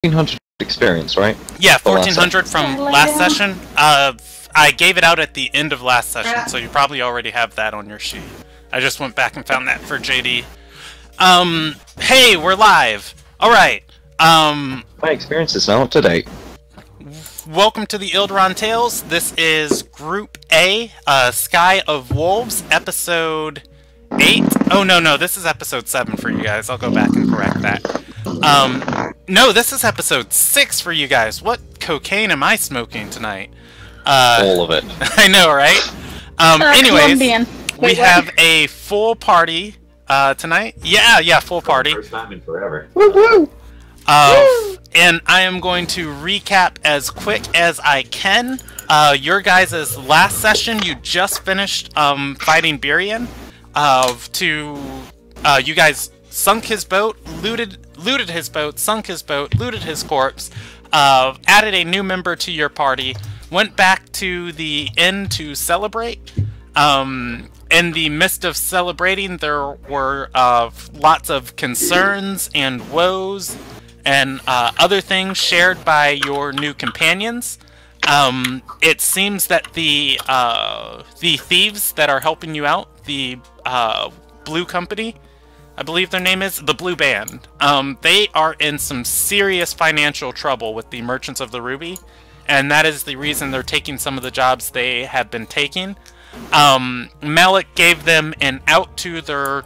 1400 experience, right? Yeah, 1400 from last session. I gave it out at the end of last session, so you probably already have that on your sheet. I just went back and found that for JD. Hey, we're live. Alright. My experience is now up to date. Welcome to the Ilderon Tales. This is Group A, Sky of Wolves, Episode 8. Oh, no, this is Episode 7 for you guys. I'll go back and correct that. No, this is Episode 6 for you guys. What cocaine am I smoking tonight? All of it. I know, right? Anyways, we have a full party tonight. Yeah, full party. First time in forever. Woo-woo! And I am going to recap as quick as I can. Your guys' last session, you just finished fighting Birion. You guys sunk his boat, looted his boat, sunk his boat, looted his corpse, added a new member to your party, went back to the inn to celebrate. In the midst of celebrating, there were lots of concerns and woes and other things shared by your new companions. It seems that the thieves that are helping you out, the Blue Company, I believe their name is, the Blue Band, they are in some serious financial trouble with the Merchants of the Ruby, and that is the reason they're taking some of the jobs they have been taking. Malik gave them an out to their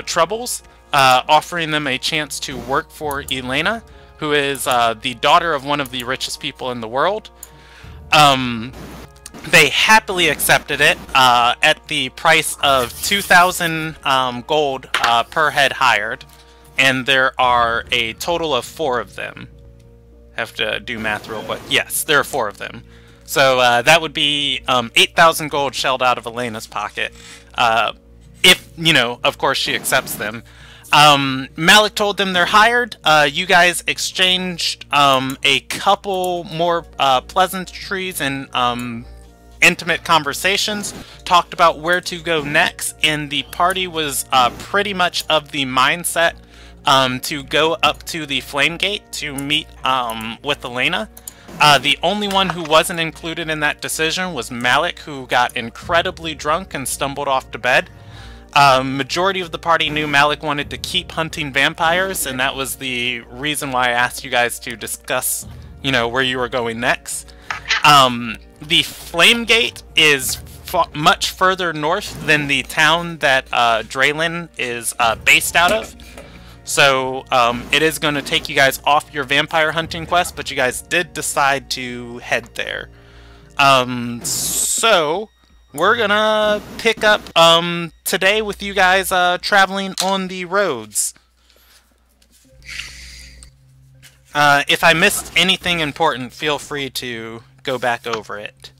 troubles, offering them a chance to work for Elena, who is the daughter of one of the richest people in the world. They happily accepted it at the price of 2,000 gold per head hired, and there are a total of 4 of them. Have to do math real quick. Yes, there are 4 of them. So that would be 8,000 gold shelled out of Elena's pocket, if, of course she accepts them. Malik told them they're hired. You guys exchanged a couple more pleasantries and intimate conversations, talked about where to go next, and the party was pretty much of the mindset to go up to the Flame Gate to meet with Elena. The only one who wasn't included in that decision was Malik, who got incredibly drunk and stumbled off to bed. Majority of the party knew Malik wanted to keep hunting vampires, and that was the reason why I asked you guys to discuss, where you were going next. The Flame Gate is much further north than the town that Draylin is based out of. So it is going to take you guys off your vampire hunting quest, but you guys did decide to head there. So we're going to pick up today with you guys traveling on the roads. If I missed anything important, feel free to go back over it.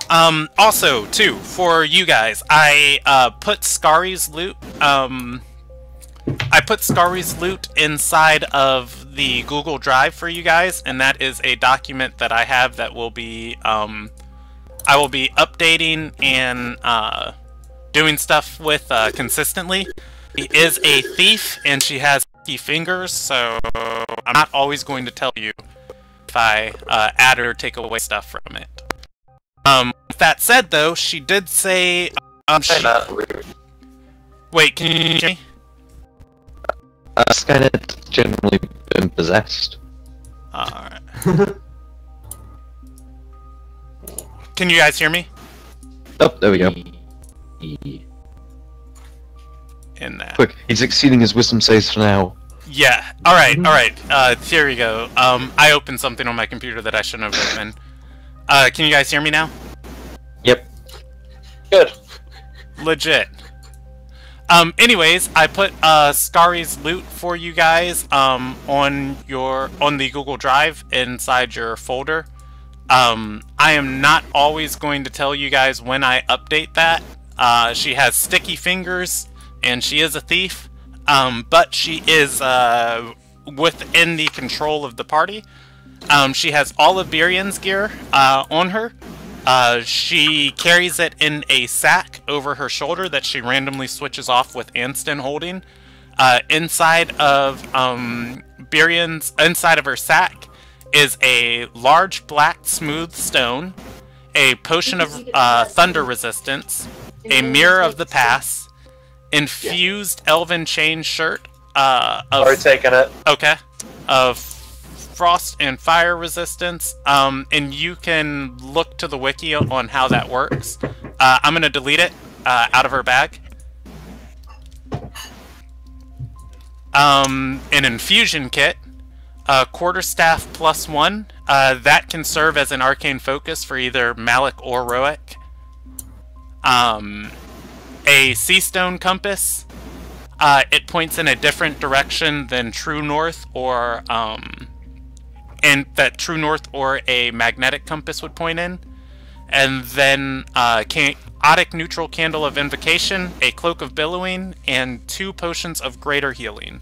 Also, too, for you guys, I put Scari's loot. I put Scari's loot inside of the Google Drive for you guys, and that is a document that I have that will be I will be updating and doing stuff with consistently. She is a thief, and she has sticky fingers, so I'm not always going to tell you if I add or take away stuff from it. With that said, though, she did say... Wait, can you hear me? Skynet's generally been possessed. Alright. Can you guys hear me? Oh, there we go. In that. Quick, he's exceeding his wisdom saves for now. Yeah, alright. Here we go. I opened something on my computer that I shouldn't have opened. Can you guys hear me now? Yep. Good. Legit. Anyways, I put Scari's loot for you guys on the Google Drive inside your folder. I am not always going to tell you guys when I update that. She has sticky fingers and she is a thief, but she is within the control of the party. She has all of Birion's gear on her. She carries it in a sack over her shoulder that she randomly switches off with Anston holding. inside of inside of her sack is a large black smooth stone, a potion of thunder resistance, a mirror of the pass, infused elven chain shirt. Already taken it. Okay. Of frost and fire resistance. And you can look to the wiki on how that works. I'm gonna delete it out of her bag. An infusion kit. Quarterstaff +1. That can serve as an arcane focus for either Malik or Roic. A sea stone compass. It points in a different direction than true north or and that true north or a magnetic compass would point in. And then chaotic neutral candle of invocation, a cloak of billowing, and 2 potions of greater healing.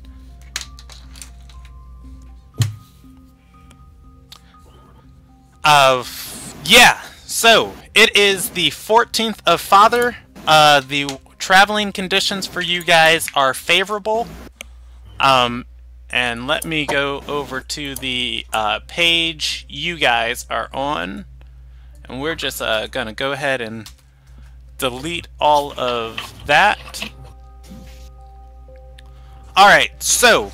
Yeah, so it is the 14th of Father. The traveling conditions for you guys are favorable. And let me go over to the page you guys are on. And we're just gonna go ahead and delete all of that. Alright, so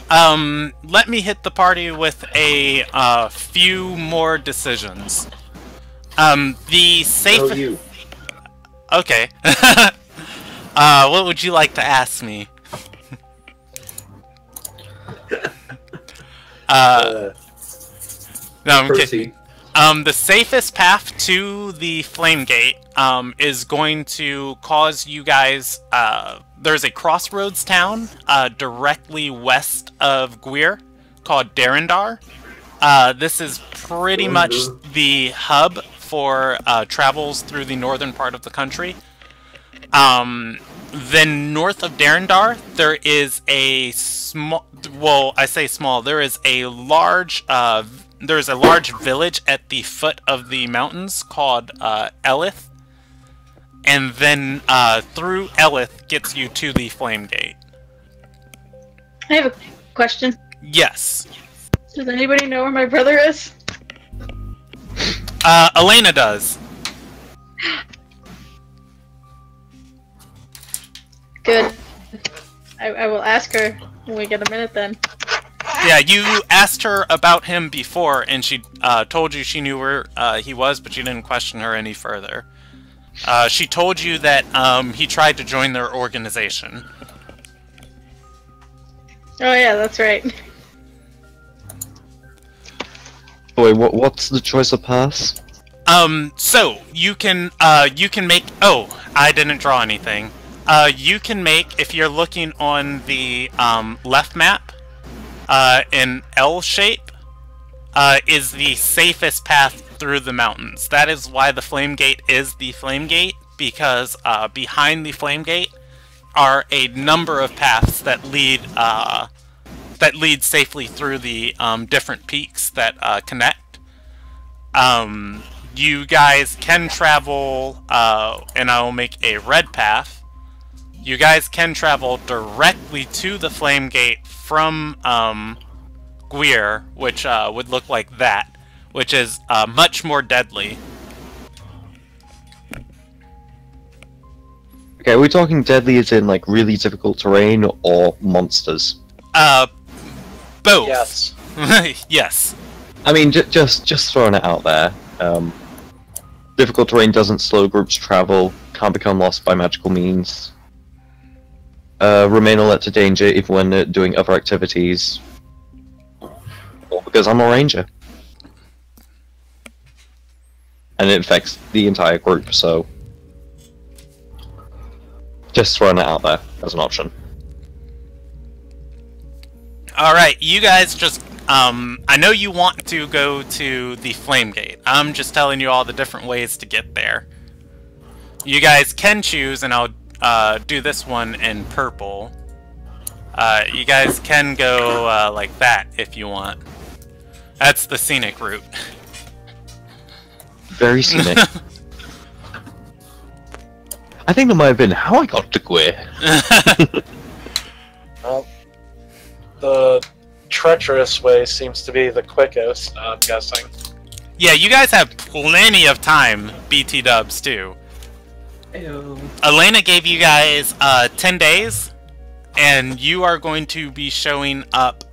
let me hit the party with a few more decisions. The safe... No, you. Okay. What would you like to ask me? No, I'm kidding. The safest path to the Flame Gate is going to cause you guys... there's a crossroads town directly west of Gwir called Darendar. This is pretty much the hub for travels through the northern part of the country. Then north of Darendar, there is a small... Well, I say small. There is a large... there's a large village at the foot of the mountains called Elith. And then through Elith gets you to the Flame Gate. I have a question. Yes. Does anybody know where my brother is? Elena does. Good. I will ask her when we get a minute then. Yeah, you asked her about him before, and she told you she knew where he was, but you didn't question her any further. She told you that he tried to join their organization. Oh yeah, that's right. Wait, what's the choice of pass? So you can make... Oh, I didn't draw anything. You can make, if you're looking on the left map, an L shape is the safest path through the mountains. That is why the Flame Gate is the Flame Gate, because behind the Flame Gate are a number of paths that lead safely through the different peaks that connect. You guys can travel, and I will make a red path. You guys can travel directly to the Flame Gate from Gwir, which would look like that, which is much more deadly. Okay, are we talking deadly as in, like, really difficult terrain, or monsters? Both. Yes. Yes. I mean, just throwing it out there. Difficult terrain doesn't slow groups travel, can't become lost by magical means. Remain alert to danger even when doing other activities. Or because I'm a ranger. And it affects the entire group, so... Just throwing it out there as an option. Alright, you guys just... I know you want to go to the Flame Gate. I'm just telling you all the different ways to get there. You guys can choose, and I'll do this one in purple. You guys can go like that if you want. That's the scenic route. Very scenic. I think that might have been how I got to Gwir. Well, the treacherous way seems to be the quickest, I'm guessing. Yeah, you guys have plenty of time, BT dubs, too. Ew. Elena gave you guys 10 days, and you are going to be showing up.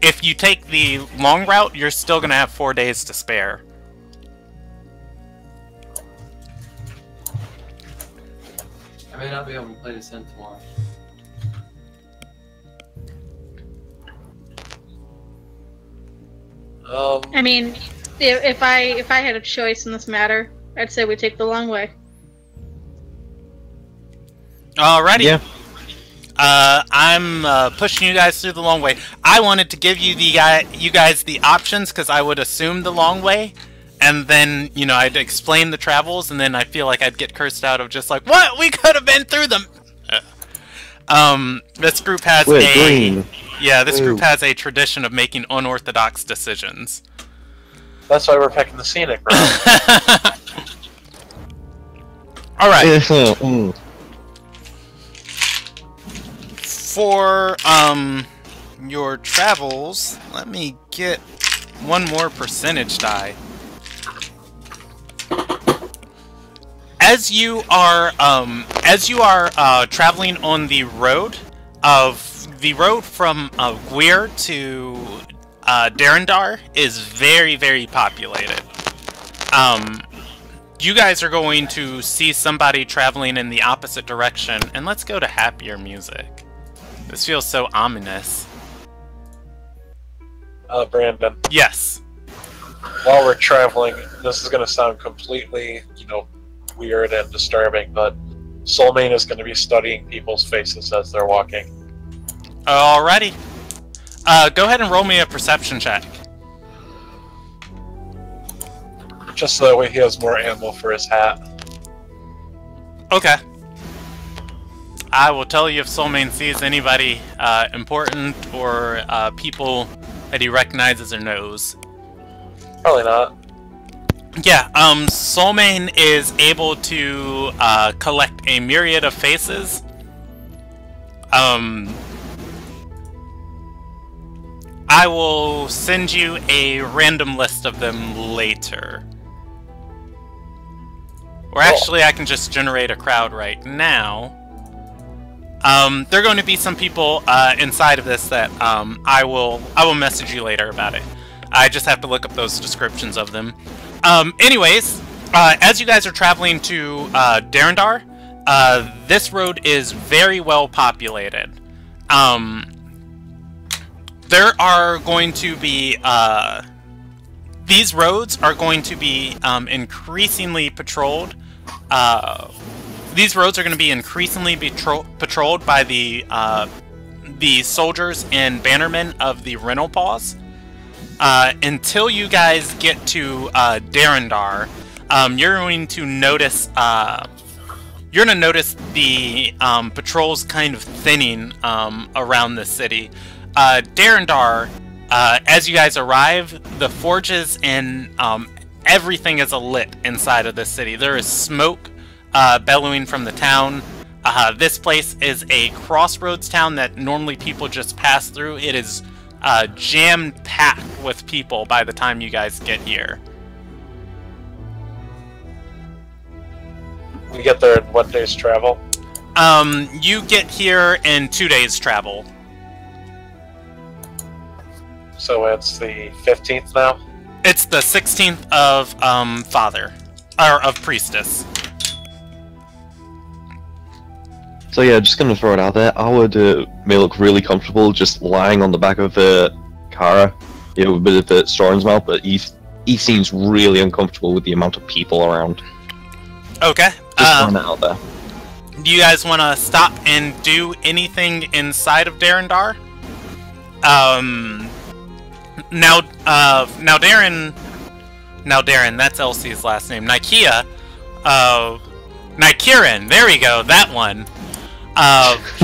If you take the long route, you're still going to have 4 days to spare. I may not be able to play this in tomorrow. I mean, if I had a choice in this matter, I'd say we take the long way. Alrighty. Yeah. I'm pushing you guys through the long way. I wanted to give you guys the options because I would assume the long way, and then I'd explain the travels, and then I feel like I'd get cursed out of just like, what? We could have been through them. This group has green. Yeah, this Ooh. group has a tradition of making unorthodox decisions. That's why we're picking the scenic route. Alright. For your travels, let me get one more percentage die. As you are traveling on the road from Gwir to Darendar is very, very populated. You guys are going to see somebody traveling in the opposite direction, and let's go to happier music. This feels so ominous. Brandon. Yes. While we're traveling, this is going to sound completely, weird and disturbing, but Soulmane is going to be studying people's faces as they're walking. Alrighty. Go ahead and roll me a perception check. Just so that way he has more ammo for his hat. Okay. I will tell you if Soulmane sees anybody important or people that he recognizes or knows. Probably not. Yeah, Soulmane is able to collect a myriad of faces. I will send you a random list of them later. Or actually, I can just generate a crowd right now. There are going to be some people inside of this that I will message you later about it. I just have to look up those descriptions of them. Anyways, as you guys are traveling to Darendar, this road is very well populated. There are going to be these roads are going to be increasingly patrolled. These roads are going to be increasingly patrolled by the soldiers and bannermen of the Rental Paws. Until you guys get to Darendar, you're going to notice the patrols kind of thinning around the city. Darendar, as you guys arrive, the forges and everything is alit inside of the city. There is smoke bellowing from the town. This place is a crossroads town that normally people just pass through. It is jam-packed with people by the time you guys get here. We get there in 1 day's travel. You get here in 2 days' travel. So it's the 15th now? It's the 16th of Father, or of Priestess. So yeah, just gonna throw it out there. I would may look really comfortable just lying on the back of Kara, with a bit of the straw in his mouth, but he seems really uncomfortable with the amount of people around. Okay. Just throwing it out there. Do you guys want to stop and do anything inside of Darendar? Now Darren, that's Elsie's last name. Nikiran, there we go, that one.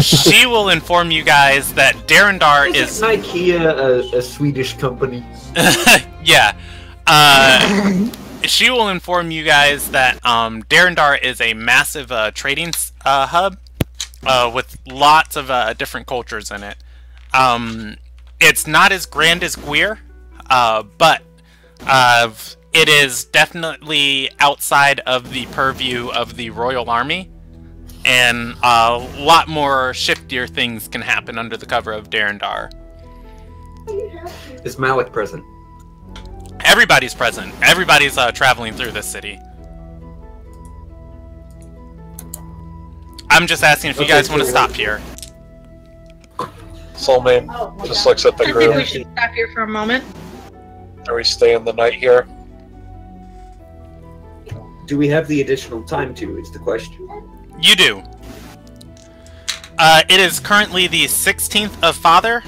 She will inform you guys that Darendar is IKEA a Swedish company? yeah. She will inform you guys that Darendar is a massive trading hub. with lots of different cultures in it. It's not as grand as Gwir, but it is definitely outside of the purview of the Royal Army, and a lot more shiftier things can happen under the cover of Darendar. Is Malik present? Everybody's present. Everybody's traveling through this city. I'm just asking if you guys want to stop here. Soulmane just looks at the I think group. we should stop here for a moment. Are we staying the night here? Do we have the additional time to, is the question. You do. It is currently the 16th of Father.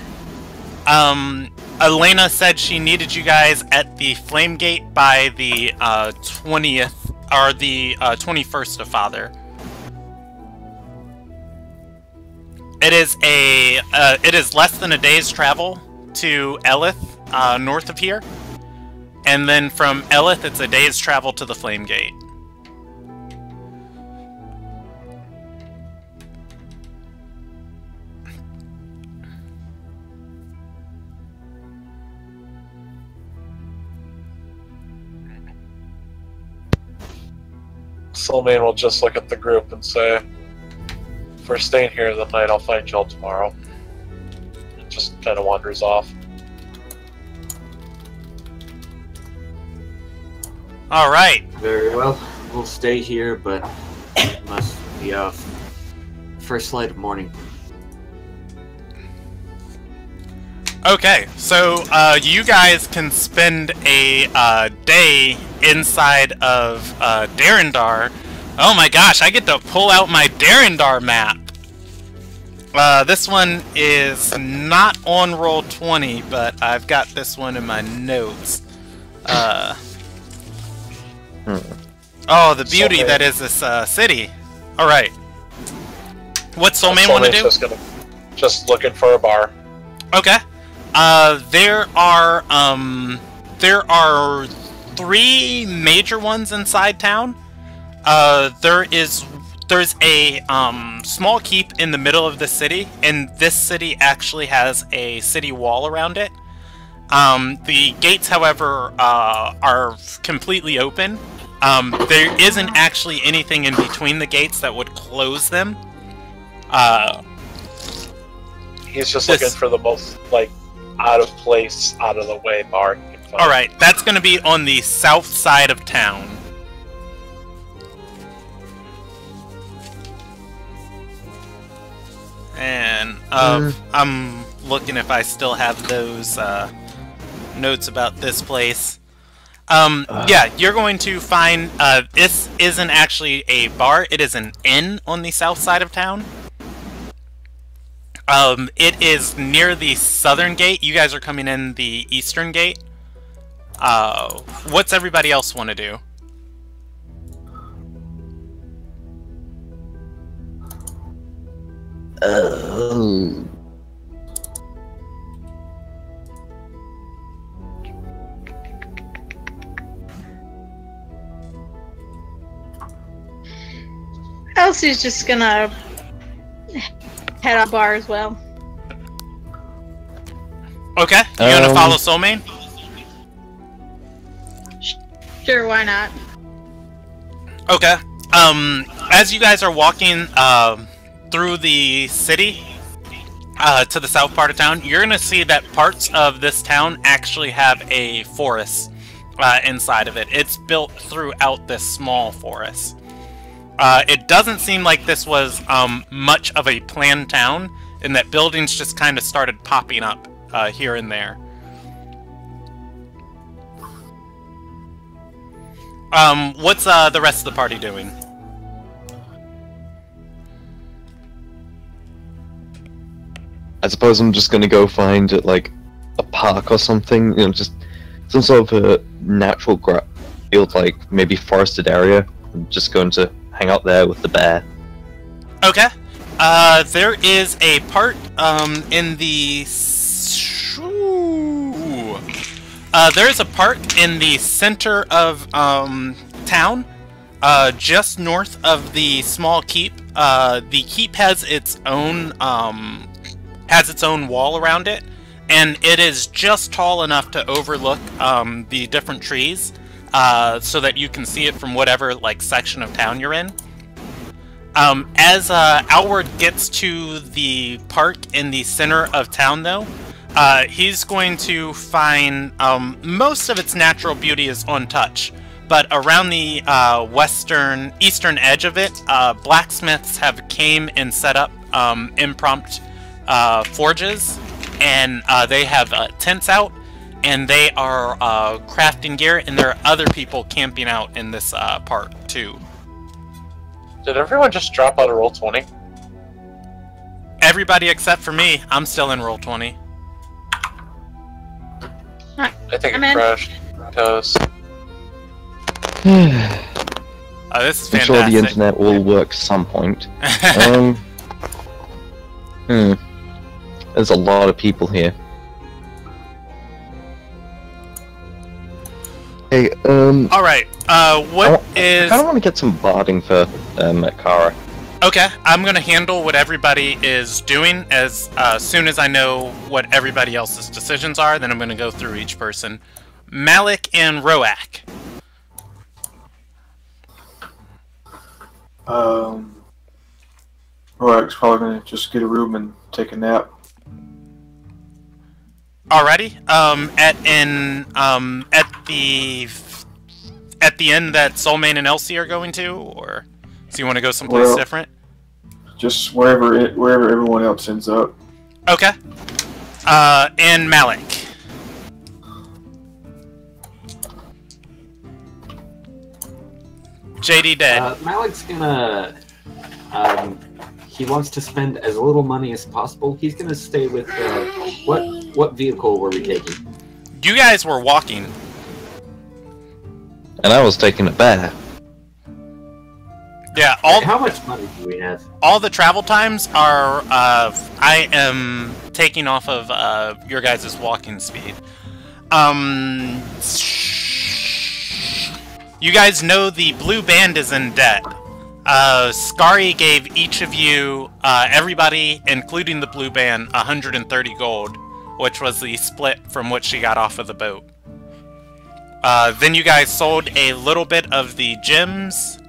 Elena said she needed you guys at the Flame Gate by the 20th, or the 21st of Father. It is less than a day's travel to Elith, north of here. And then from Elith, it's a day's travel to the Flame Gate. Soulmane will just look at the group and say, if we're staying here the night, I'll find y'all tomorrow. And just kind of wanders off. Alright. Very well. We'll stay here, but it must be off. First light of morning. Okay, so you guys can spend a day inside of Darendar. Oh my gosh, I get to pull out my Darendar map. This one is not on roll 20, but I've got this one in my notes. Oh, the beauty that is this city. Alright. What's Soulmane want to do? Just looking for a bar. Okay. There are 3 major ones inside town. There's a small keep in the middle of the city, and this city actually has a city wall around it. The gates, however, are completely open. There isn't actually anything in between the gates that would close them. He's just looking for the most, like, out of place, out of the way bar. Alright, that's going to be on the south side of town. And I'm looking if I still have those notes about this place. Yeah, you're going to find this isn't actually a bar, it is an inn on the south side of town. It is near the southern gate. You guys are coming in the eastern gate. What's everybody else want to do? Elsie's just gonna head on bar as well. Okay, you gonna follow Soulmane? Sure, why not? Okay. As you guys are walking through the city to the south part of town, you're gonna see that parts of this town actually have a forest inside of it. It's built throughout this small forest. It doesn't seem like this was much of a planned town, and that buildings just kind of started popping up here and there. What's the rest of the party doing? I suppose I'm just gonna go find like a park or something, you know, just some sort of a natural field, like maybe forested area. I'm just going to hang out there with the bear. Okay. There is a part in the there is a park in the center of town, just north of the small keep the keep has its own wall around it, and it is just tall enough to overlook the different trees, so that you can see it from whatever like section of town you're in. As Alward gets to the park in the center of town, though, he's going to find most of its natural beauty is untouched, but around the eastern edge of it, blacksmiths have came and set up impromptu forges, and they have tents out, and they are crafting gear, and there are other people camping out in this park too. Did everyone just drop out of Roll20? Everybody except for me. I'm still in Roll20. I think I'm it in. crashed because This is I'm fantastic. sure the internet will work some point. There's a lot of people here. Hey, Alright, I is... kind of want to get some barding for Kara. Okay, I'm gonna handle what everybody is doing as soon as I know what everybody else's decisions are, then I'm gonna go through each person. Malik and Roak. Roak's probably gonna just get a room and take a nap. Alrighty, at the end that Soulmane and Elsie are going to, or so you want to go someplace different? Just wherever everyone else ends up. Okay. And Malik. JD dead. Malik's gonna. He wants to spend as little money as possible. He's gonna stay with. What vehicle were we taking? You guys were walking. And I was taking a bath. Yeah, how much money do we have? All the travel times are, I am taking off of, your guys' walking speed. You guys know the blue band is in debt. Skari gave each of you, everybody, including the blue band, 130 gold, which was the split from what she got off of the boat. Then you guys sold a little bit of the gems,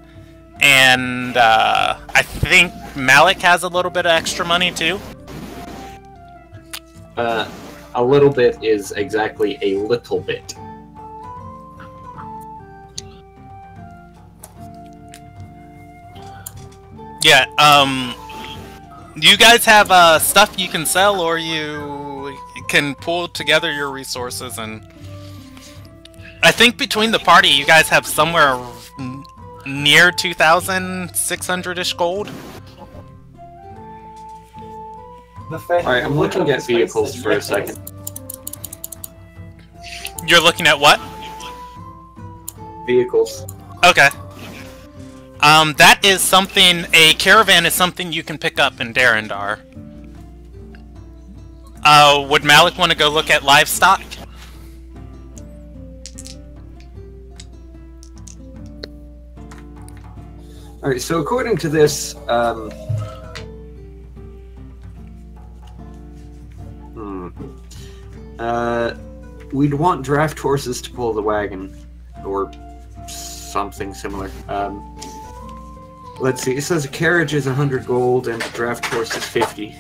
and I think Malik has a little bit of extra money too. A little bit is exactly a little bit. Yeah, you guys have stuff you can sell, or you can pull together your resources, and I think between the party you guys have somewhere near 2,600-ish gold. Alright, I'm looking at vehicles for a second. You're looking at what? Vehicles. Okay. That is something, a caravan is something you can pick up in Darendar. Would Malik want to go look at livestock? Alright, so according to this, we'd want draft horses to pull the wagon, or something similar. Let's see, it says a carriage is 100 gold and a draft horse is 50.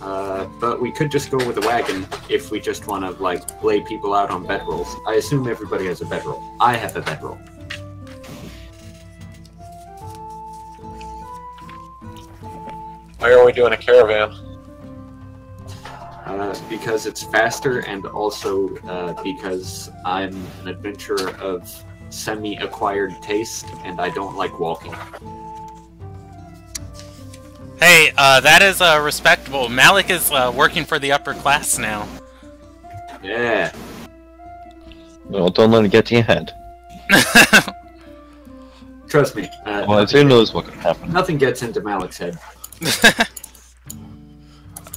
But we could just go with a wagon if we just want to, like, lay people out on bedrolls. I assume everybody has a bedroll. I have a bedroll. Why are we doing a caravan? Because it's faster, and also because I'm an adventurer of semi-acquired taste, and I don't like walking. Hey, that is respectable. Malik is working for the upper class now. Yeah. Well, don't let it get to your head. Trust me. Well, who knows what could happen. Nothing gets into Malik's head.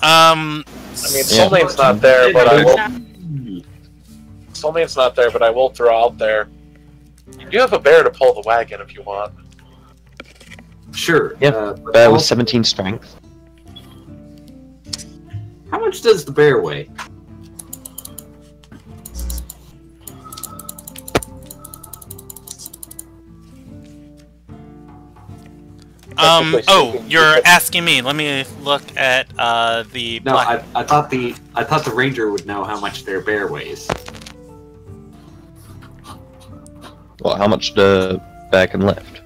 I mean, Soulmane's not there, but I will. Soulmane's not there, but I will throw out there. You do have a bear to pull the wagon if you want. Sure. Yeah, but bear with also- 17 strength. How much does the bear weigh? Technically Oh, speaking, you're because- asking me. Let me look at the. No, black- I thought the ranger would know how much their bear weighs. What? How much the bear can lift?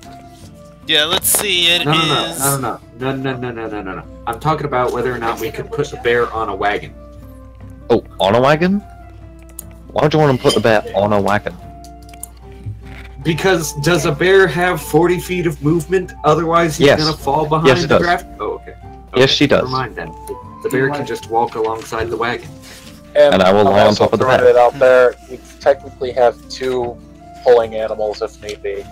Yeah, let's see. It No. I'm talking about whether or not we could put the bear on a wagon. Oh, on a wagon? Why would you want to put the bear on a wagon? Because does a bear have 40 feet of movement? Otherwise, he's Yes. gonna fall behind Yes, it the does. draft. Oh, okay. Yes, she does. Never mind then. The bear can just walk alongside the wagon. And I will I'm lie on also top of the throwing bed. it out there. We technically have 2 pulling animals if need be.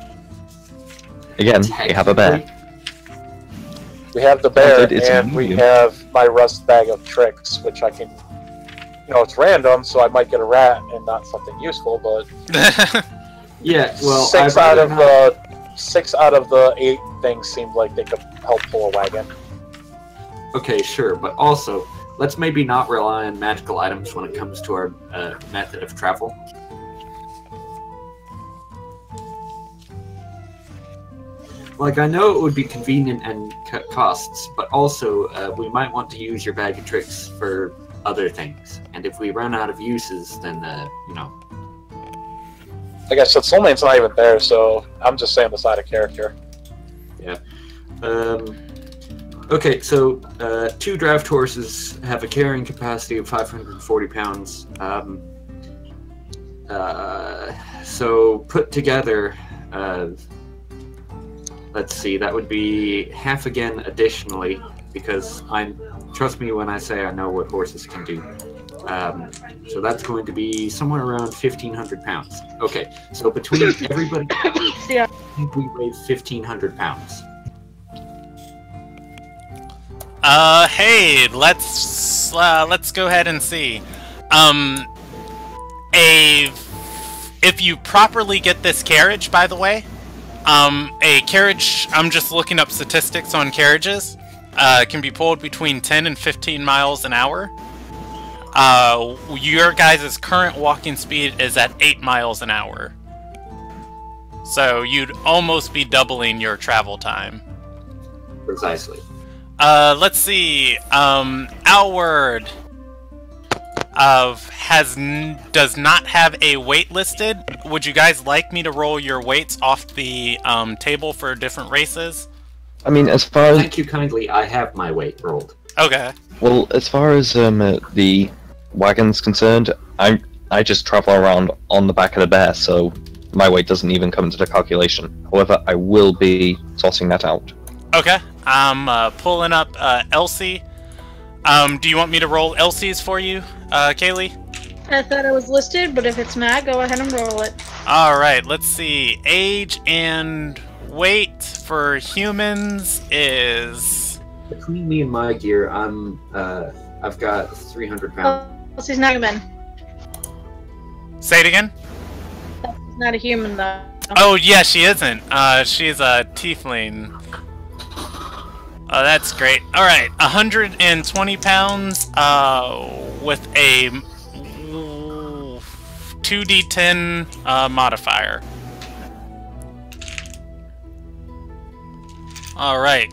Again, you have a bear. We have the bear, Granted, it's and we medium. have my rust bag of tricks, which I can. It's random, so I might get a rat and not something useful, but Yeah, well, 6 out of the 8 things seemed like they could help pull a wagon. Okay, sure, but also, let's maybe not rely on magical items when it comes to our method of travel. Like, I know it would be convenient and cut costs, but also, we might want to use your bag of tricks for other things. And if we run out of uses, then, Like I said, Soulmane's not even there, so I'm just saying this out of character. Okay, so 2 draft horses have a carrying capacity of 540 pounds. So put together, let's see, that would be half again additionally, because trust me when I say I know what horses can do. So that's going to be somewhere around 1,500 pounds. Okay, so between everybody, Yeah. I think we weigh 1,500 pounds. Hey, let's go ahead and see. If you properly get this carriage, by the way, a carriage, I'm just looking up statistics on carriages, can be pulled between 10 and 15 miles an hour. Your guys' current walking speed is at 8 miles an hour. So you'd almost be doubling your travel time. Precisely. Let's see. Outward does not have a weight listed. Would you guys like me to roll your weights off the table for different races? I mean, as far as Thank you kindly, I have my weight rolled. Okay. well, as far as the wagon's concerned, I just travel around on the back of the bear, so my weight doesn't even come into the calculation. However, I will be tossing that out. Okay. I'm pulling up Elsie. Do you want me to roll Elsie's for you, Kaylee? I thought it was listed, but if it's not, go ahead and roll it. Alright, let's see. Age and weight for humans is... Between me and my gear, I've got 300 pounds. Oh, she's not human. Say it again? She's not a human, though. Oh, yeah, she isn't. She's a tiefling. Oh, that's great. Alright, 120 pounds, with a 2d10 modifier. Alright.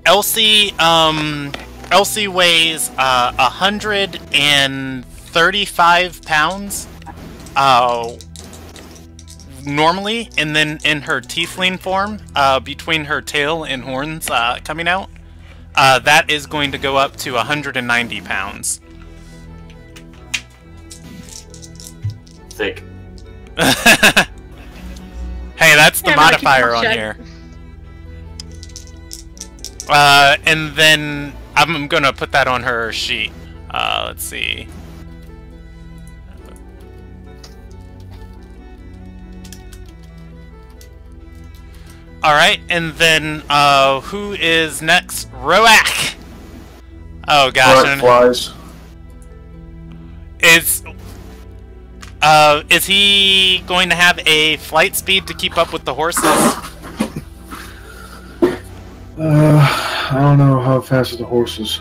Elsie weighs 135 pounds normally, and then in her tiefling form, between her tail and horns coming out, that is going to go up to 190 pounds. Thick. Hey, that's the Yeah, no, I keep modifier on check. here. And then I'm gonna put that on her sheet. Let's see. Alright, and then, who is next? Roak! Oh gosh. Right, flies. Is... Is he going to have a flight speed to keep up with the horses? I don't know how fast are the horses.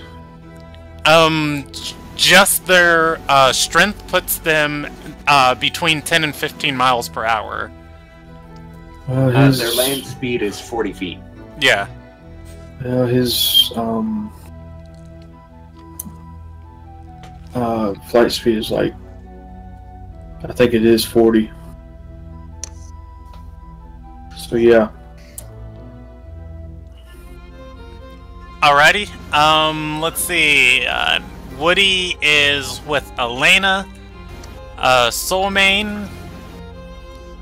Just their strength puts them between 10 and 15 miles per hour. Their land speed is 40 feet. Yeah. His flight speed is like, I think it is 40. So yeah. Alrighty. Let's see. Woody is with Elena. Soulmane,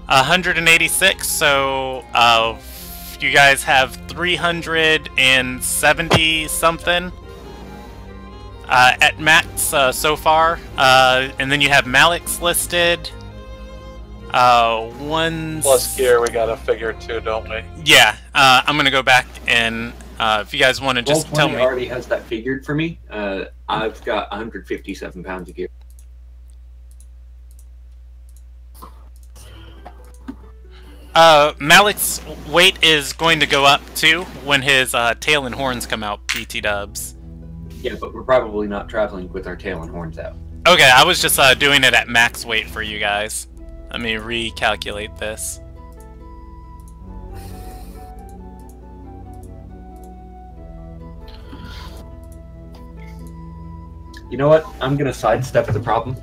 186. So, you guys have 370 something at max so far. And then you have Malik's listed. Plus gear, we gotta figure too, don't we? Yeah. I'm gonna go back and if you guys want to just tell me. Already has that figured for me. I've got 157 pounds of gear. Malik's weight is going to go up too when his tail and horns come out, BT dubs. Yeah, but we're probably not traveling with our tail and horns out. Okay, I was just doing it at max weight for you guys. Let me recalculate this. You know what? I'm gonna sidestep the problem.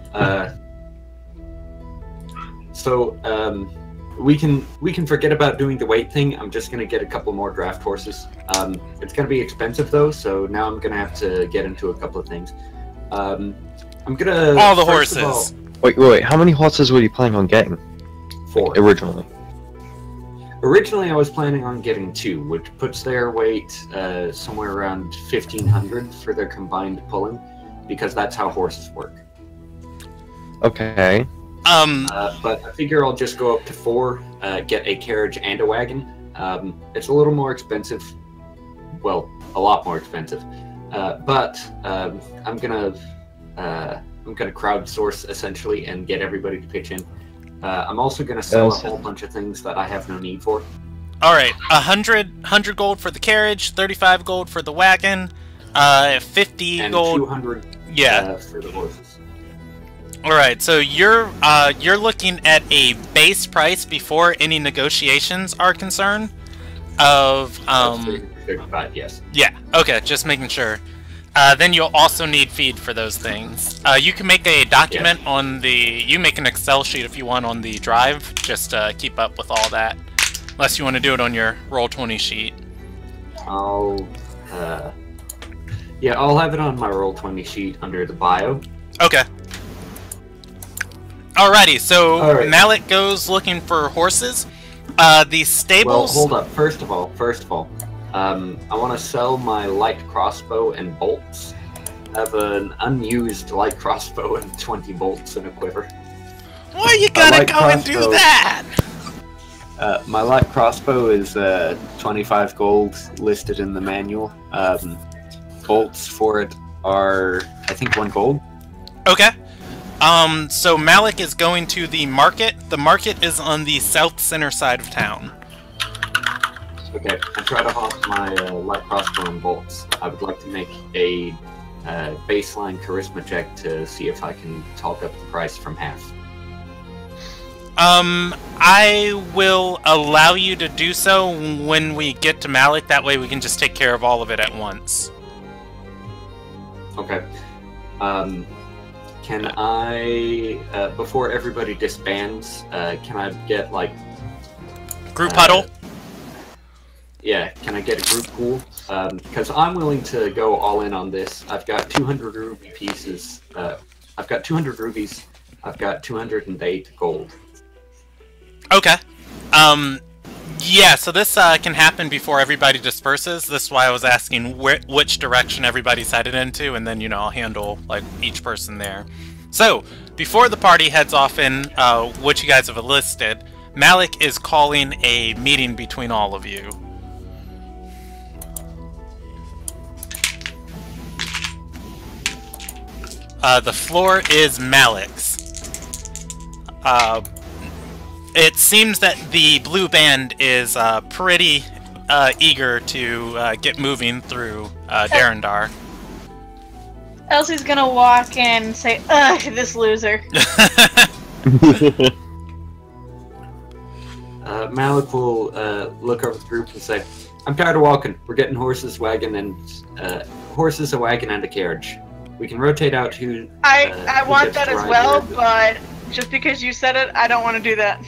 We can forget about doing the weight thing. I'm just gonna get a couple more draft horses. It's gonna be expensive though, so now I'm gonna have to get into a couple of things. I'm gonna all the horses. Wait. How many horses were you planning on getting? 4 originally. Originally, I was planning on getting 2, which puts their weight somewhere around 1,500 for their combined pulling, because that's how horses work. Okay. But I figure I'll just go up to 4, get a carriage and a wagon. It's a little more expensive. Well, a lot more expensive. But I'm gonna crowdsource essentially and get everybody to pitch in. I'm also gonna sell a whole bunch of things that I have no need for. All right, 100 gold for the carriage, 35 gold for the wagon, 50 and gold. 200 for the horses. All right, so you're looking at a base price before any negotiations are concerned of 35, yes. Yeah. Okay, just making sure. Then you'll also need feed for those things. You can make a document on the. You make an Excel sheet if you want on the drive. Just keep up with all that. Unless you want to do it on your Roll20 sheet. I'll have it on my Roll20 sheet under the bio. Okay. Alrighty, so Malik goes looking for horses. The stables. Well, hold up. First of all, I want to sell my light crossbow and bolts. I have an unused light crossbow and 20 bolts in a quiver. Why you gotta go and do that? My light crossbow is 25 gold listed in the manual. Bolts for it are, I think, 1 gold. Okay. So Malik is going to the market. The market is on the south center side of town. Okay, I try to hawk my light crossbow and bolts. I would like to make a baseline charisma check to see if I can talk up the price from half. I will allow you to do so when we get to Malik. That way we can just take care of all of it at once. Okay. Can I, before everybody disbands, can I get, like... Group huddle? Yeah, can I get a group pool? Because I'm willing to go all in on this. I've got 200 ruby pieces. I've got 200 rubies. I've got 208 gold. Okay. Yeah, so this can happen before everybody disperses. This is why I was asking which direction everybody's headed into, and then, I'll handle, like, each person there. So, before the party heads off in what you guys have enlisted, Malik is calling a meeting between all of you. The floor is Malik's. it seems that the blue band is pretty eager to get moving through Darendar. Elsie's gonna walk in and say, "Ugh, this loser." Malik will look over the group and say, "I'm tired of walking. We're getting horses, wagon, and horses, a wagon, and a carriage. We can rotate out who." I who want gets that to as ride well, where. but just because you said it, I don't want to do that.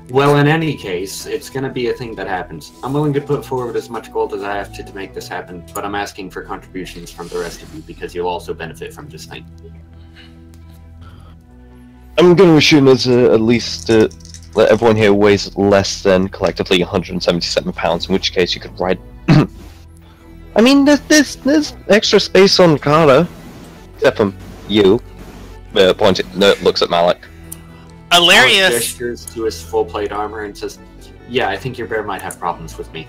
Well, in any case, it's going to be a thing that happens. I'm willing to put forward as much gold as I have to make this happen, but I'm asking for contributions from the rest of you because you'll also benefit from this thing. I'm going to assume there's at least that everyone here weighs less than collectively 177 pounds, in which case you could ride. I mean, there's extra space on Carter, except from you. Looks at Malik. Hilarious. Malik gestures to his full plate armor and says, "Yeah, I think your bear might have problems with me."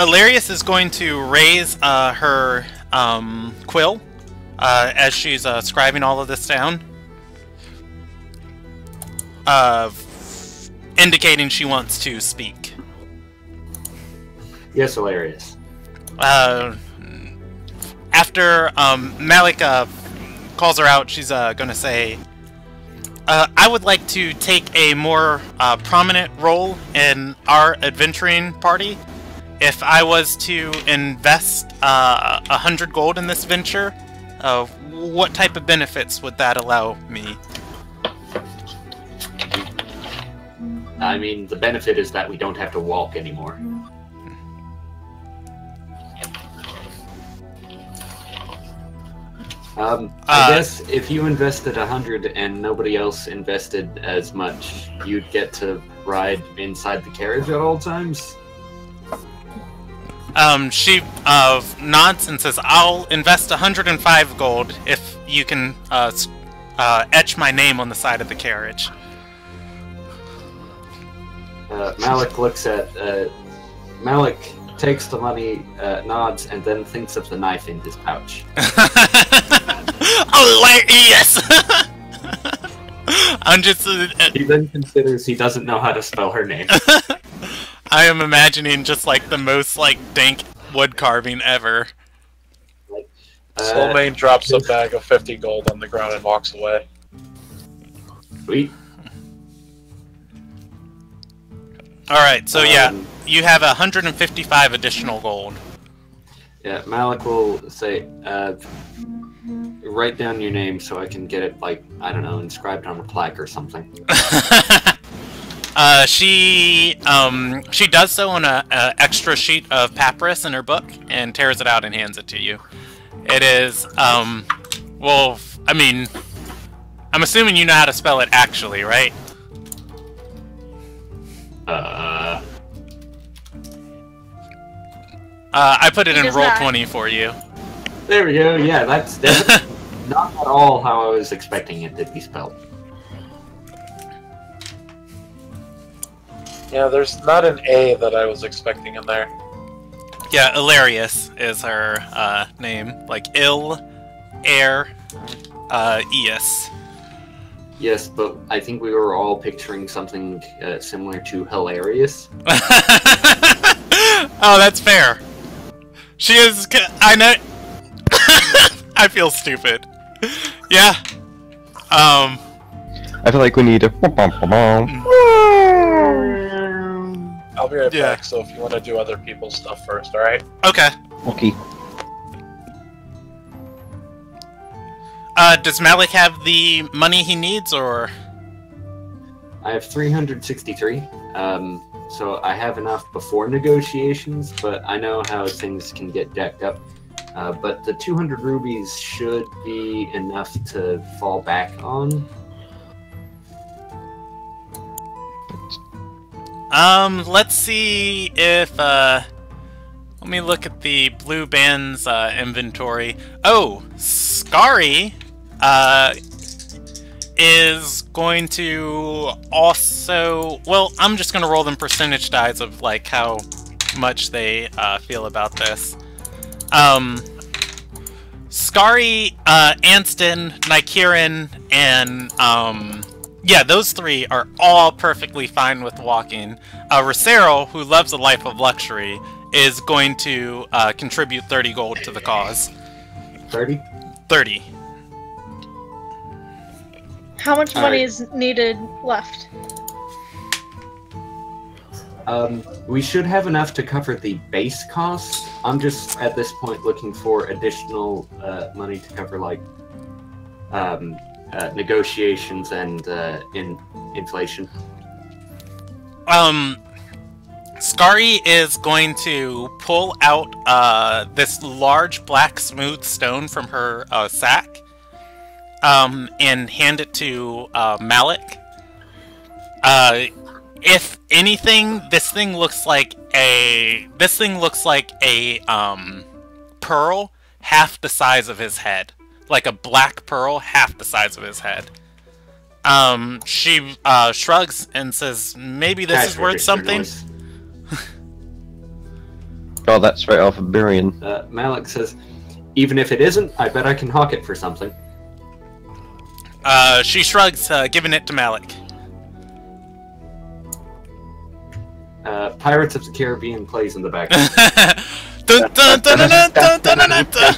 Hilarious is going to raise her quill as she's scribing all of this down, indicating she wants to speak. Yes, hilarious. After Malik calls her out, she's going to say, I would like to take a more prominent role in our adventuring party. If I was to invest 100 gold in this venture, what type of benefits would that allow me? I mean, the benefit is that we don't have to walk anymore. I guess if you invested 100 and nobody else invested as much, you'd get to ride inside the carriage at all times? She nods and says, I'll invest 105 gold if you can etch my name on the side of the carriage. Malik looks at... Malik takes the money, nods, and then thinks of the knife in his pouch. Hilarious! I'm just... He then considers he doesn't know how to spell her name. I am imagining just like the most like dank wood carving ever. Soulmane drops a bag of 50 gold on the ground and walks away. Sweet. Alright, so yeah, you have 155 additional gold. Yeah, Malik will say, write down your name so I can get it, like, I don't know, inscribed on a plaque or something. She does so on a extra sheet of papyrus in her book and tears it out and hands it to you. It is, well, I mean, I'm assuming you know how to spell it actually, right? I put it in Roll20 for you. There we go, yeah, that's definitely not at all how I was expecting it to be spelled. Yeah, there's not an A that I was expecting in there. Yeah, Hilarious is her name. Like Eas. Yes, but I think we were all picturing something similar to hilarious. Oh, that's fair. She is... I know... I feel stupid. Yeah. I feel like we need a... I'll be right back, so if you want to do other people's stuff first, alright? Okay. Okay. Does Malik have the money he needs, or...? I have 363, so I have enough before negotiations, but I know how things can get decked up. But the 200 rubies should be enough to fall back on. Let's see if, let me look at the blue band's, inventory. Oh, Skari, is going to also... Well, I'm just gonna roll them percentage dice of, like, how much they, feel about this. Skari, Anston, Nykirin, and yeah, those three are all perfectly fine with walking. Rosero, who loves a life of luxury, is going to contribute 30 gold to the cause. 30? 30. How much money is needed left? We should have enough to cover the base cost. I'm just, at this point, looking for additional money to cover, like, negotiations and inflation. Skari is going to pull out this large black smooth stone from her sack and hand it to Malik. If anything, this thing looks like a pearl half the size of his head. Like a black pearl half the size of his head. She shrugs and says, maybe this is worth something. Oh, that's right off of Birion. Malik says, even if it isn't, I bet I can hawk it for something. She shrugs, giving it to Malik. Pirates of the Caribbean plays in the back. Dun, dun, dun, dun, dun, dun, dun, dun, dun.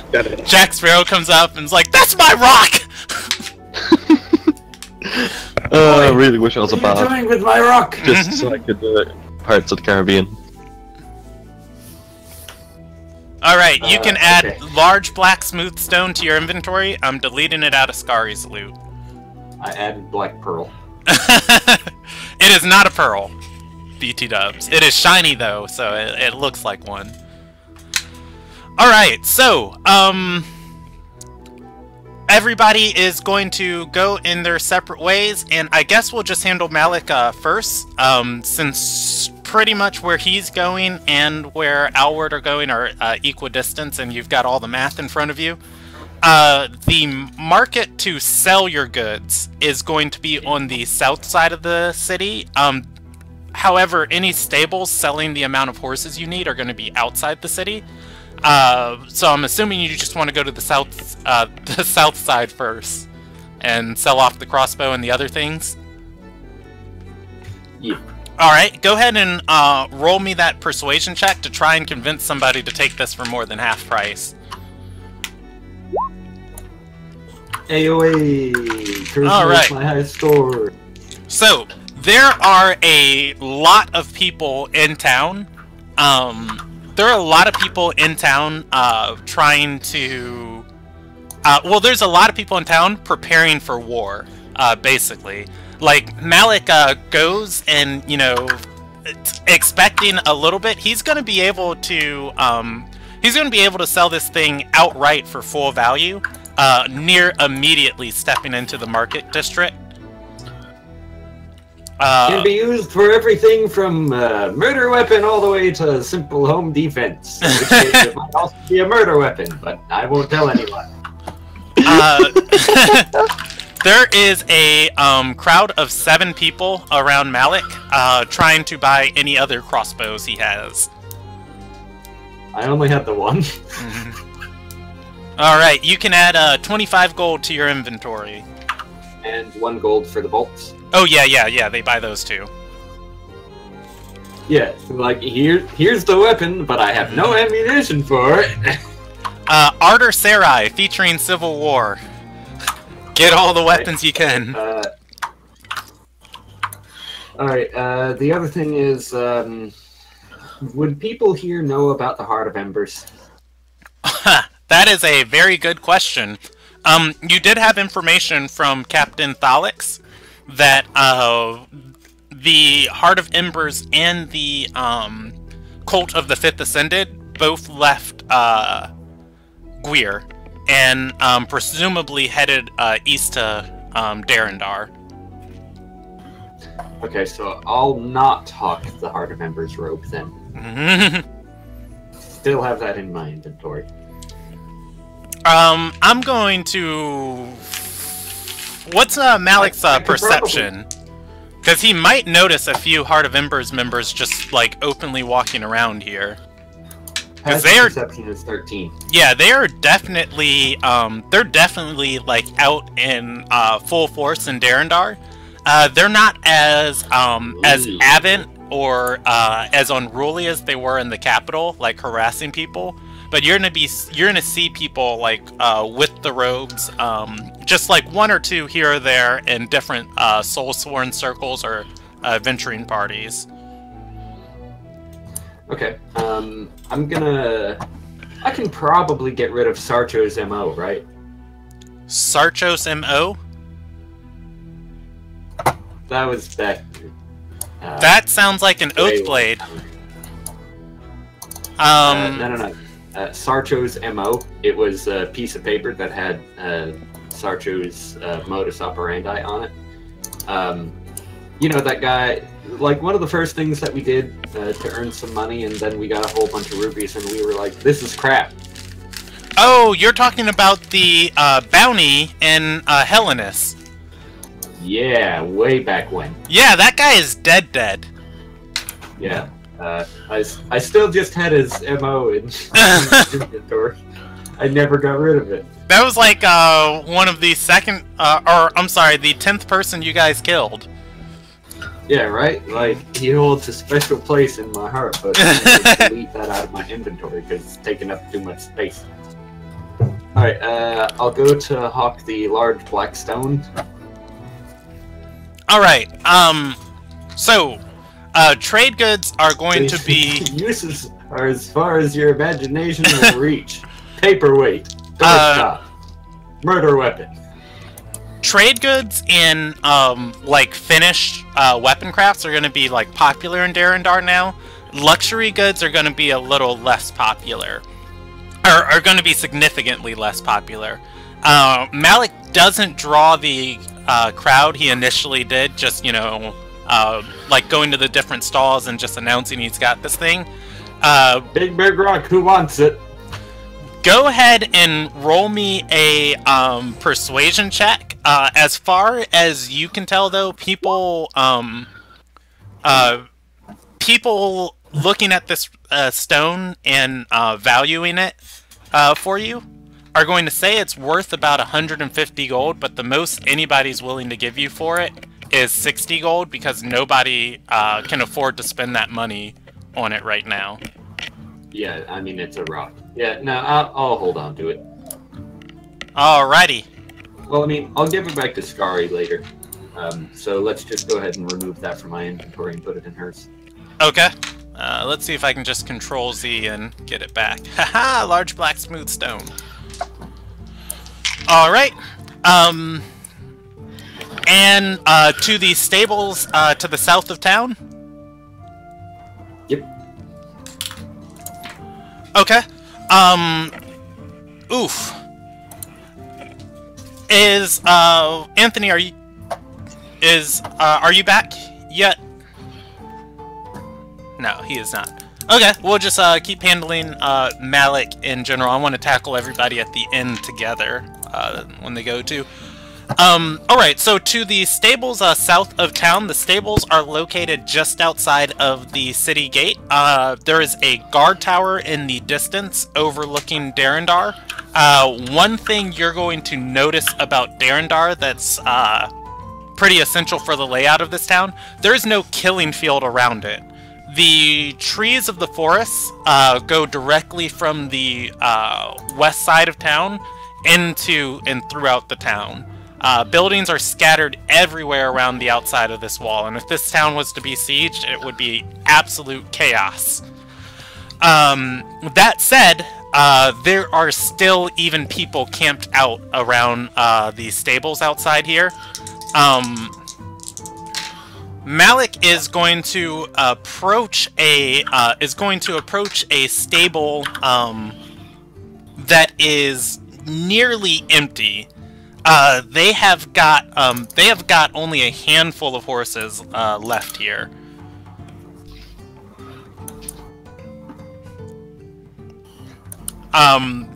Jack Sparrow comes up and is like, "That's my rock!" I really wish I was a What are you bard, doing with my rock? just so I could do it. Pirates of the Caribbean. Alright, you can add okay. large black smooth stone to your inventory. I'm deleting it out of Skari's loot. I added black pearl. It is not a pearl. BT dubs. It is shiny though, so it looks like one. Alright, so, everybody is going to go in their separate ways, and I guess we'll just handle Malik first, since pretty much where he's going and where Alward are going are equidistant, and you've got all the math in front of you. The market to sell your goods is going to be on the south side of the city. However, any stables selling the amount of horses you need are going to be outside the city. So I'm assuming you just want to go to the south side first and sell off the crossbow and the other things. Yeah. Alright, go ahead and roll me that persuasion check to try and convince somebody to take this for more than half price. AOA! Charisma Alright. is my highest score. So, there are a lot of people in town. There are a lot of people in town trying to... well, there's a lot of people in town preparing for war, basically. Like, Malik goes and, you know, expecting a little bit. He's going to be able to... he's going to be able to sell this thing outright for full value, near immediately stepping into the market district. Can be used for everything from murder weapon all the way to simple home defense. In which case it might also be a murder weapon, but I won't tell anyone. There is a crowd of 7 people around Malik trying to buy any other crossbows he has. I only had the one. Alright, you can add 25 gold to your inventory. And 1 gold for the bolts. Oh, yeah, they buy those too. Yeah, like, here's the weapon, but I have no ammunition for it. Ardor Sarai, featuring Civil War. Get all the weapons you can. Alright, the other thing is, would people here know about the Heart of Embers? That is a very good question. You did have information from Captain Thalix that the Heart of Embers and the Cult of the Fifth Ascended both left Gwir and presumably headed east to Darendar. Okay, so I'll not hawk the Heart of Embers rope then. Still have that in my inventory. I'm going to... What's Malik's perception? Because he might notice a few Heart of Embers members just, like, openly walking around here. Because they are perception is 13. Yeah, they are definitely like out in full force in Darendar. They're not as avid or as unruly as they were in the capital, like harassing people. But you're gonna see people like with the robes, just like one or two here or there in different soul-sworn circles or venturing parties. Okay. I can probably get rid of Sarcho's MO, right? Sarchos MO? That was that. That sounds like an Oathblade. No. Sarcho's MO. It was a piece of paper that had Sarcho's modus operandi on it. You know, that guy, like, one of the first things that we did to earn some money, and then we got a whole bunch of rubies, and we were like, this is crap. Oh, you're talking about the bounty in Hellenis. Yeah, way back when. Yeah, that guy is dead. Yeah. I still just had his MO in inventory. I never got rid of it. That was like one of the the 10th person you guys killed. Yeah, right? Like, he holds a special place in my heart, but I delete that out of my inventory because it's taking up too much space. Alright, I'll go to hawk the large black stone. Alright, so, trade goods are going to be... Uses are as far as your imagination will reach. Paperweight, doorstop, murder weapon. Trade goods and like finished weapon crafts are going to be like popular in Darendar now. Luxury goods are going to be a little less popular, or are going to be significantly less popular. Malik doesn't draw the crowd he initially did, just, you know, like going to the different stalls and just announcing he's got this thing. Big rock, who wants it? Go ahead and roll me a persuasion check. As far as you can tell, though, people looking at this stone and valuing it for you are going to say it's worth about 150 gold, but the most anybody's willing to give you for it is 60 gold because nobody can afford to spend that money on it right now. Yeah, I mean, it's a rock. Yeah, no, I'll hold on to it. Alrighty. Well, I mean, I'll give it back to Skari later. So let's just go ahead and remove that from my inventory and put it in hers. Okay. Let's see if I can just Control Z and get it back. Haha, large black smooth stone. Alright. And to the stables to the south of town? Yep. Okay. Oof. Is Anthony, are you back yet? No, he is not. Okay, we'll just keep handling Malik in general. I want to tackle everybody at the end together when they go to. Alright, so to the stables south of town, the stables are located just outside of the city gate. There is a guard tower in the distance overlooking Darendar. One thing you're going to notice about Darendar that's pretty essential for the layout of this town, there is no killing field around it. The trees of the forest go directly from the west side of town into and throughout the town. Buildings are scattered everywhere around the outside of this wall, and if this town was to be sieged, it would be absolute chaos. That said, there are still even people camped out around the stables outside here. Malik is going to approach a stable that is nearly empty. They have got only a handful of horses left here.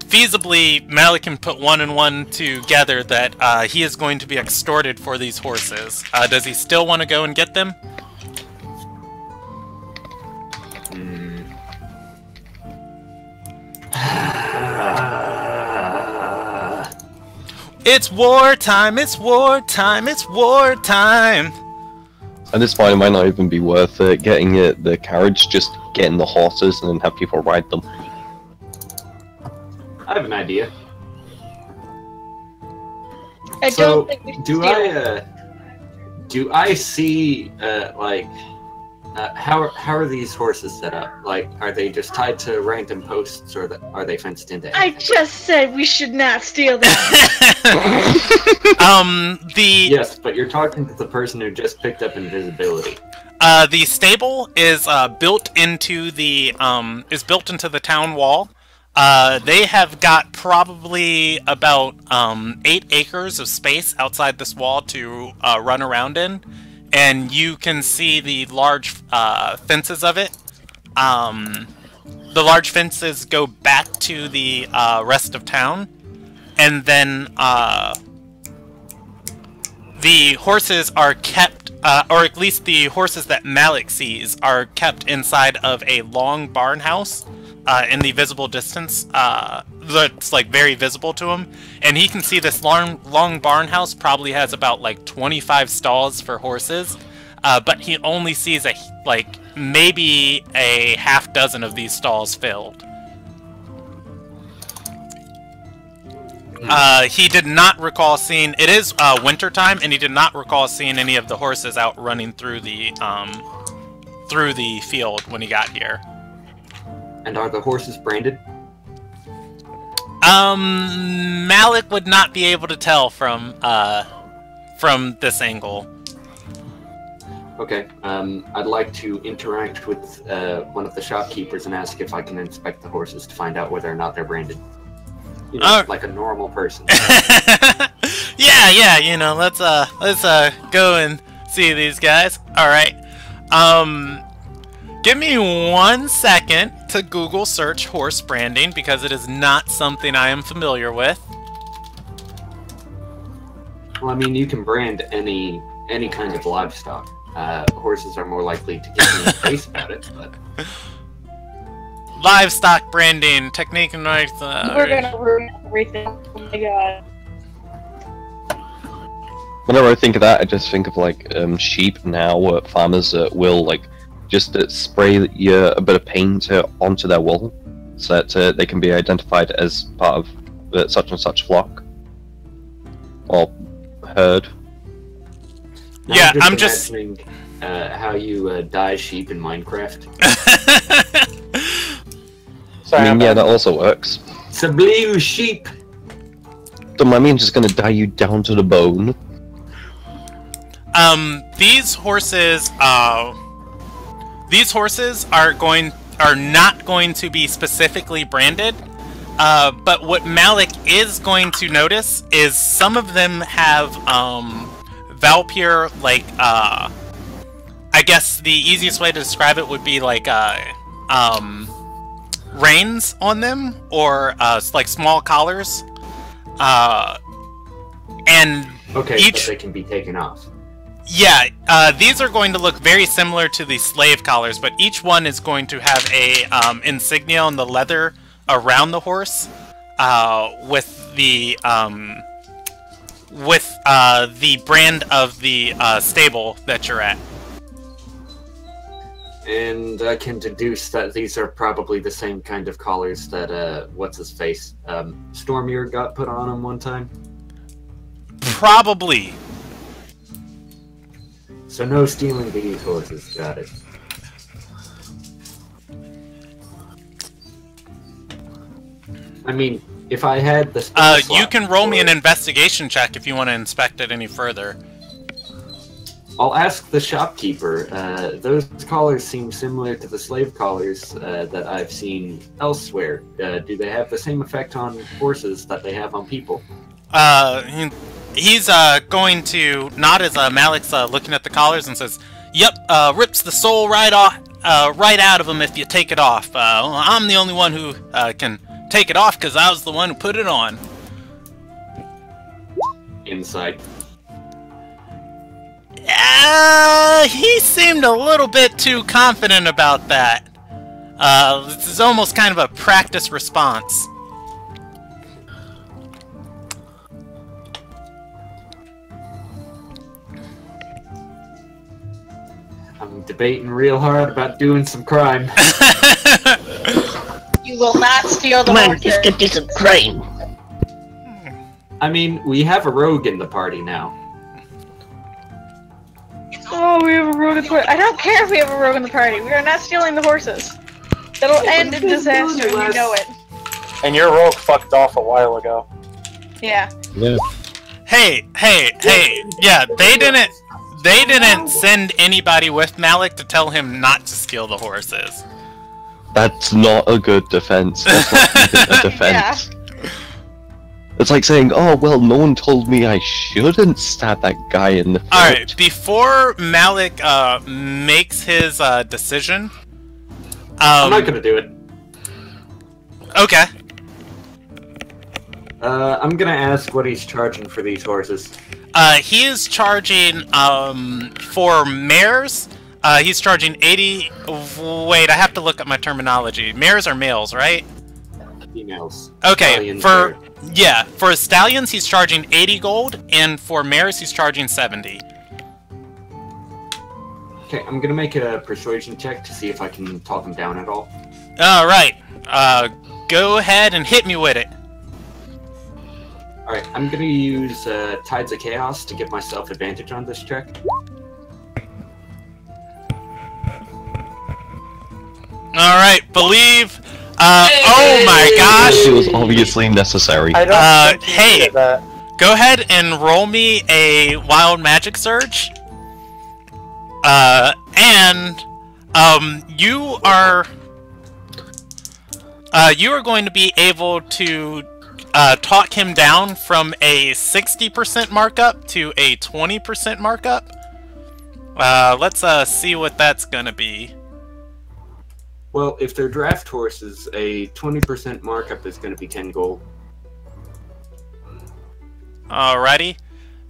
Feasibly, Malik can put one and one together that he is going to be extorted for these horses. Does he still want to go and get them? It's wartime, it's wartime, it's wartime. At this point, it might not even be worth it getting the carriage, just getting the horses and then have people ride them. I have an idea. I don't think we should steal it. Do I see like how are these horses set up? Like, are they just tied to random posts, or are they fenced in? I just said we should not steal them. Yes, but you're talking to the person who just picked up invisibility. The stable is built into the town wall. They have got probably about 8 acres of space outside this wall to run around in, and you can see the large fences of it. The large fences go back to the rest of town, and then the horses are kept, or at least the horses that Malik sees are kept inside of a long barn house. In the visible distance, that's like very visible to him, and he can see this long barn house probably has about like 25 stalls for horses, but he only sees maybe a half dozen of these stalls filled. He did not recall seeing. It is winter time, and he did not recall seeing any of the horses out running through the field when he got here. And are the horses branded? Malik would not be able to tell from this angle. Okay, I'd like to interact with one of the shopkeepers and ask if I can inspect the horses to find out whether or not they're branded. You know, like a normal person. yeah, you know, let's go and see these guys. Alright. Give me 1 second to Google search horse branding, because it is not something I am familiar with. Well, I mean, you can brand any kind of livestock. Horses are more likely to get in the face about it, but... Livestock branding, technique and right... We're gonna ruin everything. Oh my god. Whenever I think of that, I just think of like sheep now, farmers will like just spray a bit of paint onto their wool, so that they can be identified as part of such and such flock or herd. Yeah, I'm just imagining how you dye sheep in Minecraft. I mean, yeah, that also works. It's a blue sheep. Don't mind me, I'm just gonna dye you down to the bone. These horses are not going to be specifically branded, but what Malik is going to notice is some of them have, Valpyr, like, I guess the easiest way to describe it would be like, reins on them, or, like small collars, and okay, each... but they can be taken off. Yeah, these are going to look very similar to the slave collars, but each one is going to have a insignia on the leather around the horse, with the brand of the stable that you're at. And I can deduce that these are probably the same kind of collars that what's his face, Stormier got put on him one time. Probably. So no stealing these horses, got it. I mean, if I had the you can roll me an investigation check if you want to inspect it any further. I'll ask the shopkeeper. Those collars seem similar to the slave collars that I've seen elsewhere. Do they have the same effect on horses that they have on people? He's going to nod as Malik's looking at the collars and says, "Yep, rips the soul right out of him if you take it off. I'm the only one who can take it off because I was the one who put it on." Insight. He seemed a little bit too confident about that. This is almost kind of a practice response. debating real hard about doing some crime. You will not steal the Come on, horses. let's get to some crime. I mean, we have a rogue in the party now. Oh, we have a rogue in the party. I don't care if we have a rogue in the party. We are not stealing the horses. That'll end in disaster, and you know it. And your rogue fucked off a while ago. Yeah. Yeah. Hey! Yeah, they didn't send anybody with Malik to tell him not to steal the horses. That's not a good defense. That's not even a defense. It's like saying, oh, well, no one told me I shouldn't stab that guy in the throat. Alright, before Malik makes his decision... I'm not gonna do it. Okay. I'm gonna ask what he's charging for these horses. He is charging, for mares, he's charging 80... Wait, I have to look up my terminology. Mares are males, right? Females. Okay, Stallions for... Yeah, for stallions he's charging 80 gold, and for mares he's charging 70. Okay, I'm gonna make a persuasion check to see if I can talk him down at all. Alright, go ahead and hit me with it. Alright, I'm gonna use Tides of Chaos to give myself advantage on this check. Alright, believe... oh my gosh! It was obviously necessary. I don't think he did that. Go ahead and roll me a Wild Magic Surge. You are going to be able to talk him down from a 60% markup to a 20% markup. Let's see what that's gonna be. Well, if they're draft horses, a 20% markup is going to be 10 gold. Alrighty.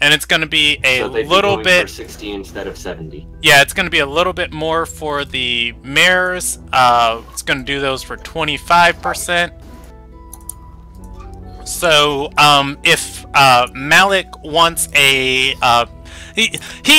And it's going to be a So they'd little be going bit... for 60 instead of 70. Yeah, it's going to be a little bit more for the mares. It's going to do those for 25%. So, if Malik wants a...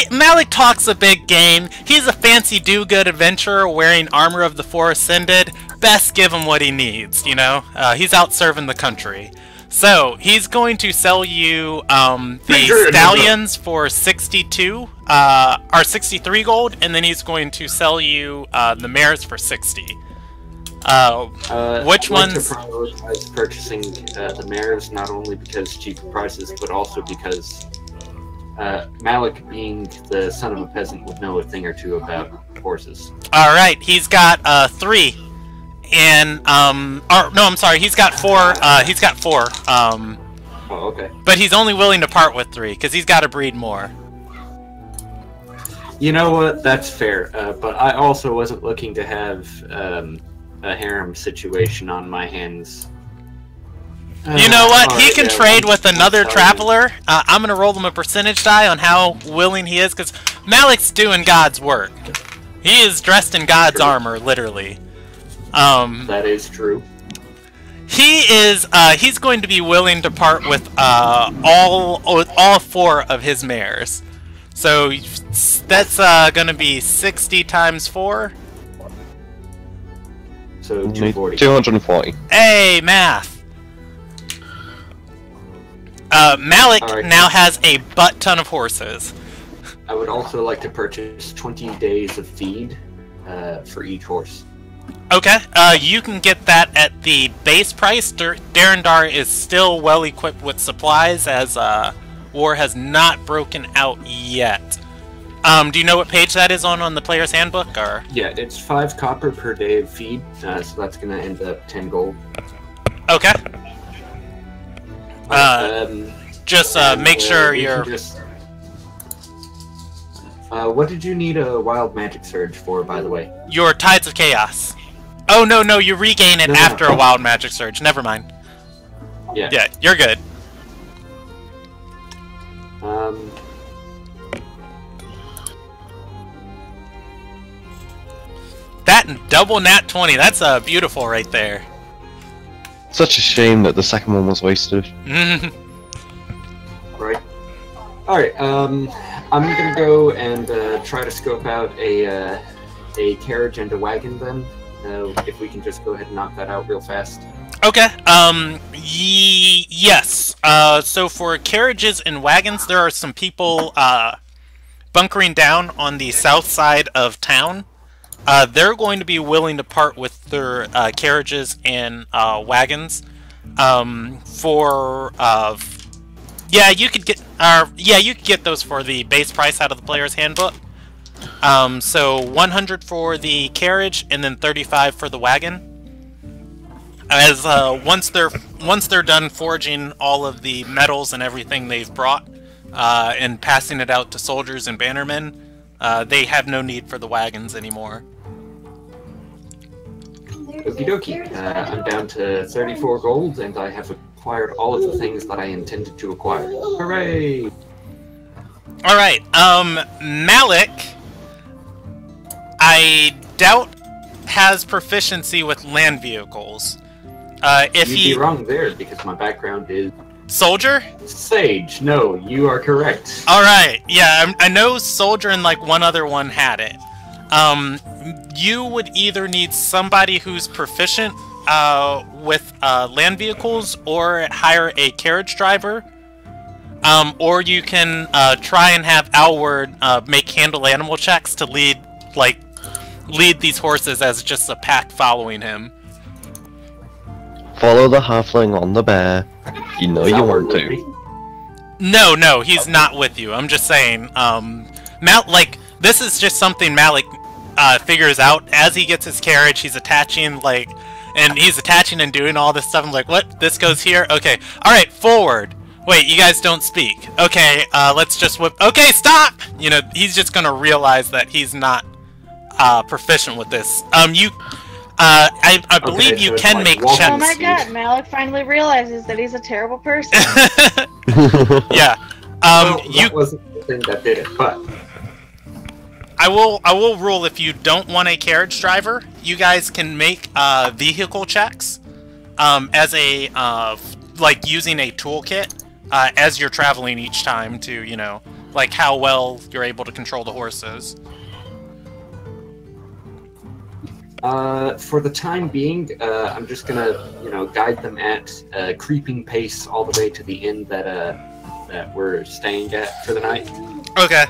Malik talks a big game. He's a fancy do-good adventurer wearing armor of the Four Ascended. Best give him what he needs, you know? He's out serving the country. So, he's going to sell you the stallions for 62, or 63 gold, and then he's going to sell you the mares for 60. Which I'd like ones? to prioritize purchasing the mares, not only because cheaper prices, but also because Malik, being the son of a peasant, would know a thing or two about horses. Alright, he's got 3. And, or, no, I'm sorry, he's got 4, Oh, okay. but he's only willing to part with 3, because he's got to breed more. You know what? That's fair. But I also wasn't looking to have a harem situation on my hands. You know what? He alright, can yeah, trade once- with another once traveler. I'm going to roll him a percentage die on how willing he is, because Malik's doing God's work. He is dressed in God's armor, literally. That is true. He is, he's going to be willing to part with, all 4 of his mares. So, that's, gonna be 60 times 4. So 240. 240. Hey, math! Malik Alright. now has a butt ton of horses. I would also like to purchase 20 days of feed for each horse. Okay, you can get that at the base price. Darendar is still well equipped with supplies, as war has not broken out yet. Do you know what page that is on the player's handbook, or? Yeah, it's 5 copper per day of feed, so that's gonna end up 10 gold. Okay. Just make sure we can you're... just- what did you need a wild magic surge for, by the way? Your Tides of Chaos. Oh, no, you regain it No. after a wild magic surge. Never mind. Yeah. Yeah, you're good. That and double nat 20, that's beautiful right there. Such a shame that the second one was wasted. Right. Alright, I'm gonna go and try to scope out a carriage and a wagon then. If we can just go ahead and knock that out real fast. Okay. Yes. So for carriages and wagons, there are some people bunkering down on the south side of town. They're going to be willing to part with their carriages and wagons for you could get those for the base price out of the player's handbook. So 100 for the carriage and then 35 for the wagon. As once they're done forging all of the metals and everything they've brought and passing it out to soldiers and bannermen, they have no need for the wagons anymore. Okie dokie. I'm down to 34 gold, and I have acquired all of the things that I intended to acquire. Hooray! Alright, Malik, I doubt has proficiency with land vehicles. If You'd be wrong there, because my background is... Soldier? Sage. No, you are correct. Alright, yeah, I know Soldier and like one other one had it. You would either need somebody who's proficient with land vehicles or hire a carriage driver. Or you can try and have Alward make handle animal checks to lead these horses as just a pack following him. Follow the halfling on the bear. You know you want to. No, he's not with you. I'm just saying, this is just something Malik figures out as he gets his carriage. He's attaching, and doing all this stuff. I'm like, what? This goes here? Okay. Alright, forward. Wait, you guys don't speak. Okay, let's just whip. Okay, stop! You know, he's just gonna realize that he's not proficient with this. I believe you can make checks. Oh my god, Malik finally realizes that he's a terrible person. Yeah. That wasn't the thing that did it, but... I will rule if you don't want a carriage driver, you guys can make vehicle checks as a using a toolkit as you're traveling each time to, you know, like how well you're able to control the horses. For the time being, I'm just gonna, you know, guide them at a creeping pace all the way to the inn that we're staying at for the night. Okay.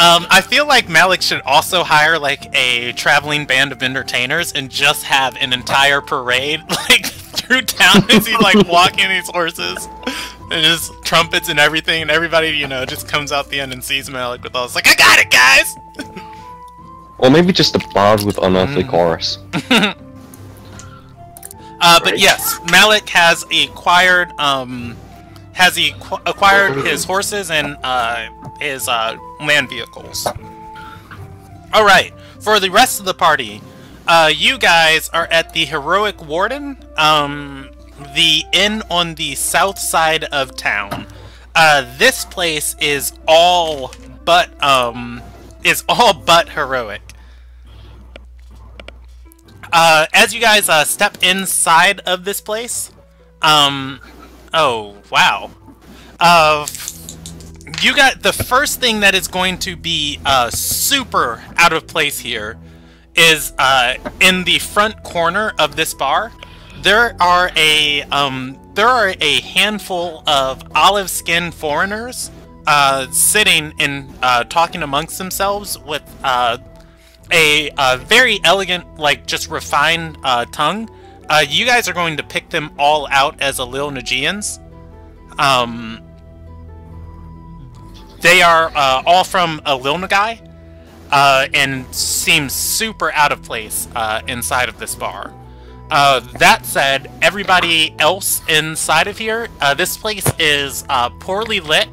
I feel like Malik should also hire, like, a traveling band of entertainers and just have an entire parade, like, through town as he's, like, walking these horses. And just trumpets and everything, and everybody, you know, just comes out the end and sees Malik with all this, like, I got it, guys! Or maybe just a bard with unearthly chorus. But yes, Malik has acquired, his horses and, his land vehicles. Alright, for the rest of the party, you guys are at the Heroic Warden, the inn on the south side of town. This place is all but heroic. As you guys step inside of this place, oh wow. You got the first thing that is going to be super out of place here is in the front corner of this bar. There are a handful of olive-skinned foreigners sitting and talking amongst themselves with a very elegant, like, just refined tongue. You guys are going to pick them all out as Alil Nagians. They are all from Alil Nagai, and seem super out of place inside of this bar. That said, everybody else inside of here, this place is poorly lit.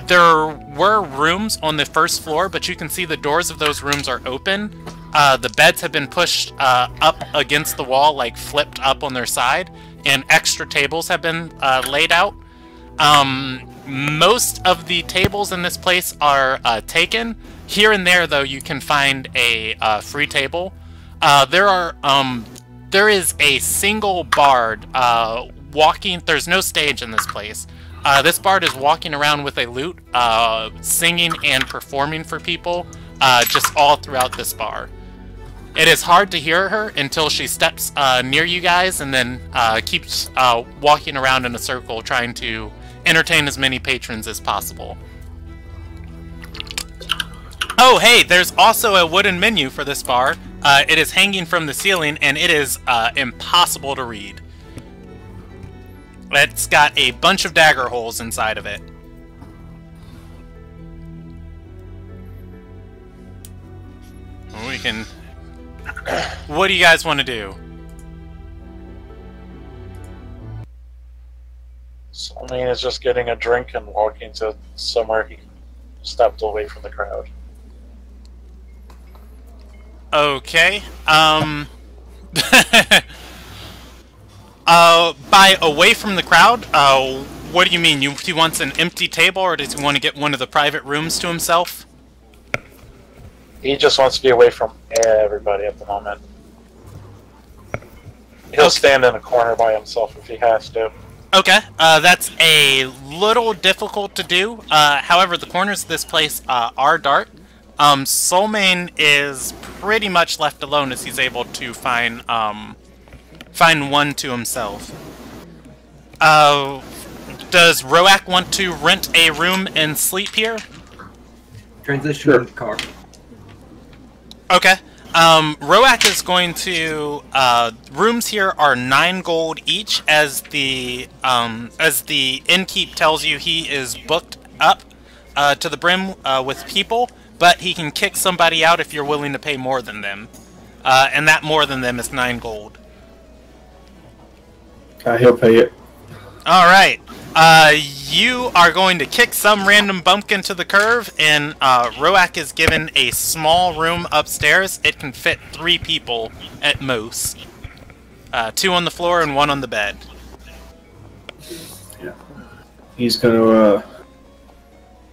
There were rooms on the first floor, but you can see the doors of those rooms are open. The beds have been pushed up against the wall, like flipped up on their side, and extra tables have been laid out. Most of the tables in this place are taken. Here and there, though, you can find a free table. There is a single bard walking. There's no stage in this place. This bard is walking around with a lute, singing and performing for people, just all throughout this bar. It is hard to hear her until she steps near you guys and then keeps walking around in a circle trying to entertain as many patrons as possible. Oh, hey, there's also a wooden menu for this bar. It is hanging from the ceiling and it is impossible to read. It's got a bunch of dagger holes inside of it. We can... What do you guys want to do? Solmain is just getting a drink and walking to somewhere he stepped away from the crowd. Okay, by away from the crowd, what do you mean? He wants an empty table, or does he want to get one of the private rooms to himself? He just wants to be away from everybody at the moment. He'll stand in a corner by himself if he has to. Okay, that's a little difficult to do. However, the corners of this place are dark. Solmain is pretty much left alone as he's able to find one to himself. Does Roak want to rent a room and sleep here? Transition to the car. Okay. Roak is going to... rooms here are 9 gold each, as the innkeep tells you he is booked up to the brim with people, but he can kick somebody out if you're willing to pay more than them. And that more than them is 9 gold. He'll pay it. Alright. You are going to kick some random bumpkin to the curve, and Roak is given a small room upstairs. It can fit 3 people at most. 2 on the floor and 1 on the bed. Yeah. He's gonna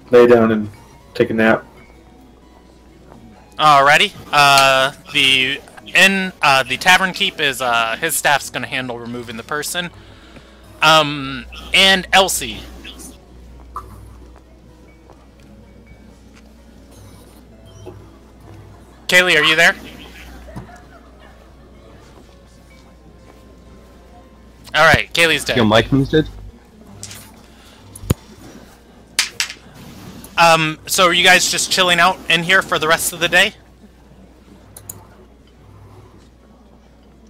lay down and take a nap. Alrighty. The tavern keep is his staff's gonna handle removing the person. And Elsie. Kaylee, are you there? Alright, Kaylee's dead. Your mic muted? So are you guys just chilling out in here for the rest of the day?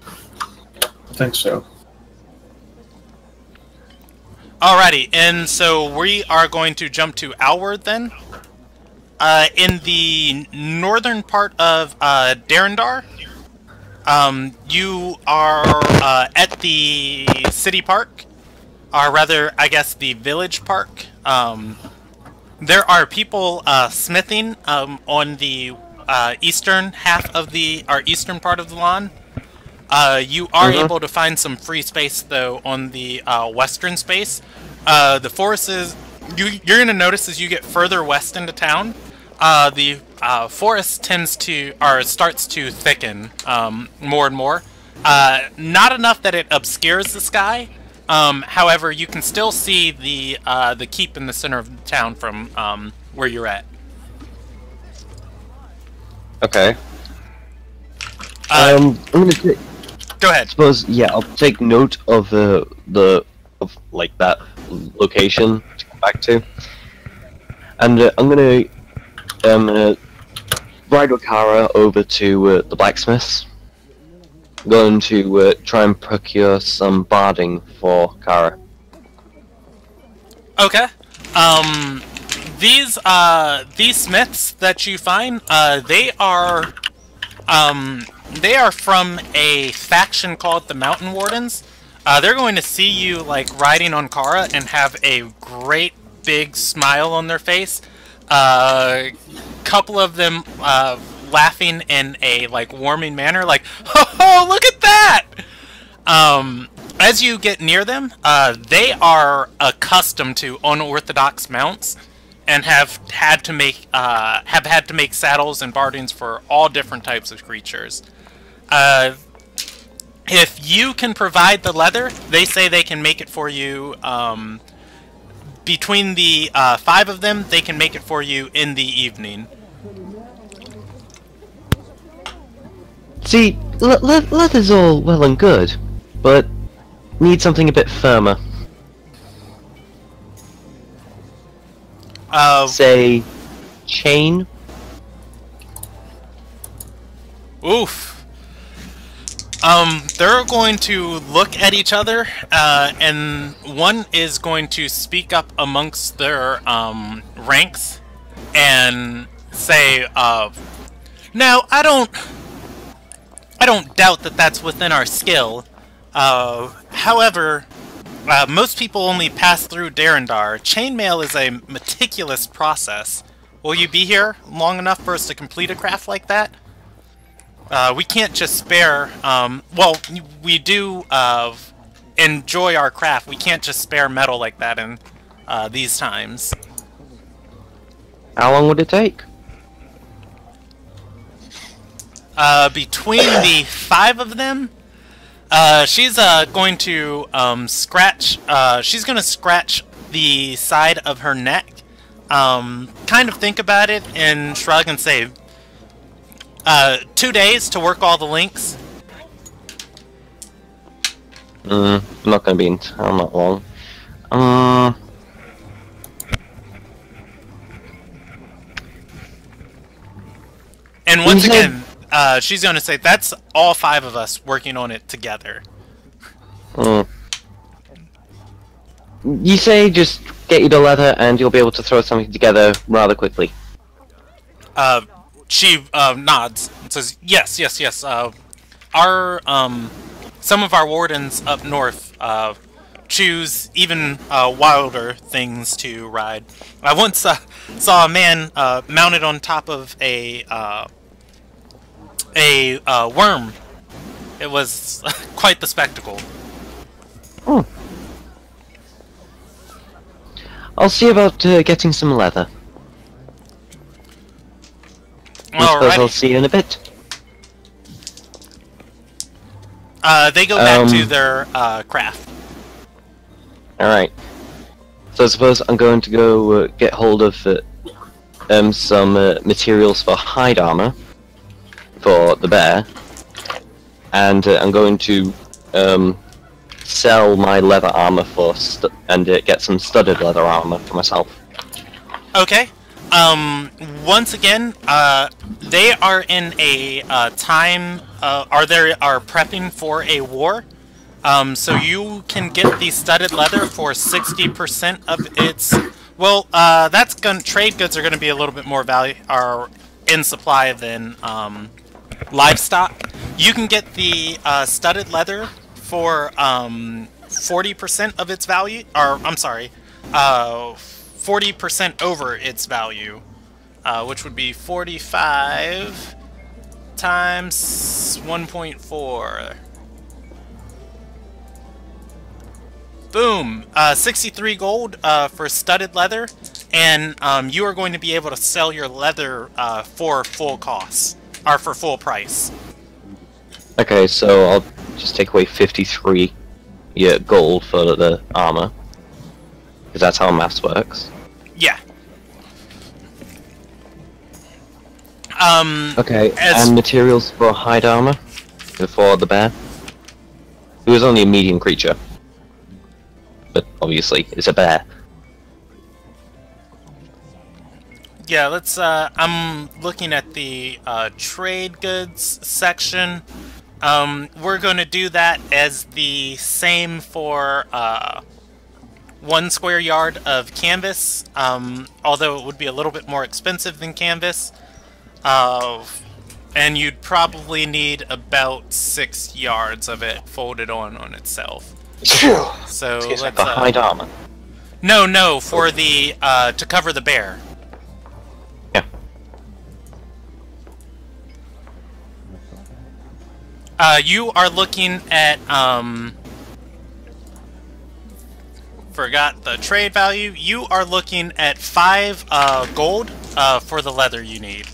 I think so. Alrighty, and so we are going to jump to Alward then. In the northern part of Darendar, you are at the city park, or rather, I guess, the village park. There are people smithing on the eastern half of eastern part of the lawn. You are able to find some free space, though, on the western space. The forest is... You're going to notice as you get further west into town, the forest starts to thicken more and more. Not enough that it obscures the sky. However, you can still see the keep in the center of the town from where you're at. Okay. I'm gonna take... Go ahead. I suppose, yeah, I'll take note of like that location to come back to, and I'm gonna ride with Kara over to the blacksmiths. I'm going to try and procure some barding for Kara. Okay. These smiths that you find, they are from a faction called the Mountain Wardens. They're going to see you, like, riding on Kara and have a great big smile on their face. Couple of them laughing in a, like, warming manner, like, "Ho, look at that!" As you get near them, they are accustomed to unorthodox mounts and have had to make saddles and bardings for all different types of creatures. If you can provide the leather, they say they can make it for you. between the 5 of them, they can make it for you in the evening. See, leather's all well and good, but need something a bit firmer. Say, chain? Oof. They're going to look at each other, and one is going to speak up amongst their, ranks, and say, no, I don't doubt that that's within our skill. However, most people only pass through Darendar. Chainmail is a meticulous process. Will you be here long enough for us to complete a craft like that? We can't just spare, well, we do, enjoy our craft. We can't just spare metal like that in, these times. How long would it take? Between the 5 of them, she's, going to, she's gonna scratch the side of her neck, kind of think about it and shrug and say, 2 days to work all the links. I'm not gonna be in town that long. And once again, she's gonna say, that's all 5 of us working on it together. You say just get you the leather and you'll be able to throw something together rather quickly. She nods and says, yes, yes, yes. Our, some of our wardens up north, choose even, wilder things to ride. I once, saw a man, mounted on top of a worm. It was quite the spectacle. I'll see about, getting some leather. I suppose I'll see you in a bit. They go back to their craft. Alright. So I suppose I'm going to go get hold of some materials for hide armor for the bear, and I'm going to sell my leather armor for and get some studded leather armor for myself. Okay. Once again, they are in a time, are prepping for a war. So you can get the studded leather for 60% of its. Well, trade goods are going to be a little bit more in supply than livestock. You can get the studded leather for 40% of its value, or I'm sorry, 40% over its value, which would be 45 times 1.4. Boom! 63 gold for studded leather, and you are going to be able to sell your leather for full cost, or for full price. Okay, so I'll just take away 53 gold for the armor, because that's how maths works. Yeah. Okay, and materials for hide armor for the bear. It was only a medium creature, but obviously it's a bear. Yeah, let's. I'm looking at the trade goods section. We're going to do that as the same for 1 square yard of canvas, although it would be a little bit more expensive than canvas. And you'd probably need about 6 yards of it folded on itself. So let's for hide armor. No, for the to cover the bear. Yeah. You are looking at forgot the trade value. You are looking at 5 gold for the leather you need.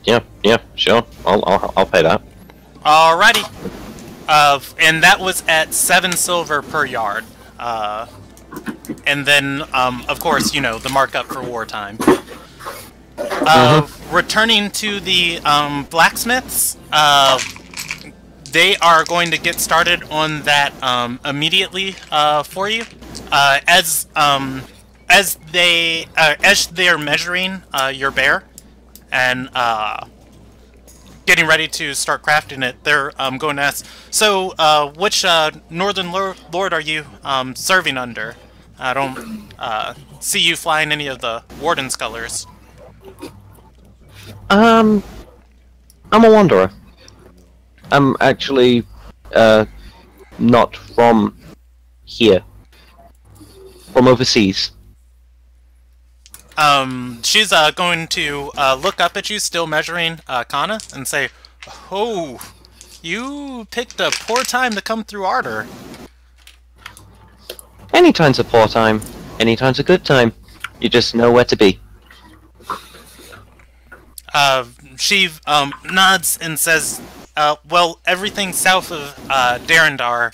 Yeah, sure. I'll pay that. Alrighty. And that was at 7 silver per yard. And then, of course, you know, the markup for wartime. Returning to the blacksmiths, they are going to get started on that immediately for you. As they're measuring your bear and getting ready to start crafting it, they're going to ask, so which northern lord are you serving under? I don't see you flying any of the warden's colors. I'm a wanderer. I'm actually not from here. From overseas. She's going to look up at you, still measuring Kana, and say, "Oh, you picked a poor time to come through Ardor." Anytime's a poor time. Anytime's a good time. You just know where to be. She nods and says, well, everything south of Darendar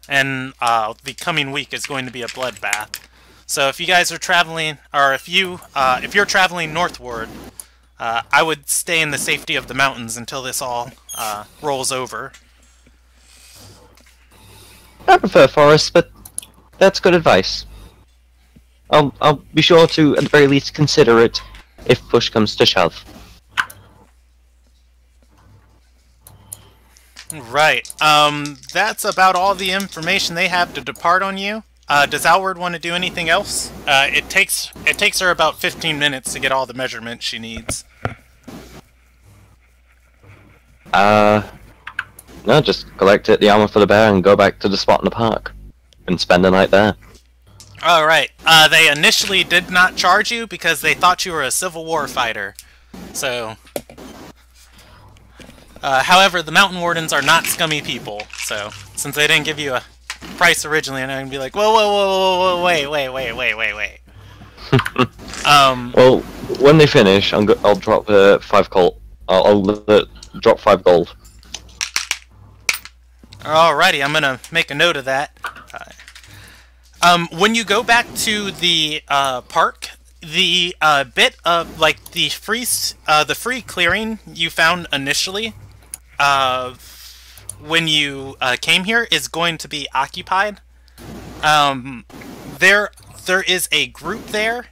and the coming week is going to be a bloodbath. So if you guys are traveling, or if you're traveling northward, I would stay in the safety of the mountains until this all rolls over. I prefer forests, but that's good advice. I'll be sure to, at the very least, consider it if push comes to shove. Right. That's about all the information they have to depart on you. Does Alward want to do anything else? It takes her about 15 minutes to get all the measurements she needs. No, just collect the armor for the bear and go back to the spot in the park. And spend the night there. Alright. They initially did not charge you because they thought you were a Civil War fighter. So... however, the Mountain Wardens are not scummy people, so since they didn't give you a price originally, and I'm gonna be like, whoa, wait. Well, when they finish, I'll drop 5 gold. I'll drop 5 gold. Alrighty, I'm gonna make a note of that. When you go back to the park, the bit of like the free clearing you found initially. When you came here is going to be occupied. There is a group there.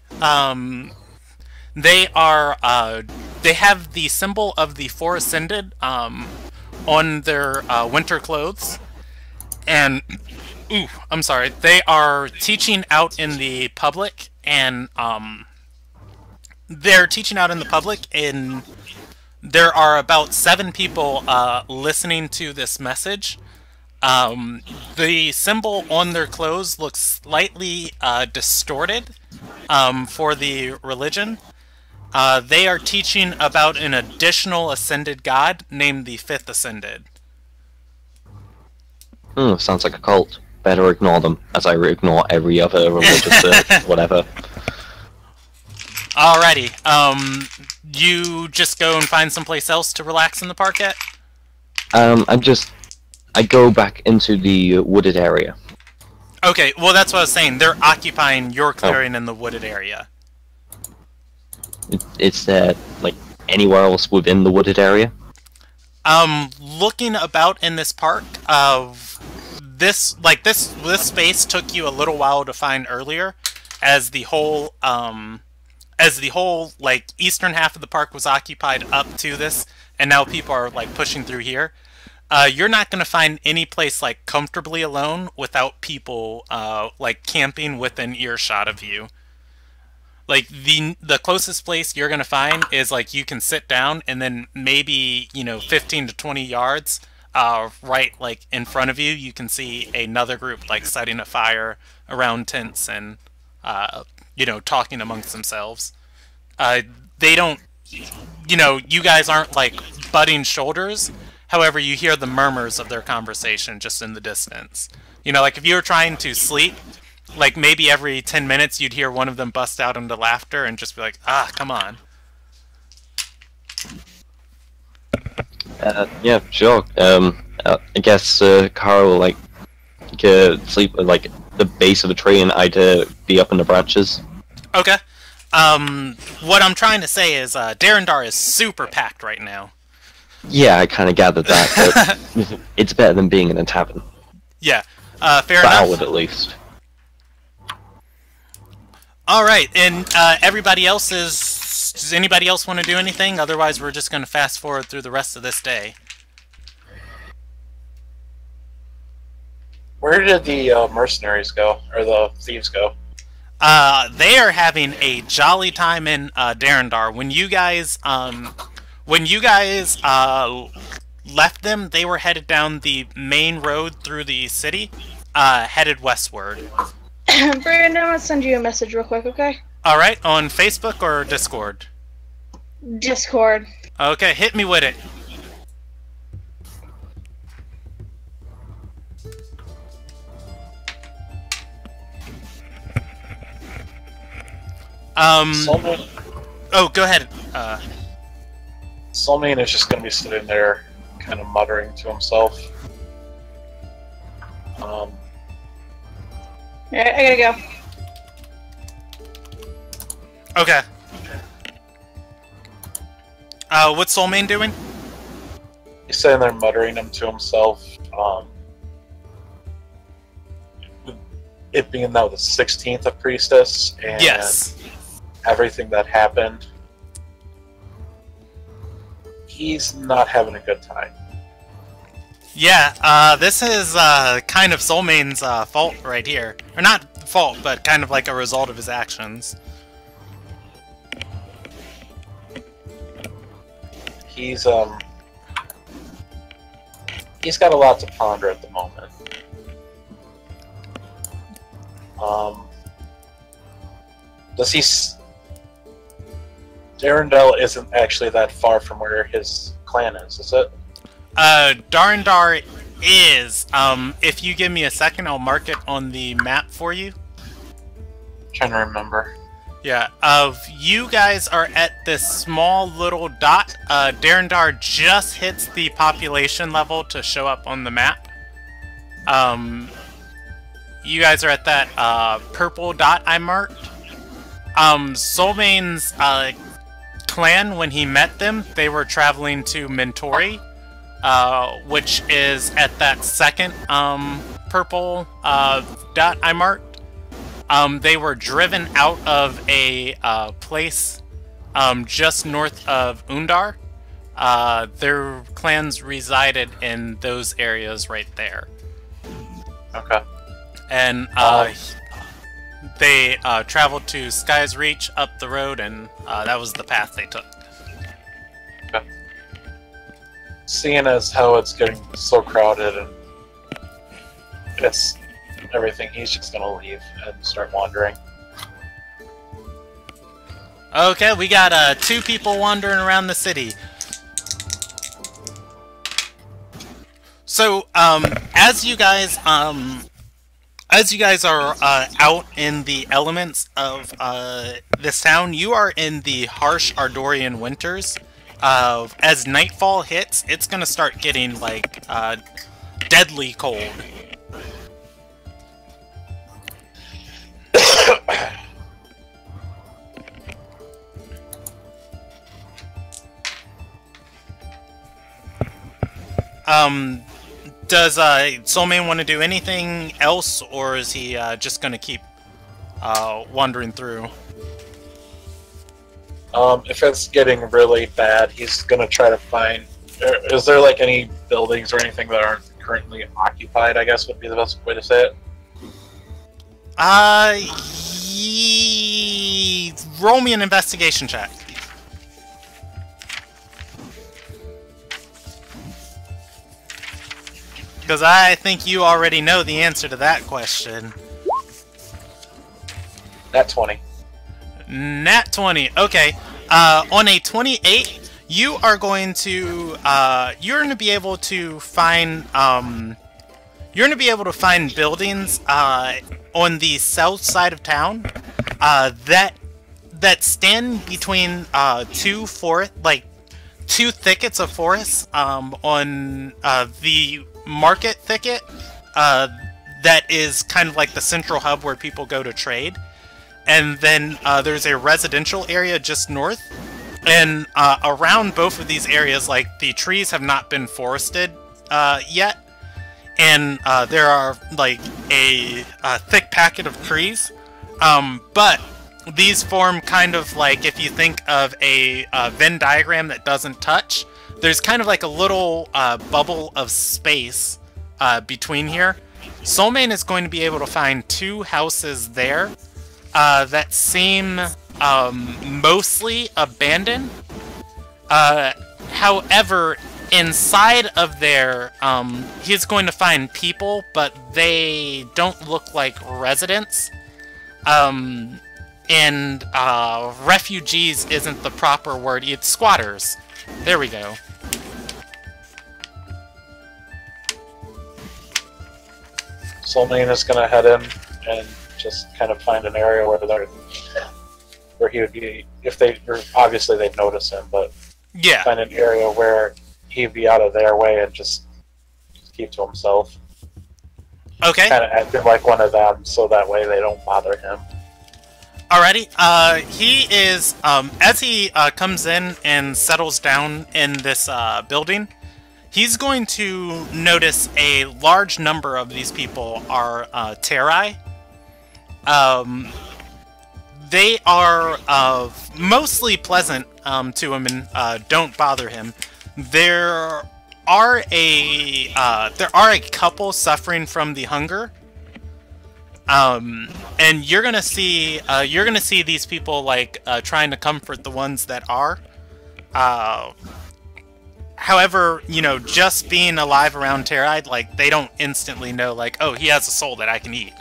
They have the symbol of the Four Ascended on their winter clothes, and I'm sorry. They are teaching out in the public, and there are about 7 people listening to this message. The symbol on their clothes looks slightly distorted for the religion. They are teaching about an additional ascended god named the Fifth Ascended. Sounds like a cult. Better ignore them, as I ignore every other religious whatever. Alrighty, you just go and find someplace else to relax in the park at? I go back into the wooded area. Okay, well that's what I was saying. They're occupying your clearing in the wooded area. Is there, like, anywhere else within the wooded area? Looking about in this park, this space took you a little while to find earlier, as the whole, like, eastern half of the park was occupied up to this, and now people are, like, pushing through here. You're not going to find any place, like, comfortably alone without people, like, camping within earshot of you. Like, the closest place you're going to find is, like, you can sit down, and then maybe, 15 to 20 yards, right, like, in front of you, you can see another group, like, setting a fire around tents and, talking amongst themselves. They don't, you guys aren't, like, butting shoulders. However, you hear the murmurs of their conversation just in the distance. Like, if you were trying to sleep, like, maybe every 10 minutes you'd hear one of them bust out into laughter and just be like, come on. Yeah, sure. I guess Kara will, like, sleep, like, the base of a tree and I'd be up in the branches. Okay. What I'm trying to say is, Darendar is super packed right now. Yeah, I kind of gathered that, but it's better than being in a tavern. Yeah, fair For enough. Outward, at least. Alright, and everybody else is... Does anybody else want to do anything? Otherwise, we're just going to fast forward through the rest of this day. Where did the mercenaries go? Or the thieves go? They are having a jolly time in Darendar. When you guys left them, they were headed down the main road through the city, headed westward. Brandon, I'm gonna send you a message real quick, okay? Alright, on Facebook or Discord? Discord. Okay, hit me with it. Soulmane, Oh, go ahead. Soulmane is just going to be sitting there, kind of muttering to himself. Alright, I gotta go. Okay. What's Soulmane doing? He's sitting there muttering them to himself. It being now the 16th of Priestess, and Yes. everything that happened, he's not having a good time. Yeah, this is kind of Soulmane's fault right here. Or not fault, but kind of like a result of his actions. He's got a lot to ponder at the moment. Does he? Darendel isn't actually that far from where his clan is it? Darendar is. If you give me a second, I'll mark it on the map for you. Trying to remember. Yeah, you guys are at this small little dot. Darendar just hits the population level to show up on the map. You guys are at that purple dot I marked. Soulmane's clan, when he met them, they were traveling to Mentori, which is at that second purple dot I marked. They were driven out of a place just north of Undar. Their clans resided in those areas right there. Okay. And they traveled to Sky's Reach up the road, and that was the path they took. Okay. Seeing as how it's getting so crowded and it's everything, he's just gonna leave and start wandering. Okay, we got 2 people wandering around the city. So, as you guys are out in the elements of this town, you are in the harsh Ardorian winters. As nightfall hits, it's gonna start getting like deadly cold. Does Soulmane want to do anything else, or is he just gonna keep wandering through? If it's getting really bad, he's gonna try to find... Is there like any buildings or anything that aren't currently occupied, I guess would be the best way to say it? Roll me an investigation check. Because I think you already know the answer to that question. Nat 20. Nat 20. Okay. On a 28, you are going to be able to find buildings on the south side of town that stand between two thickets of forests on the market thicket. that is kind of like the central hub where people go to trade. And then there's a residential area just north. And around both of these areas, like, the trees have not been forested yet. And there are, like, a thick packet of trees. But these form kind of like, if you think of a Venn diagram that doesn't touch, there's kind of like a little bubble of space between here. Soulmane is going to be able to find 2 houses there that seem mostly abandoned. However, inside of there, he's going to find people, but they don't look like residents. And refugees isn't the proper word, it's squatters. There we go. Soulmane is gonna head in and just kind of find an area where he would be, if they, obviously they'd notice him, but yeah, find an area where he'd be out of their way and just keep to himself. Okay. Kind of acting like one of them, so that way they don't bother him. Alrighty, he is, as he comes in and settles down in this building, he's going to notice a large number of these people are Terai. They are mostly pleasant to him and don't bother him. There are a couple suffering from the hunger. And you're gonna see these people like trying to comfort the ones that are. However, you know, just being alive around Terai, like, they don't instantly know, like, oh, he has a soul that I can eat.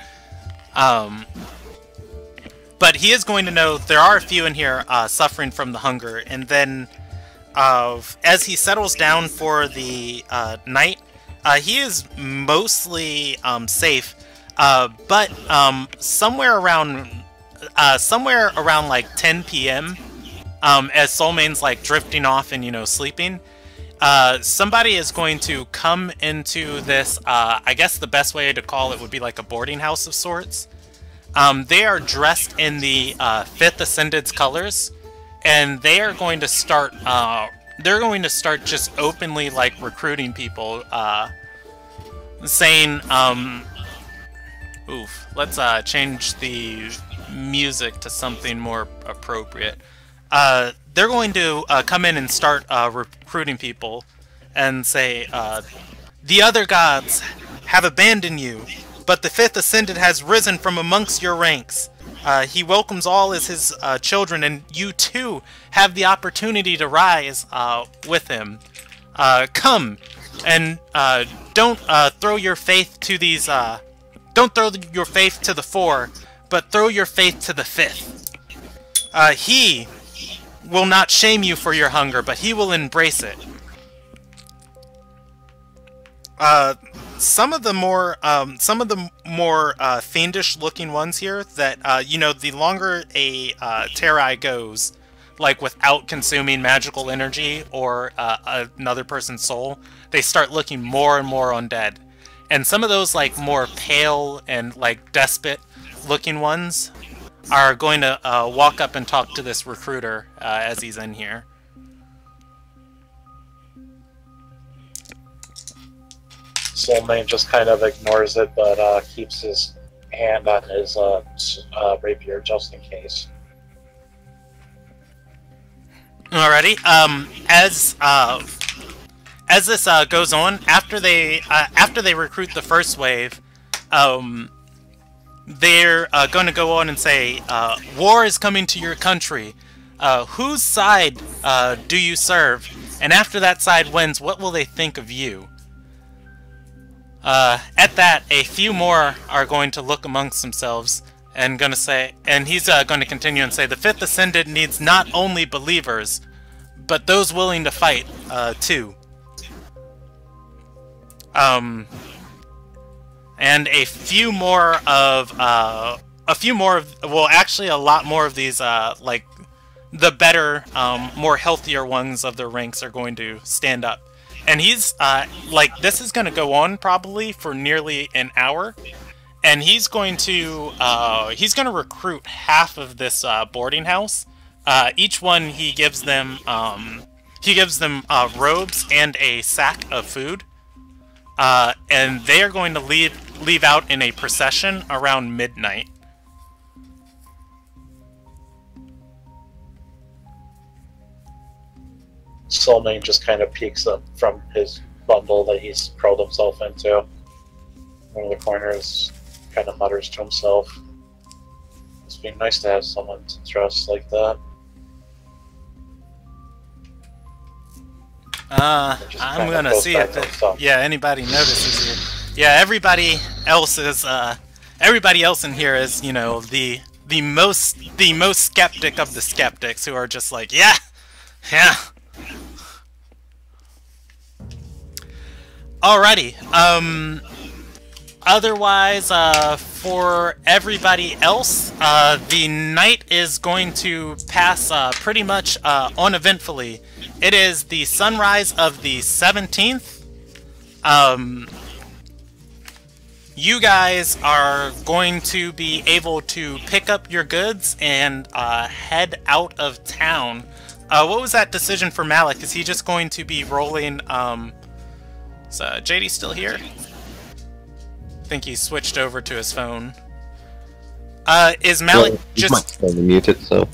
But he is going to know there are a few in here suffering from the hunger, and then as he settles down for the night, he is mostly safe. But somewhere around like 10 p.m., as Soulmane's like drifting off and, you know, sleeping, somebody is going to come into this, I guess the best way to call it would be like a boarding house of sorts. They are dressed in the 5th Ascended's colors, and they are going to start, just openly like recruiting people, saying, oof, let's change the music to something more appropriate. They're going to come in and start recruiting people and say, the other gods have abandoned you, but the 5th Ascended has risen from amongst your ranks. He welcomes all as his children, and you too have the opportunity to rise with him. Come, and don't throw your faith to these... Don't throw your faith to the 4, but throw your faith to the 5th. He will not shame you for your hunger, but he will embrace it. Some of the more fiendish-looking ones here that you know, the longer a Terai goes, like without consuming magical energy or another person's soul, they start looking more and more undead. And some of those, like, more pale and, like, despot-looking ones are going to walk up and talk to this recruiter as he's in here. Soulmane just kind of ignores it, but keeps his hand on his rapier just in case. Alrighty. As this goes on, after they recruit the first wave, they're going to go on and say, war is coming to your country. Whose side do you serve? And after that side wins, what will they think of you? At that, a few more are going to look amongst themselves and gonna say, and he's going to continue and say, the 5th Ascended needs not only believers, but those willing to fight too. And a few more of, well, actually a lot more of these, like, the better, more healthier ones of their ranks are going to stand up. And he's, like, this is going to go on probably for nearly an hour. and he's going to recruit half of this boarding house. Each one he gives them robes and a sack of food, and they are going to leave out in a procession around midnight. Soulmane just kind of peeks up from his bundle that he's curled himself into. One of the corners kind of mutters to himself. It's been nice to have someone to trust like that. I'm gonna see if anybody notices here. Yeah, everybody else in here is, you know, the most skeptic of the skeptics, who are just like, yeah. Alrighty. Otherwise, for everybody else, the night is going to pass pretty much uneventfully. It is the sunrise of the 17th. You guys are going to be able to pick up your goods and head out of town. What was that decision for Malik? Is he just going to be rolling... Is JD still here? I think he switched over to his phone. Is Malik just... muted, so...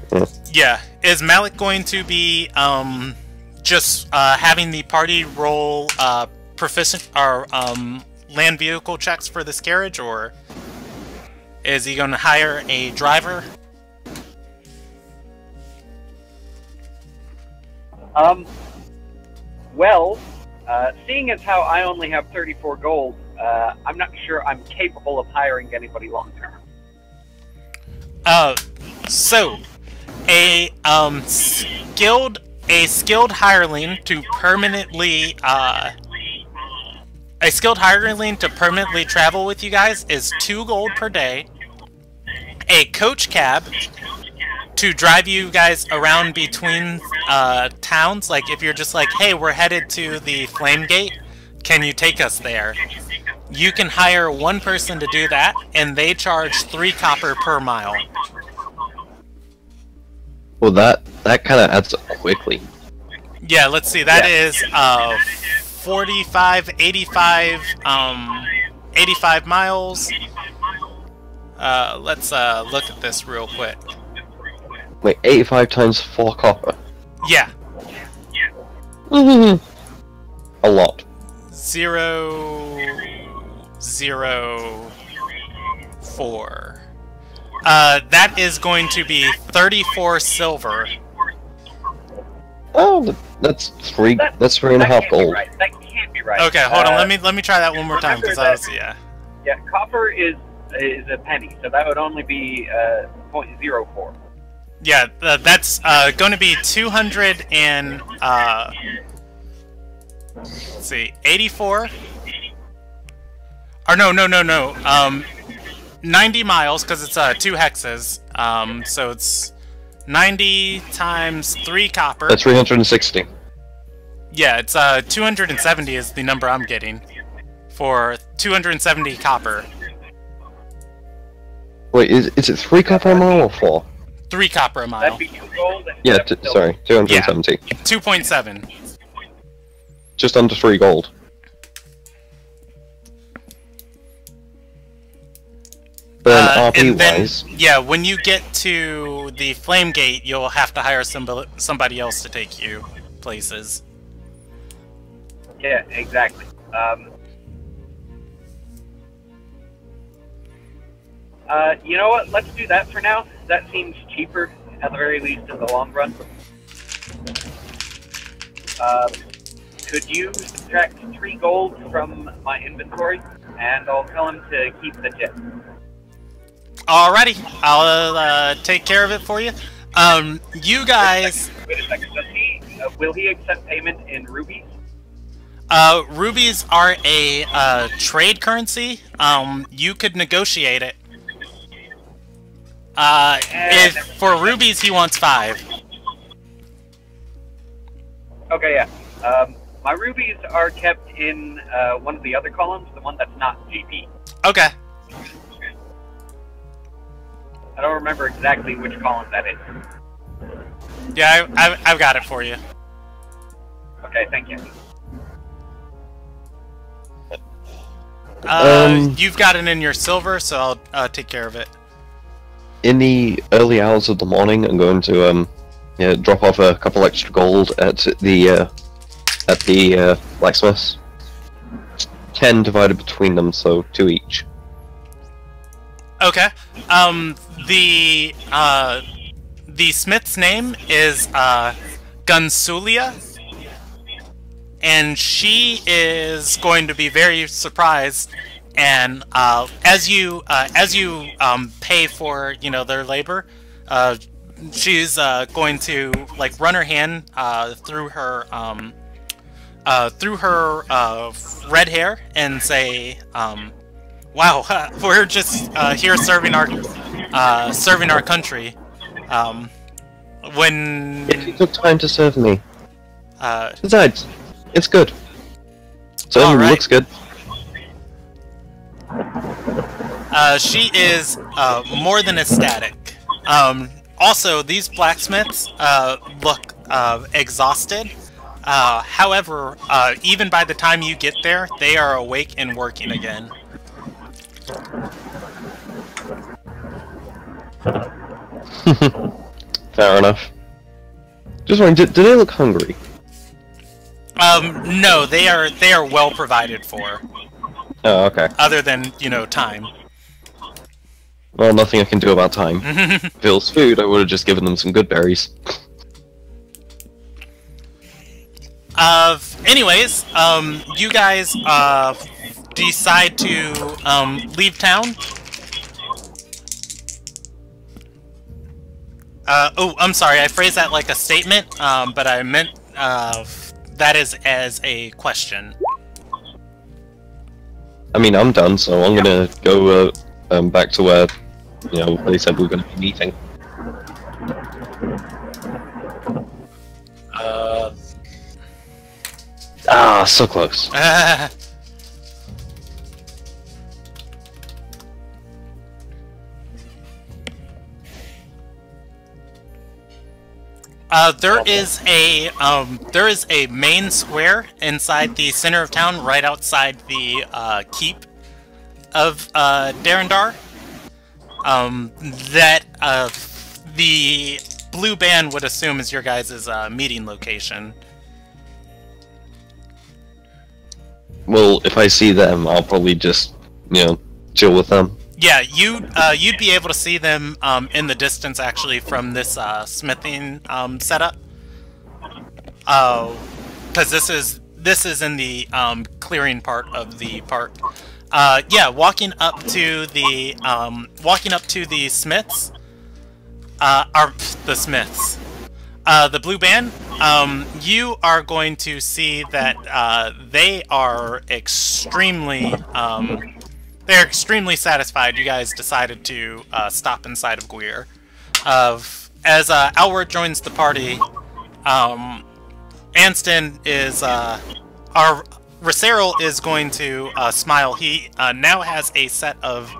Yeah. Is Malik going to be just having the party roll proficient or land vehicle checks for this carriage, or is he going to hire a driver? Well, seeing as how I only have 34 gold, I'm not sure I'm capable of hiring anybody long term. So a skilled hireling to permanently travel with you guys is 2 gold per day. A coach cab to drive you guys around between towns, like if you're just like, hey, we're headed to the Flame Gate, can you take us there? You can hire 1 person to do that, and they charge 3 copper per mile. Well, that kind of adds up quickly. Yeah, let's see, that is 85 miles. Let's look at this real quick. Wait, 85 times 4 copper. Yeah. A lot. 004. That is going to be 34 silver. Oh, that's 3.5 gold. Right. That can't be right. Okay, hold on. Let me try that one more time, because I was Yeah, copper is a penny, so that would only be 0.04. Yeah, that's going to be 200 and let's see, 84. Or no. 90 miles, because it's 2 hexes. So it's 90 times 3 copper. That's 360. Yeah, it's 270 is the number I'm getting for 270 copper. Wait, is it 3 copper a mile or 4? 3 copper a mile. That'd be 2 gold. Yeah, sorry, 270. Yeah, 2.7. Just under 3 gold. But then RP-wise... Yeah, when you get to the Flame Gate, you'll have to hire somebody else to take you places. Yeah, exactly. You know what? Let's do that for now. That seems cheaper, at the very least, in the long run. Could you subtract 3 gold from my inventory, and I'll tell him to keep the tip. Alrighty, I'll take care of it for you. You guys... Wait a second. Will he accept payment in rubies? Rubies are a trade currency. You could negotiate it. If for rubies he wants 5. Okay, yeah. My rubies are kept in one of the other columns, the one that's not GP. Okay. I don't remember exactly which column that is. Yeah, I've got it for you. Okay, thank you. You've got it in your silver, so I'll take care of it. In the early hours of the morning, I'm going to drop off a couple extra gold at the blacksmiths. 10 divided between them, so 2 each. Okay. The smith's name is Gunsulia, and she is going to be very surprised. And as you pay for their labor, she's going to like run her hand through her red hair and say, "Wow, we're just here serving our country." When If you took time to serve me. uh, Besides, it's good. So All right. looks good. She is more than ecstatic. Also, these blacksmiths look exhausted. However, even by the time you get there, they are awake and working again. Fair enough. Just wondering, did they look hungry? No, they are well provided for. Oh, okay. Other than, time. Well, nothing I can do about time. If it was food, I would have just given them some good berries. Anyways, you guys, decide to, leave town. Oh, I'm sorry, I phrased that like a statement, but I meant, that is as a question. I mean, I'm done, so I'm gonna go, back to where, they said we were gonna be meeting. So close. There is a main square inside the center of town, right outside the keep of Darendar. That the blue band would assume is your guys' meeting location. Well, if I see them, I'll probably just, chill with them. Yeah, you'd be able to see them in the distance actually from this smithing setup. Because this is in the clearing part of the park. Yeah, walking up to the smiths, the blue band. You are going to see that they are extremely they're extremely satisfied you guys decided to stop inside of Guir. As Alward joins the party, Anston is Racero is going to smile. He now has a set of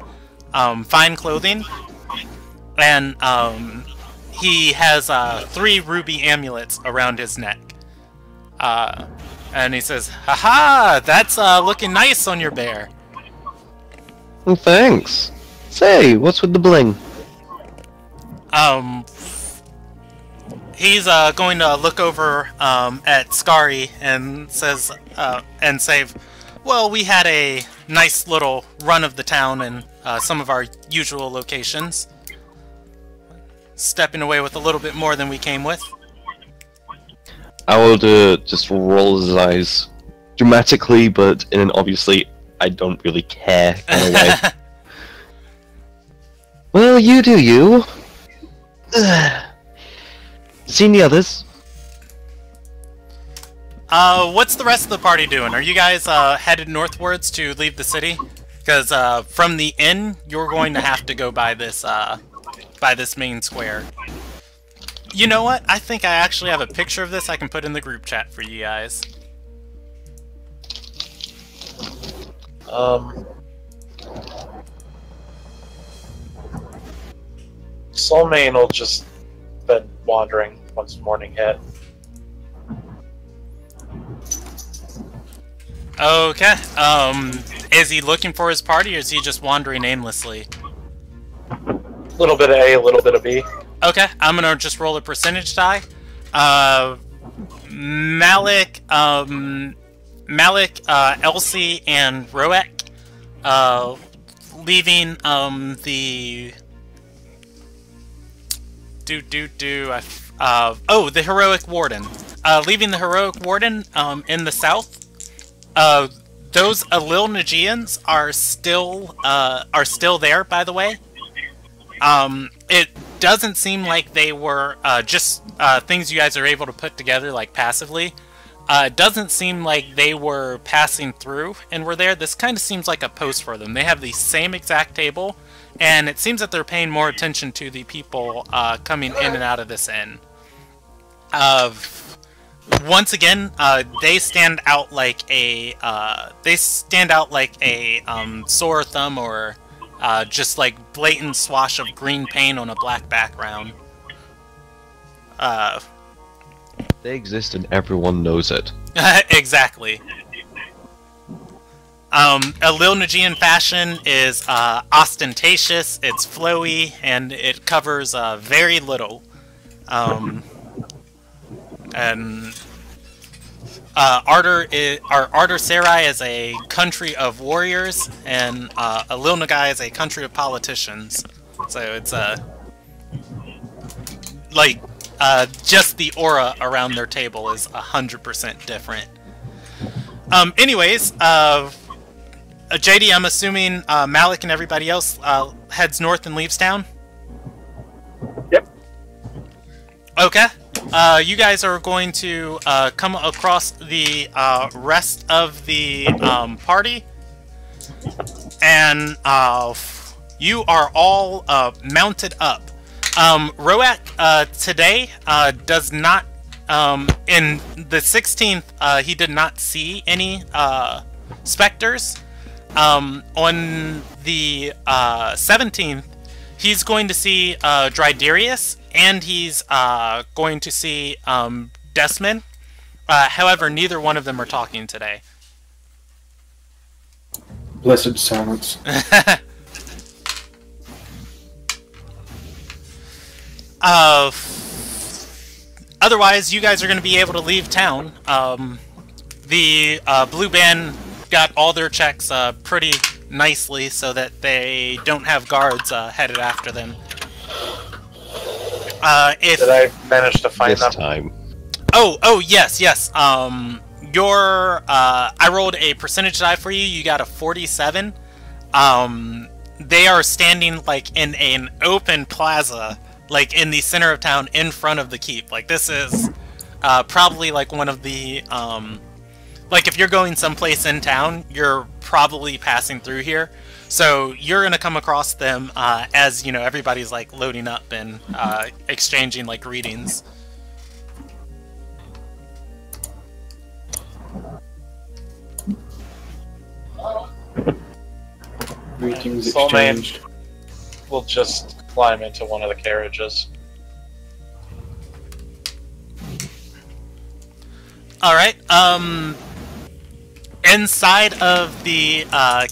fine clothing, and he has 3 ruby amulets around his neck. And he says, "Haha, that's looking nice on your bear." Well, thanks. Say, what's with the bling? He's going to look over at Skari and says, and say, "Well, we had a nice little run of the town and some of our usual locations. Stepping away with a little bit more than we came with." I would just roll his eyes dramatically, but in an obviously I don't really care kind of way. Well, you do you. Seen the others? What's the rest of the party doing? Are you guys headed northwards to leave the city? Because from the inn, you're going to have to go by this main square. You know what? I think I actually have a picture of this I can put in the group chat for you guys. Soulmane will just been wandering once morning hit. Okay. Is he looking for his party, or is he just wandering aimlessly? A little bit of A, a little bit of B. Okay, I'm gonna just roll a percentage die. Malik, Elsie, and Roek, leaving the the heroic warden. Leaving the heroic warden in the south. Those Alil Nagians are still there, by the way. It doesn't seem like they were just things you guys are able to put together like passively. It doesn't seem like they were passing through and were there. This kind of seems like a post for them. They have the same exact table, and it seems that they're paying more attention to the people coming in and out of this inn. Once again, they stand out like a sore thumb, or just like blatant swash of green paint on a black background. They exist and everyone knows it. Exactly. A Lil Nagian fashion is ostentatious, it's flowy, and it covers very little. And Ardor Sarai is a country of warriors, and Alil Nagai is a country of politicians. So it's just the aura around their table is 100% different. Anyways, JD, I'm assuming Malik and everybody else heads north and leaves town? Yep. Okay. You guys are going to come across the rest of the party, and you are all mounted up. Roak today does not, in the 16th, he did not see any specters. On the 17th, he's going to see Dryderius, and he's going to see Desmond. However, neither one of them are talking today. Blessed silence. Otherwise, you guys are going to be able to leave town. The Blue Band got all their checks pretty nicely so that they don't have guards headed after them. Did I manage to find them? Time. Oh, yes. I rolled a percentage die for you. You got a 47. They are standing like in an open plaza, like in the center of town, in front of the keep. Like this is probably like one of the like if you're going someplace in town, you're probably passing through here. So you're gonna come across them as everybody's like loading up and exchanging like greetings. Greetings Soulmane exchanged. will just climb into one of the carriages. All right. Inside of the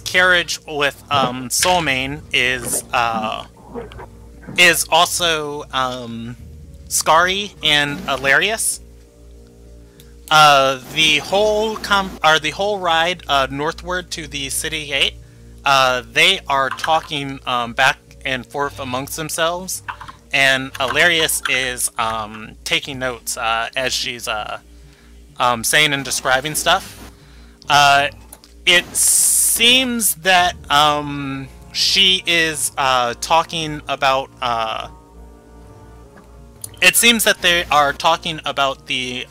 carriage with Soulmane is also Skari and Alarius. The whole ride northward to the city gate, they are talking back and forth amongst themselves, and Alarius is taking notes as she's saying and describing stuff. It seems that she is talking about. It seems that they are talking about the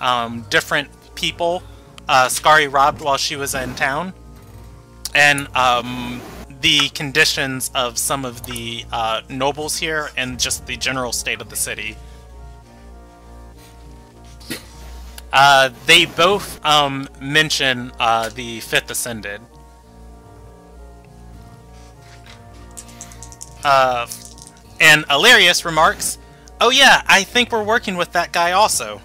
different people Skari robbed while she was in town, and the conditions of some of the nobles here, and just the general state of the city. They both mention the Fifth Ascended. And Ilarius remarks, "Oh yeah, I think we're working with that guy also."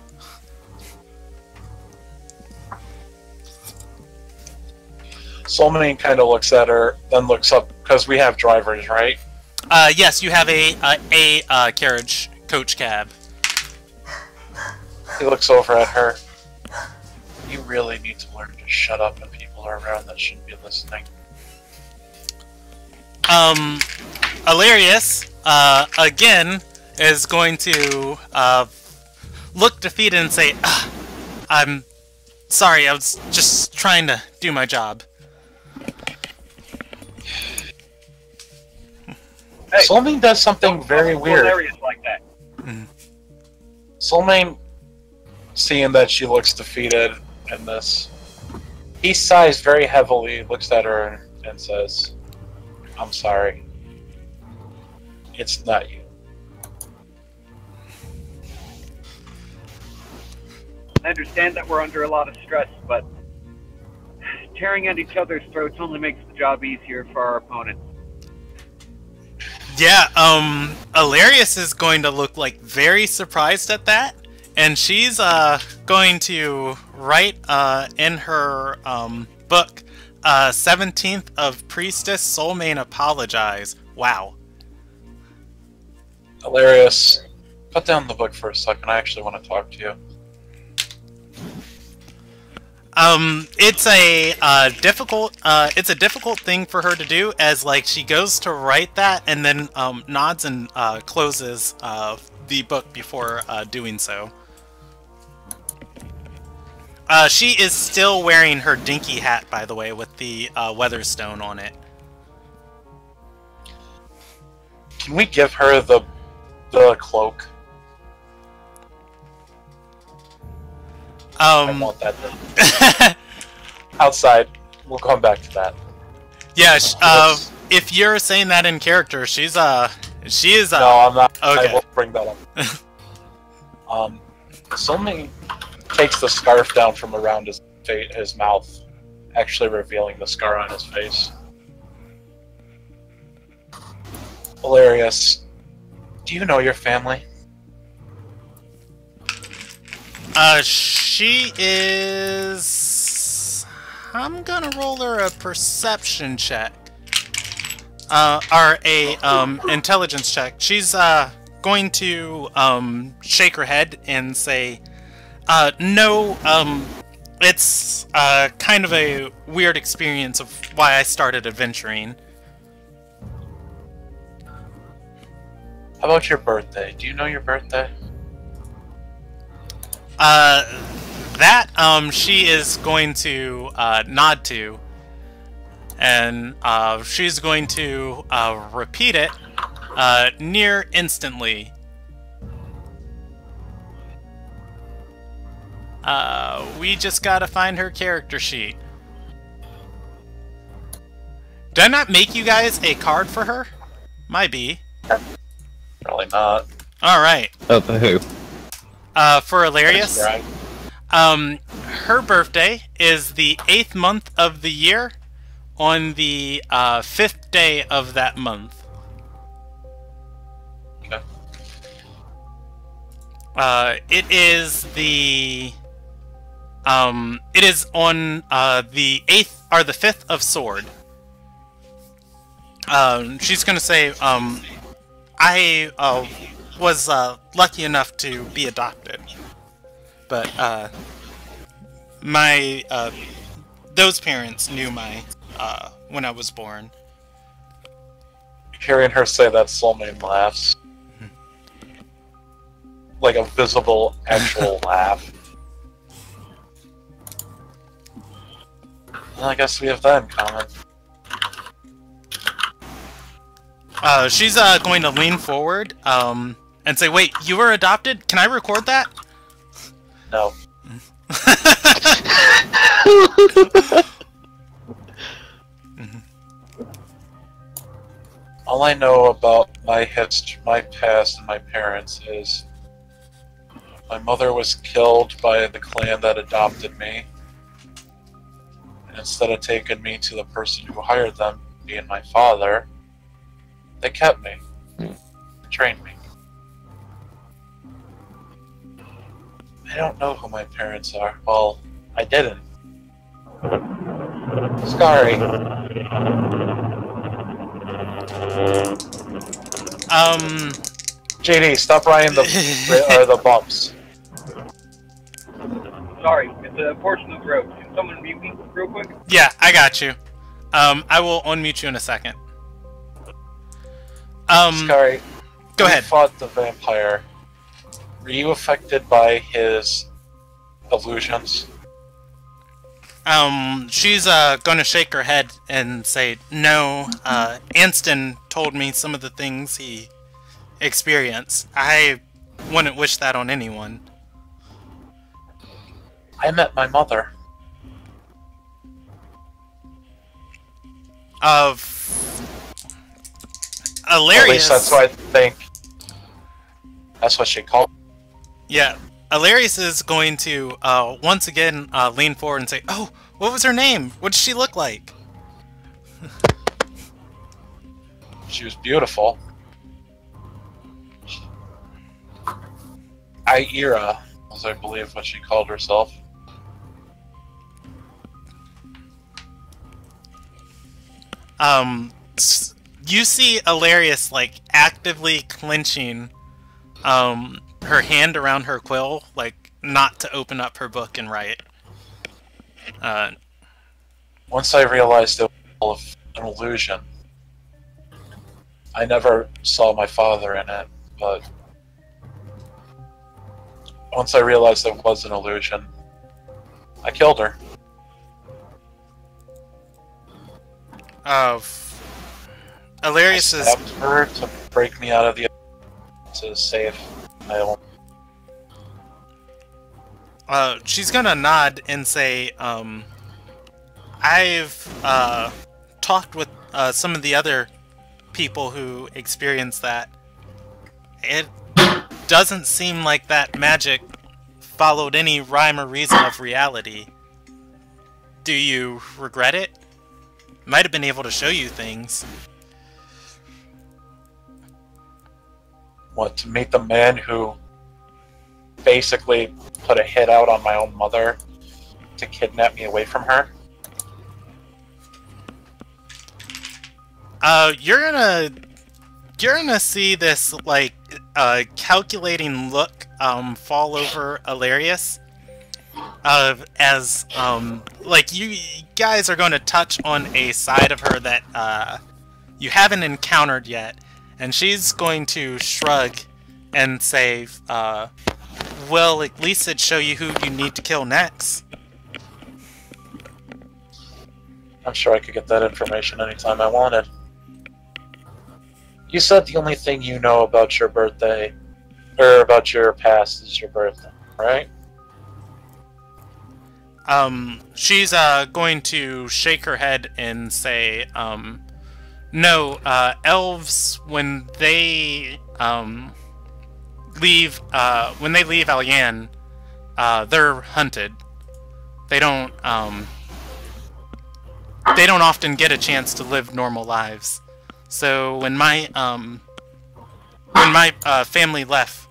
Solmane kind of looks at her, then looks up, because we have drivers, right? Yes, you have a carriage, coach cab. He looks over at her. You really need to learn to shut up when people are around that shouldn't be listening. Ilarius, again, is going to look defeated and say, "I'm sorry, I was just trying to do my job." Hey, Solmane does something very weird. Like that. Solmane, seeing that she looks defeated in this, he sighs very heavily, looks at her, and says, "I'm sorry. It's not you." I understand that we're under a lot of stress, but tearing at each other's throats only makes the job easier for our opponents. Yeah, Ilarius is going to look like very surprised at that, and she's going to write in her book, 17th of Priestess Solmane apologize. Wow. Ilarius, put down the book for a second. I actually want to talk to you. It's a difficult thing for her to do, as like she goes to write that and then nods and closes the book before doing so. She is still wearing her dinky hat, by the way, with the Weatherstone on it. Can we give her the cloak? I want that done. Outside. We'll come back to that. Yeah, if you're saying that in character, she is. No, I'm not. Okay. I will bring that up. Solmane takes the scarf down from around his mouth, actually revealing the scar on his face. Ilarius, do you know your family? She is... I'm gonna roll her a perception check. Or a, intelligence check. She's, going to, shake her head and say, no, it's, kind of a weird experience of why I started adventuring. How about your birthday? Do you know your birthday? That, she is going to, nod to, and, she's going to, repeat it, near instantly. We just gotta find her character sheet. Did I not make you guys a card for her? Might be. Probably not. Alright. Oh, for who? For Ilarius, her birthday is the 8th month of the year, on the 5th day of that month. Okay. It is the it is on the 8th or the 5th of Sword. She's gonna say, I was lucky enough to be adopted, but my those parents knew my when I was born. Hearing her say that, Solmane laughs. Like a visible, actual laugh. Well, I guess we have that in common. She's going to lean forward and say, "Wait, you were adopted? Can I record that?" No. All I know about my history, my past, and my parents is my mother was killed by the clan that adopted me. And instead of taking me to the person who hired them, being my father, they kept me. trained me. I don't know who my parents are. Well, I didn't. Sorry. JD, stop riding the bumps. Sorry, it's a portion of the road. Can someone mute me real quick? Yeah, I got you. I will unmute you in a second. Sorry. Go You ahead. fought the vampire. Were you affected by his illusions? She's gonna shake her head and say, no, Anston told me some of the things he experienced. I wouldn't wish that on anyone. I met my mother. Hilarious. At least that's what I think. That's what she called. Yeah, Hilarious is going to once again lean forward and say, "Oh, what was her name? What did she look like?" She was beautiful. Ira, was I believe what she called herself. You see Hilarious like actively clenching her hand around her quill, like not to open up her book and write. Once I realized it was an illusion, I never saw my father in it, but once I realized it was an illusion, I killed her. Hilarious I is stabbed her to break me out of the to save my own. she's gonna nod and say, I've talked with some of the other people who experienced that. It doesn't seem like that magic followed any rhyme or reason of reality. Do you regret it? Might have been able to show you things. What, to meet the man who basically put a hit out on my own mother to kidnap me away from her? You're gonna see this like calculating look fall over Hilarious. As like you guys are going to touch on a side of her that you haven't encountered yet, and she's going to shrug and say, well, at least it'd show you who you need to kill next. I'm sure I could get that information anytime I wanted. You said the only thing you know about your birthday, or about your past, is your birthday, right? She's going to shake her head and say, no, elves, when they leave Alyan, they're hunted. They don't often get a chance to live normal lives. So when my family left,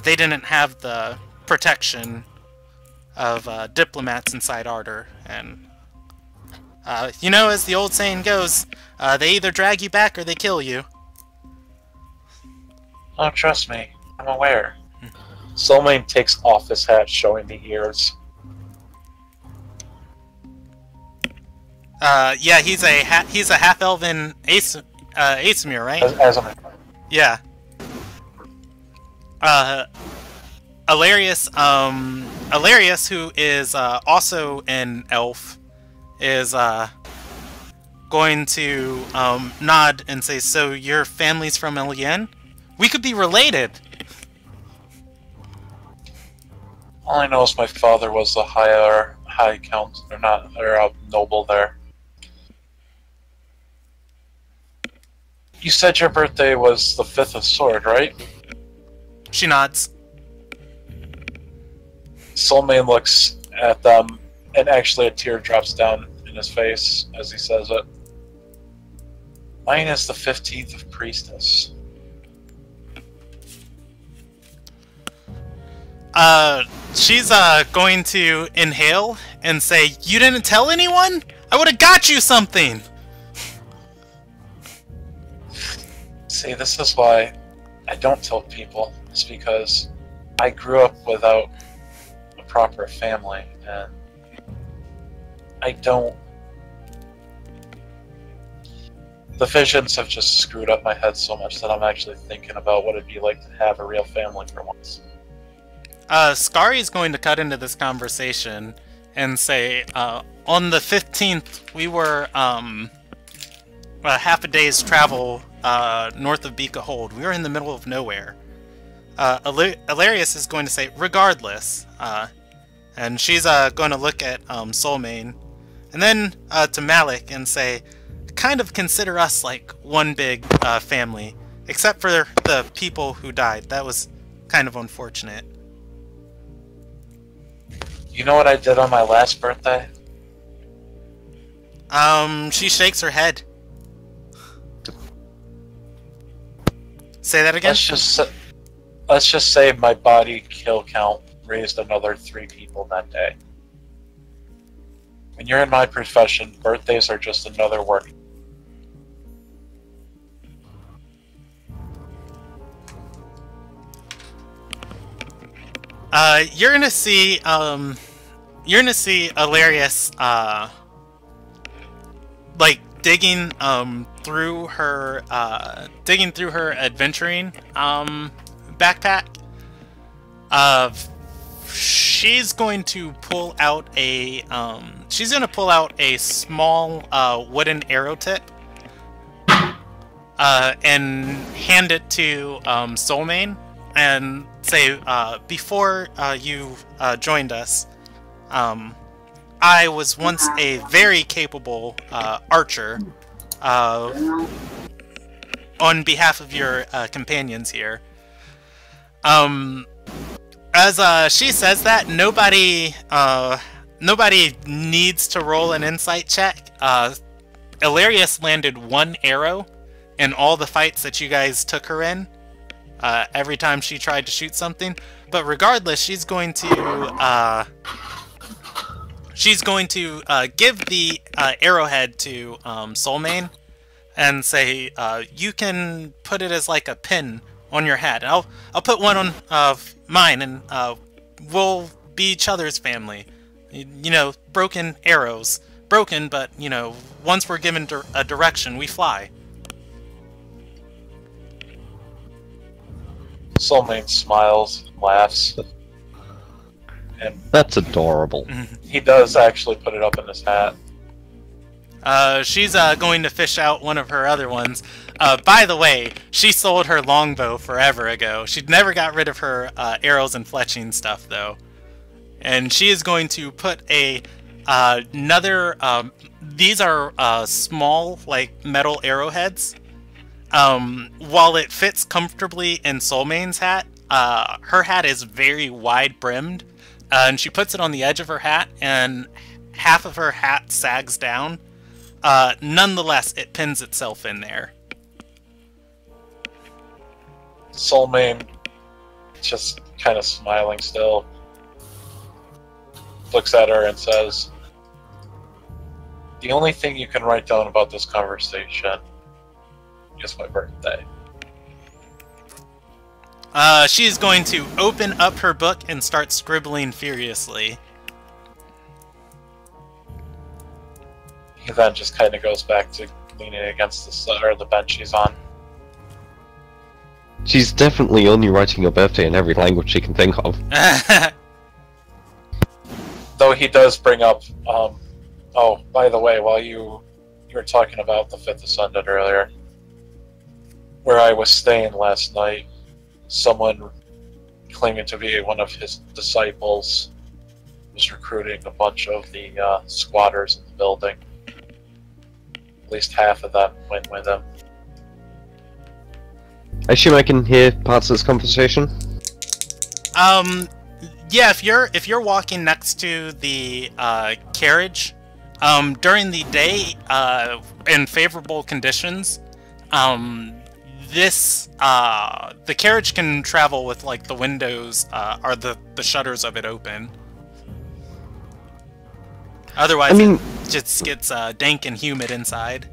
they didn't have the protection of diplomats inside Ardor, and you know, as the old saying goes, they either drag you back or they kill you. Oh, trust me, I'm aware. Soulmane takes off his hat, showing the ears. Yeah, he's a half-elven Aesir, right? As I'm... Yeah. Hilarious, Hilarious, who is also an elf, is going to nod and say, so your family's from Alyan? We could be related! All I know is my father was the high count, or not, or noble there. You said your birthday was the 5th of Sword, right? She nods. Soulmane looks at them, and actually a tear drops down in his face as he says it. Mine is the 15th of Priestess. She's going to inhale and say, "You didn't tell anyone? I would have got you something!" See, this is why I don't tell people. It's because I grew up without a proper family, and I don't... The visions have just screwed up my head so much that I'm actually thinking about what it'd be like to have a real family for once. Skari is going to cut into this conversation and say, on the 15th, we were half a day's travel north of Beaka Hold. We were in the middle of nowhere. Ilarius is going to say, regardless, and she's going to look at Soulmane, and then to Malik and say, kind of consider us like one big family, except for the people who died. That was kind of unfortunate. You know what I did on my last birthday? She shakes her head. Say that again? Let's just say my body kill count raised another 3 people that day. When you're in my profession, birthdays are just another work. You're gonna see Ilarius, like digging through her adventuring backpack. She's going to pull out a small wooden arrow tip and hand it to Soulmane and say, before you joined us, I was once a very capable archer on behalf of your companions here. As she says that, nobody needs to roll an insight check. Ilarius landed 1 arrow in all the fights that you guys took her in. Every time she tried to shoot something, but regardless, she's going to give the arrowhead to Soulmane and say, you can put it as like a pin on your hat. I'll put one on mine, and we'll be each other's family. You know, broken arrows, broken, but you know, once we're given a direction, we fly. Soulmane smiles, laughs, and That's adorable. he does actually put it up in his hat. She's going to fish out one of her other ones. By the way, she sold her longbow forever ago. She'd never got rid of her arrows and fletching stuff, though. And she is going to put another... these are small, like, metal arrowheads. While it fits comfortably in Soulmane's hat, her hat is very wide-brimmed, and she puts it on the edge of her hat, and half of her hat sags down. Nonetheless, it pins itself in there. Soulmane, just kind of smiling still, looks at her and says, "The only thing you can write down about this conversation is my birthday." She's going to open up her book and start scribbling furiously. He then just kind of goes back to leaning against the bench she's on. She's definitely only writing your birthday in every language she can think of. Though he does bring up, oh, by the way, while you were talking about the Fifth Ascendant earlier, where I was staying last night, someone claiming to be one of his disciples was recruiting a bunch of the squatters in the building. At least half of them went with him. I assume I can hear parts of this conversation? Yeah, if you're walking next to the carriage, during the day, in favorable conditions, this the carriage can travel with like the windows or the shutters of it open. Otherwise, I mean, it just gets dank and humid inside.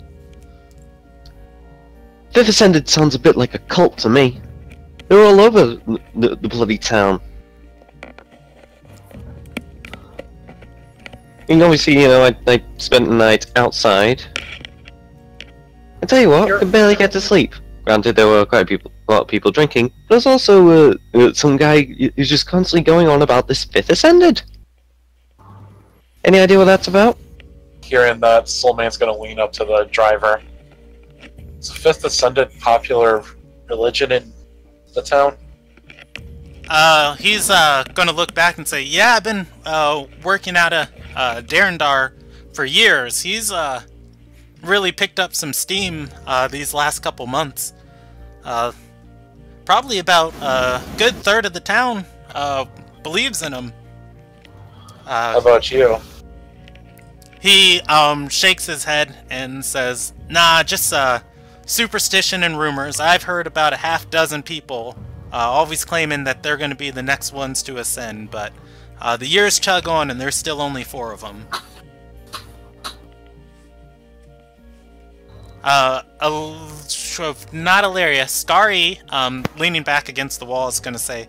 Fifth Ascended sounds a bit like a cult to me. They're all over the bloody town. And obviously, you know, I spent the night outside. I tell you what, I could barely get to sleep. Granted, there were quite a lot of people drinking, but there's also some guy who's just constantly going on about this Fifth Ascended. Any idea what that's about? Hearing that, Soulmane's gonna lean up to the driver. Is the Fifth Ascended popular religion in the town? He's gonna look back and say, yeah, I've been working out of Darendar for years. He's really picked up some steam these last couple months. Probably about a good third of the town believes in him. How about you? He shakes his head and says, nah, just superstition and rumors. I've heard about a half-dozen people always claiming that they're going to be the next ones to ascend, but the years chug on and there's still only 4 of them. Not hilarious. Skari, leaning back against the wall, is going to say,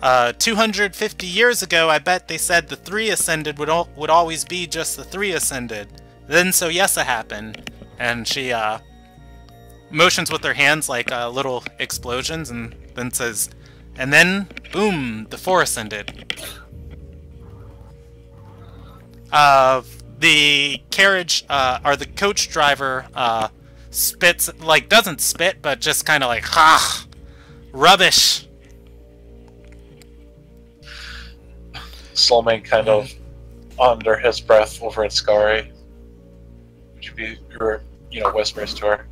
250 years ago, I bet they said the 3 Ascended would always be just the 3 Ascended. Then So Yessa happened, and she motions with her hands like little explosions, and then says, and then, boom, the 4 Ascended. The carriage, or the coach driver, spits, like, doesn't spit, but just kind of like, ha! Rubbish! Soulmane kind of under his breath over at Skari. Would you be, or, you know, whispers to her.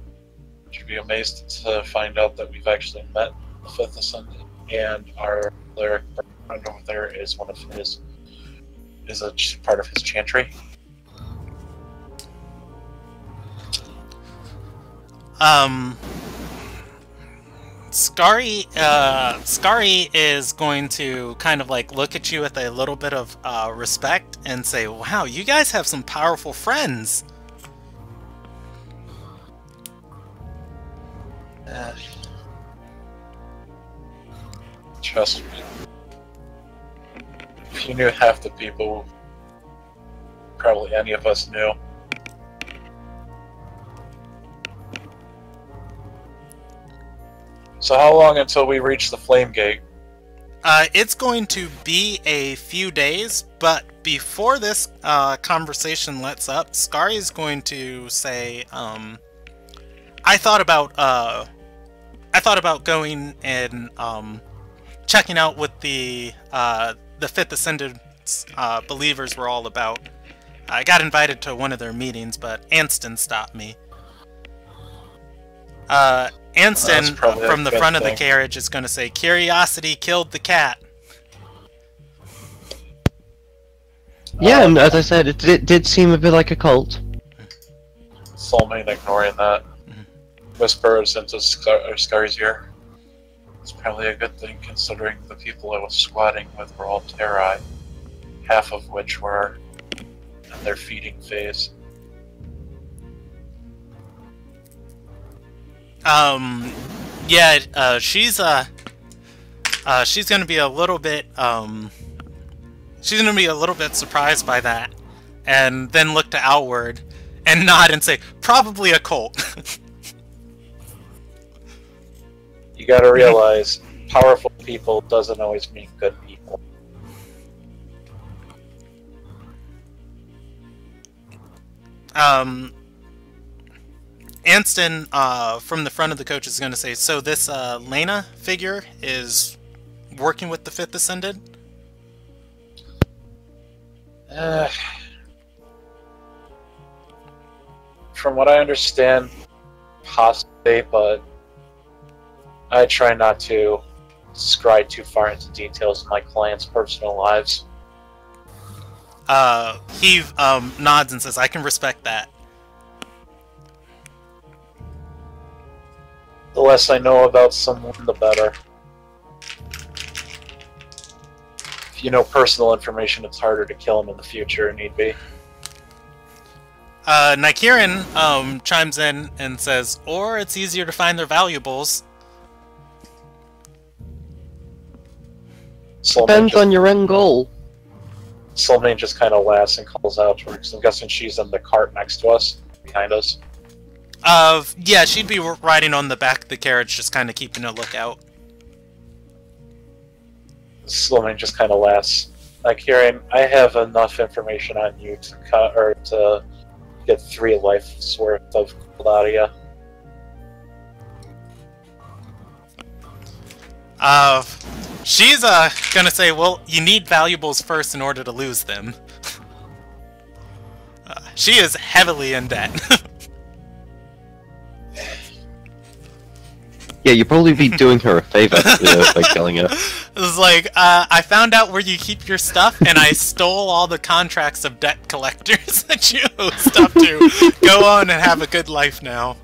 Would you be amazed to find out that we've actually met the Fifth Ascendant, and our cleric friend over there is one of his, is a part of his chantry? Skari is going to kind of like look at you with a little bit of respect and say, wow, you guys have some powerful friends. Trust me. If you knew half the people, probably any of us knew. So how long until we reach the Flame Gate? It's going to be a few days, but before this conversation lets up, Skari is going to say, I thought about going and checking out what the Fifth Ascendant's believers were all about. I got invited to one of their meetings, but Anston stopped me. Anston, from the front of the carriage, is going to say, curiosity killed the cat. Yeah, and as I said, it did seem a bit like a cult. Soulmane ignoring that. Whispers into Skari's ear. It's probably a good thing considering the people I was squatting with were all Terrai, half of which were in their feeding phase. Yeah, she's gonna be a little bit, she's gonna be a little bit surprised by that, and then look to Outward, and nod and say, probably a cult. You gotta realize, powerful people doesn't always mean good people. Anston, from the front of the coach, is going to say, so this Lena figure is working with the Fifth Ascended? From what I understand, possibly, but I try not to scry too far into details of my clients' personal lives. He nods and says, I can respect that. The less I know about someone, the better. If you know personal information, it's harder to kill him in the future, need be. Nikirin chimes in and says, or it's easier to find their valuables. Depends on your end goal. Soulmane just kind of laughs and calls out to her, because I'm guessing she's in the cart next to us, behind us. Yeah, she'd be riding on the back of the carriage, just kind of keeping a lookout. Soulmane just kind of laughs. Nikirin, I have enough information on you to get 3 life's worth of gold out of you. She's gonna say, well, you need valuables first in order to lose them. She is heavily in debt. Yeah, you'd probably be doing her a favor by killing her. It's like, I found out where you keep your stuff, and I stole all the contracts of debt collectors that you owe stuff to. Go on and have a good life now.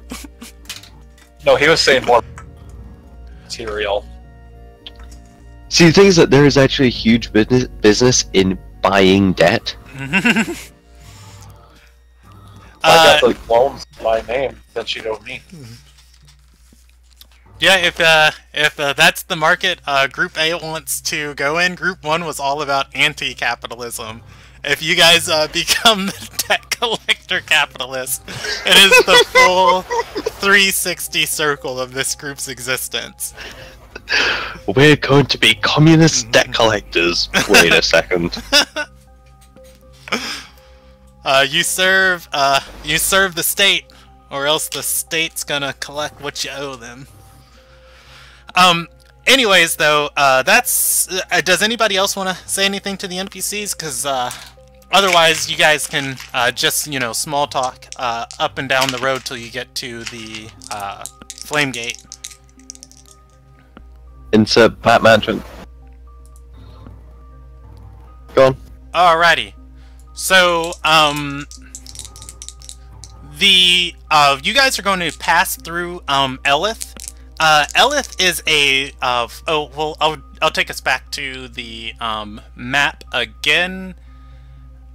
No, he was saying more material. See, the thing is that there is actually a huge business in buying debt. I got the loans by name that she owed me. Yeah, if that's the market Group A wants to go in, Group 1 was all about anti-capitalism. If you guys become the debt collector capitalist, it is the full 360 circle of this group's existence. We're going to be communist debt collectors. Wait a second. You serve the state, or else the state's gonna collect what you owe them. Anyways, though, that's... does anybody else want to say anything to the NPCs? Because, otherwise, you guys can, just, you know, small talk, up and down the road till you get to the, Flame Gate. Insert Bat Mansion. Go on. Alrighty. So, you guys are going to pass through, Elith. Elith is a, oh, well, I'll take us back to the, map again.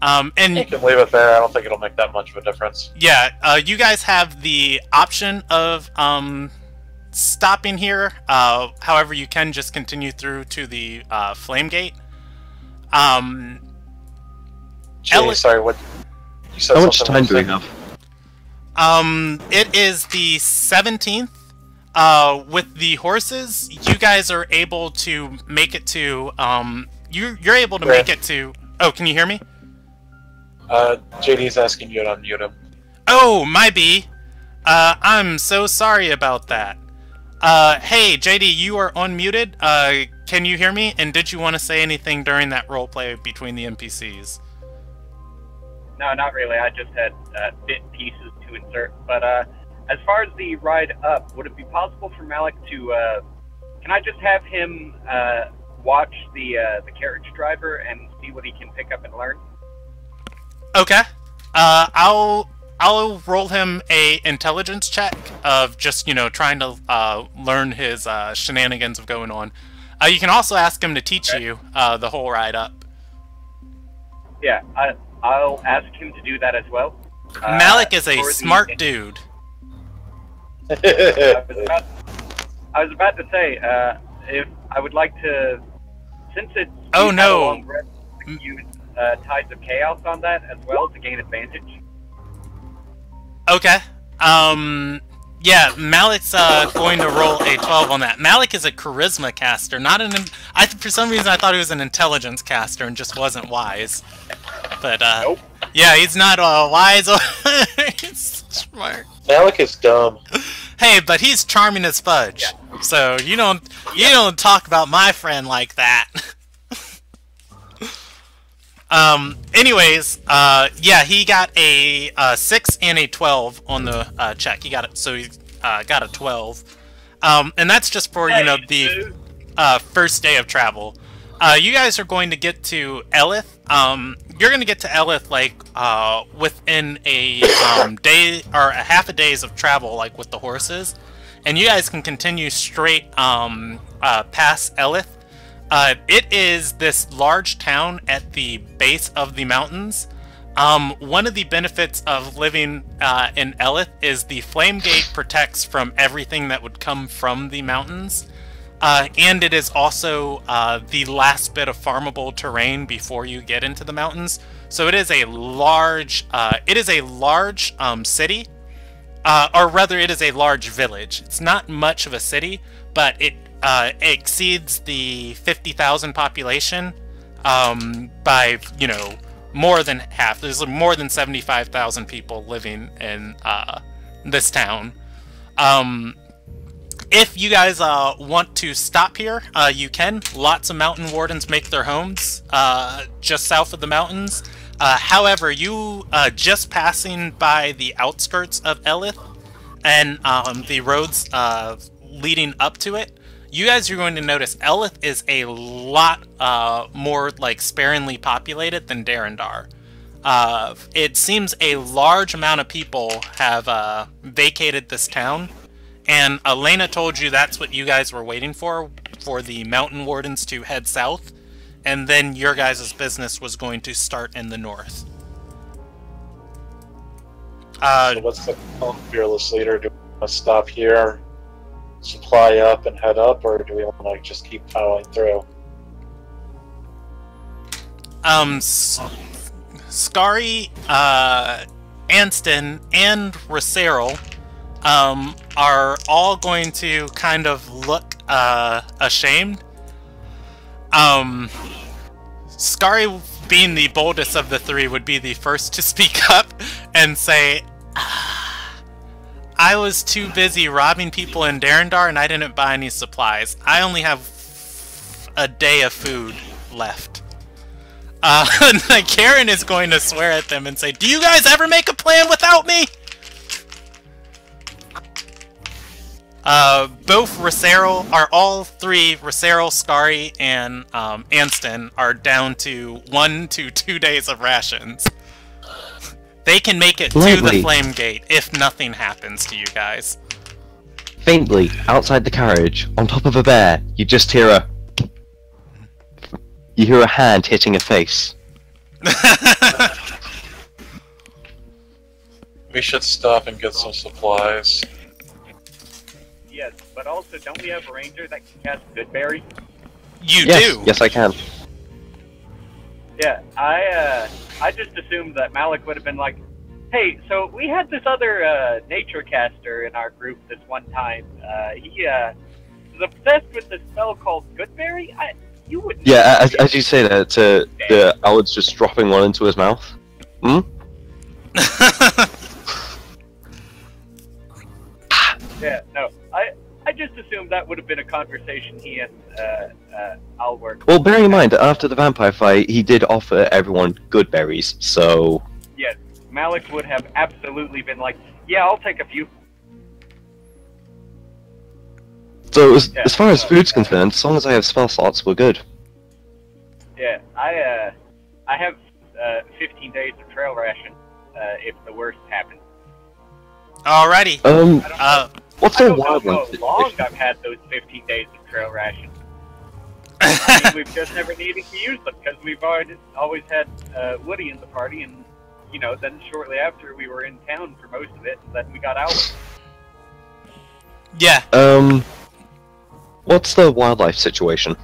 And You can leave it there, I don't think it'll make that much of a difference. yeah, you guys have the option of, stopping here. However, you can just continue through to the, Flame Gate. Gee, sorry, what? You said How much something time do we interesting. have? It is the 17th. With the horses, you guys are able to make it to, you're able to make it to... Oh, can you hear me? JD's asking you to unmute him. Oh, my bee. I'm so sorry about that. Hey, JD, you are unmuted. Can you hear me? And did you want to say anything during that roleplay between the NPCs? No, not really. I just had bit pieces to insert. But as far as the ride up, would it be possible for Malik to... can I just have him watch the carriage driver and see what he can pick up and learn? Okay. I'll roll him a intelligence check of just, you know, trying to learn his shenanigans of going on. You can also ask him to teach you the whole ride up. Yeah, I'll ask him to do that as well. Malik is a smart dude. I was about to say, if I would like to, since it's Oh no! a long rest, use Tides of Chaos on that as well to gain advantage. Okay. Yeah, Malik's going to roll a 12 on that. Malik is a charisma caster, not an... for some reason I thought he was an intelligence caster and just wasn't wise. But, Nope. yeah, he's not wise or... he's smart. Malik is dumb. Hey, but he's charming as fudge. Yeah. So, you don't talk about my friend like that. Anyways, yeah, he got a 6 and a 12 on the check. He got it, so he got a 12. And that's just for, you know, the first day of travel. You guys are going to get to Elith. You're going to get to Elith, like, within a day, or a half a days of travel, like, with the horses. and you guys can continue straight past Elith. It is this large town at the base of the mountains. One of the benefits of living in Elith is the Flame Gate protects from everything that would come from the mountains. And it is also the last bit of farmable terrain before you get into the mountains. So it is a large, city, or rather, it is a large village. It's not much of a city, but it exceeds the 50,000 population by, you know, more than half. There's more than 75,000 people living in this town. If you guys want to stop here, you can. Lots of mountain wardens make their homes just south of the mountains. However, you just passing by the outskirts of Elith and the roads leading up to it, you guys are going to notice Elith is a lot more like sparingly populated than Darendar. It seems a large amount of people have vacated this town. And Elena told you that's what you guys were waiting for the mountain wardens to head south, and then your guys' business was going to start in the north. So what's the fearless leader? Do we want to stop here, supply up, and head up, or do we want to like just keep plowing through? Skari, Anston, and Roseril are all going to kind of look ashamed. Skari, being the boldest of the three, would be the first to speak up and say, I was too busy robbing people in Darendar and I didn't buy any supplies. I only have a day of food left. And Karen is going to swear at them and say, do you guys ever make a plan without me? Both Roseril, all three, Roseril, Skari, and Anston, are down to 1 to 2 days of rations. They can make it to the Flame Gate if nothing happens to you guys. Faintly, outside the carriage, on top of a bear, you just hear a... You hear a hand hitting a face. We should stop and get some supplies. Yes, but also, don't we have a ranger that can cast Goodberry? You yes, do? Yes, I can. Yeah, I just assumed that Malik would have been like, hey, so we had this other nature caster in our group this one time. He was obsessed with this spell called Goodberry? You wouldn't... Yeah, as you say that, the Alad's just dropping one into his mouth. Hmm? Yeah, no. I just assumed that would have been a conversation he and Al worked. Well, bearing in mind that after the vampire fight, he did offer everyone good berries, so... Yes, Malik would have absolutely been like, yeah, I'll take a few. So, as far as food's concerned, as long as I have spell slots, we're good. Yeah, I have 15 days of trail ration, if the worst happens. Alrighty. What's I the don't know wildlife how long situation? I've had those 15 days of trail ration. I mean, we've just never needed to use them because we've always had Woody in the party, and you know, then shortly after we were in town for most of it, and then we got out. Yeah. What's the wildlife situation?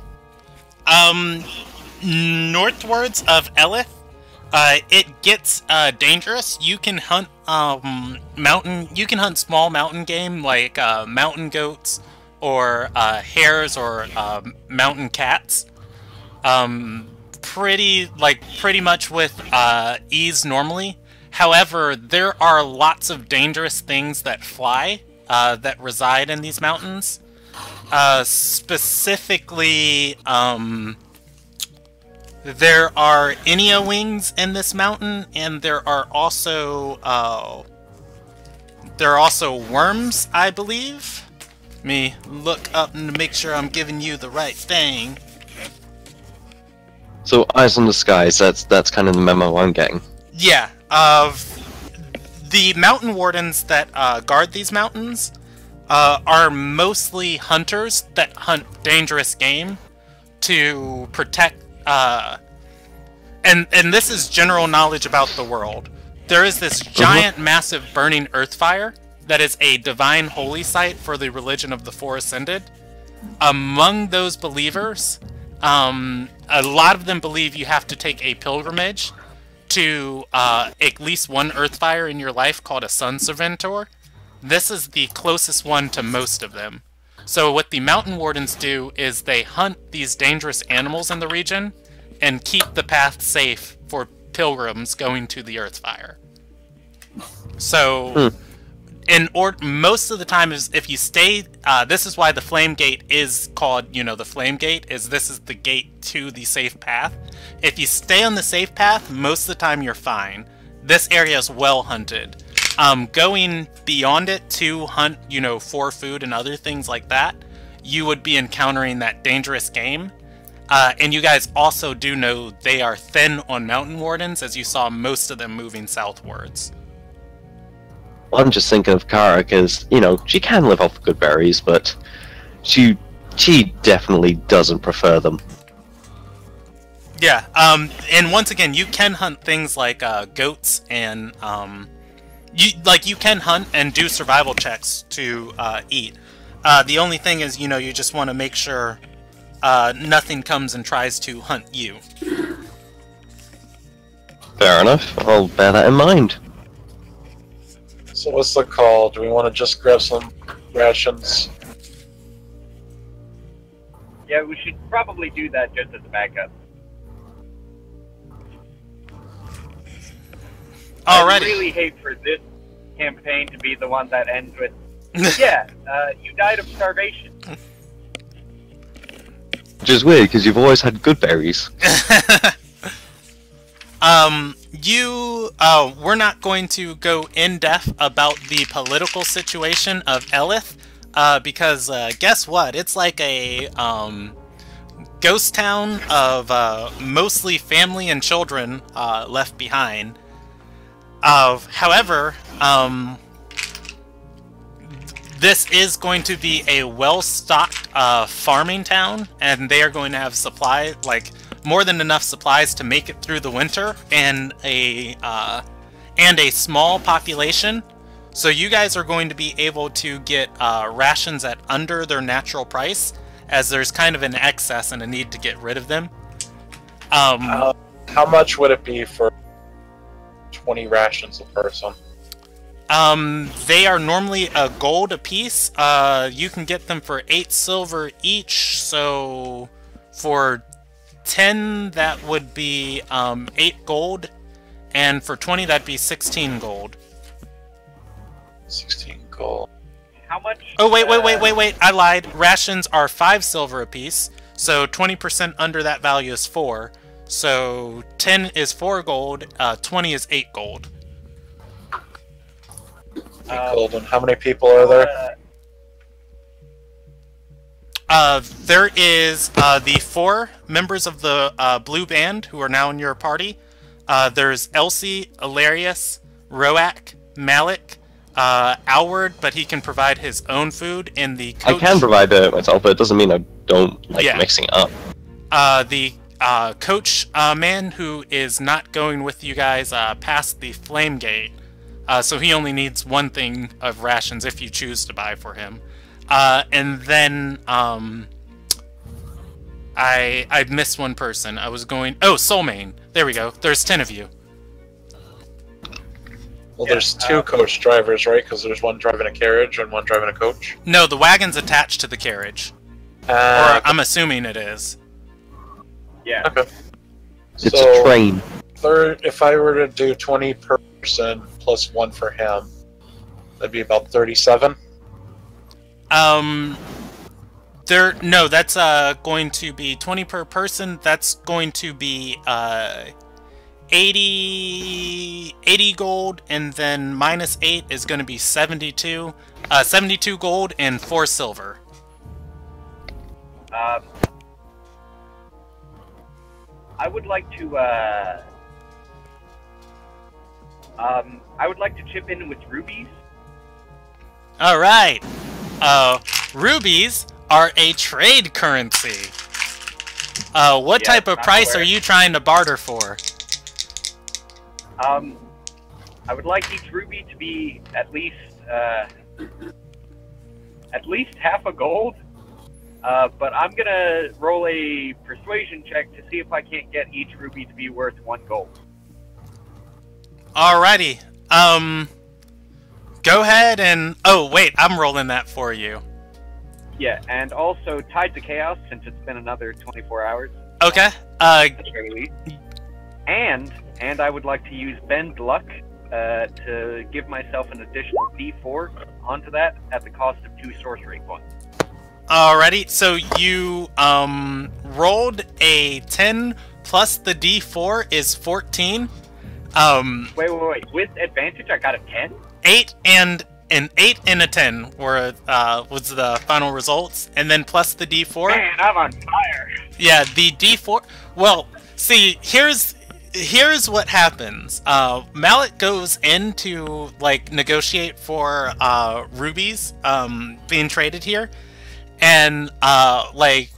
Northwards of Elith, it gets dangerous. You can hunt small mountain game like mountain goats or hares or mountain cats. Pretty much with ease normally. However, there are lots of dangerous things that fly that reside in these mountains. Specifically, there are Inia wings in this mountain, and there are also worms, I believe. Let me look up and make sure I'm giving you the right thing. So, eyes on the skies, that's kind of the memo I'm getting. Yeah, the mountain wardens that guard these mountains are mostly hunters that hunt dangerous game to protect. And this is general knowledge about the world. There is this giant, massive burning earth fire that is a divine holy site for the religion of the Four Ascended. Among those believers, a lot of them believe you have to take a pilgrimage to at least one earth fire in your life called a Sun Serventor. This is the closest one to most of them. So what the Mountain Wardens do is they hunt these dangerous animals in the region and keep the path safe for pilgrims going to the earth fire. So, most of the time, is if you stay. This is why the Flame Gate is called, the Flame Gate. This is the gate to the safe path. If you stay on the safe path, most of the time you're fine. This area is well hunted. Going beyond it to hunt, for food and other things like that, you would be encountering that dangerous game. And you guys also do know they are thin on Mountain Wardens, as you saw most of them moving southwards. I'm just thinking of Kara because, she can live off good berries, but she definitely doesn't prefer them. Yeah, and once again, you can hunt things like goats and you can hunt and do survival checks to eat. The only thing is, you just want to make sure nothing comes and tries to hunt you. Fair enough. I'll bear that in mind. So what's the call? Do we want to just grab some rations? Yeah, we should probably do that just as a backup. Alrighty. I really hate for this campaign to be the one that ends with, you died of starvation. Which is weird, because you've always had good berries. We're not going to go in depth about the political situation of Elith, because guess what? It's like a ghost town of mostly family and children left behind. However, this is going to be a well-stocked farming town, and they are going to have supply, more than enough supplies to make it through the winter, and a small population. So you guys are going to be able to get rations at under their natural price, as there's kind of an excess and a need to get rid of them. How much would it be for 20 rations a person? They are normally a gold a piece. You can get them for 8 silver each, so for 10 that would be 8 gold, and for 20 that'd be 16 gold. 16 gold. How much? Oh, wait, I lied. Rations are 5 silver a piece, so 20% under that value is 4. So 10 is 4 gold, 20 is 8 gold. 8 gold, and how many people are there? There is the 4 members of the Blue Band who are now in your party. There's Elsie, Ilarius, Roak, Malik, Alward, but he can provide his own food, and the coach... I can provide it myself, but it doesn't mean I don't like mixing it up. The coach man who is not going with you guys past the Flame Gate, so he only needs 1 thing of rations if you choose to buy for him. And then, I missed one person. I was going... Oh, Soulmane. There we go. There's 10 of you. Well, there's 2 coach drivers, right? Because there's one driving a carriage and one driving a coach? No, the wagon's attached to the carriage. Or I'm assuming it is. Yeah. Okay. It's a train. If I were to do 20 per person plus 1 for him, that'd be about 37? No, that's going to be 20 per person. That's going to be 80 gold, and then minus 8 is going to be 72. 72 gold and 4 silver. I would like to chip in with rubies. All right. rubies are a trade currency. What type of price are you trying to barter for? I would like each ruby to be at least half a gold. But I'm gonna roll a persuasion check to see if I can't get each ruby to be worth 1 gold. Alrighty. Go ahead and... Oh, wait, I'm rolling that for you. Yeah, and also tied to chaos, since it's been another 24 hours. Okay. At the very least. And I would like to use Bend Luck to give myself an additional D4 onto that at the cost of 2 sorcery points. Alrighty, so you rolled a 10 plus the D4 is 14. Wait. With advantage, I got a 10? 8 and an 8 and a 10 were was the final results, and then plus the D4. Man, I'm on fire. Yeah, the D4. Well, see, here's what happens. Mallet goes in to like negotiate for rubies being traded here, and like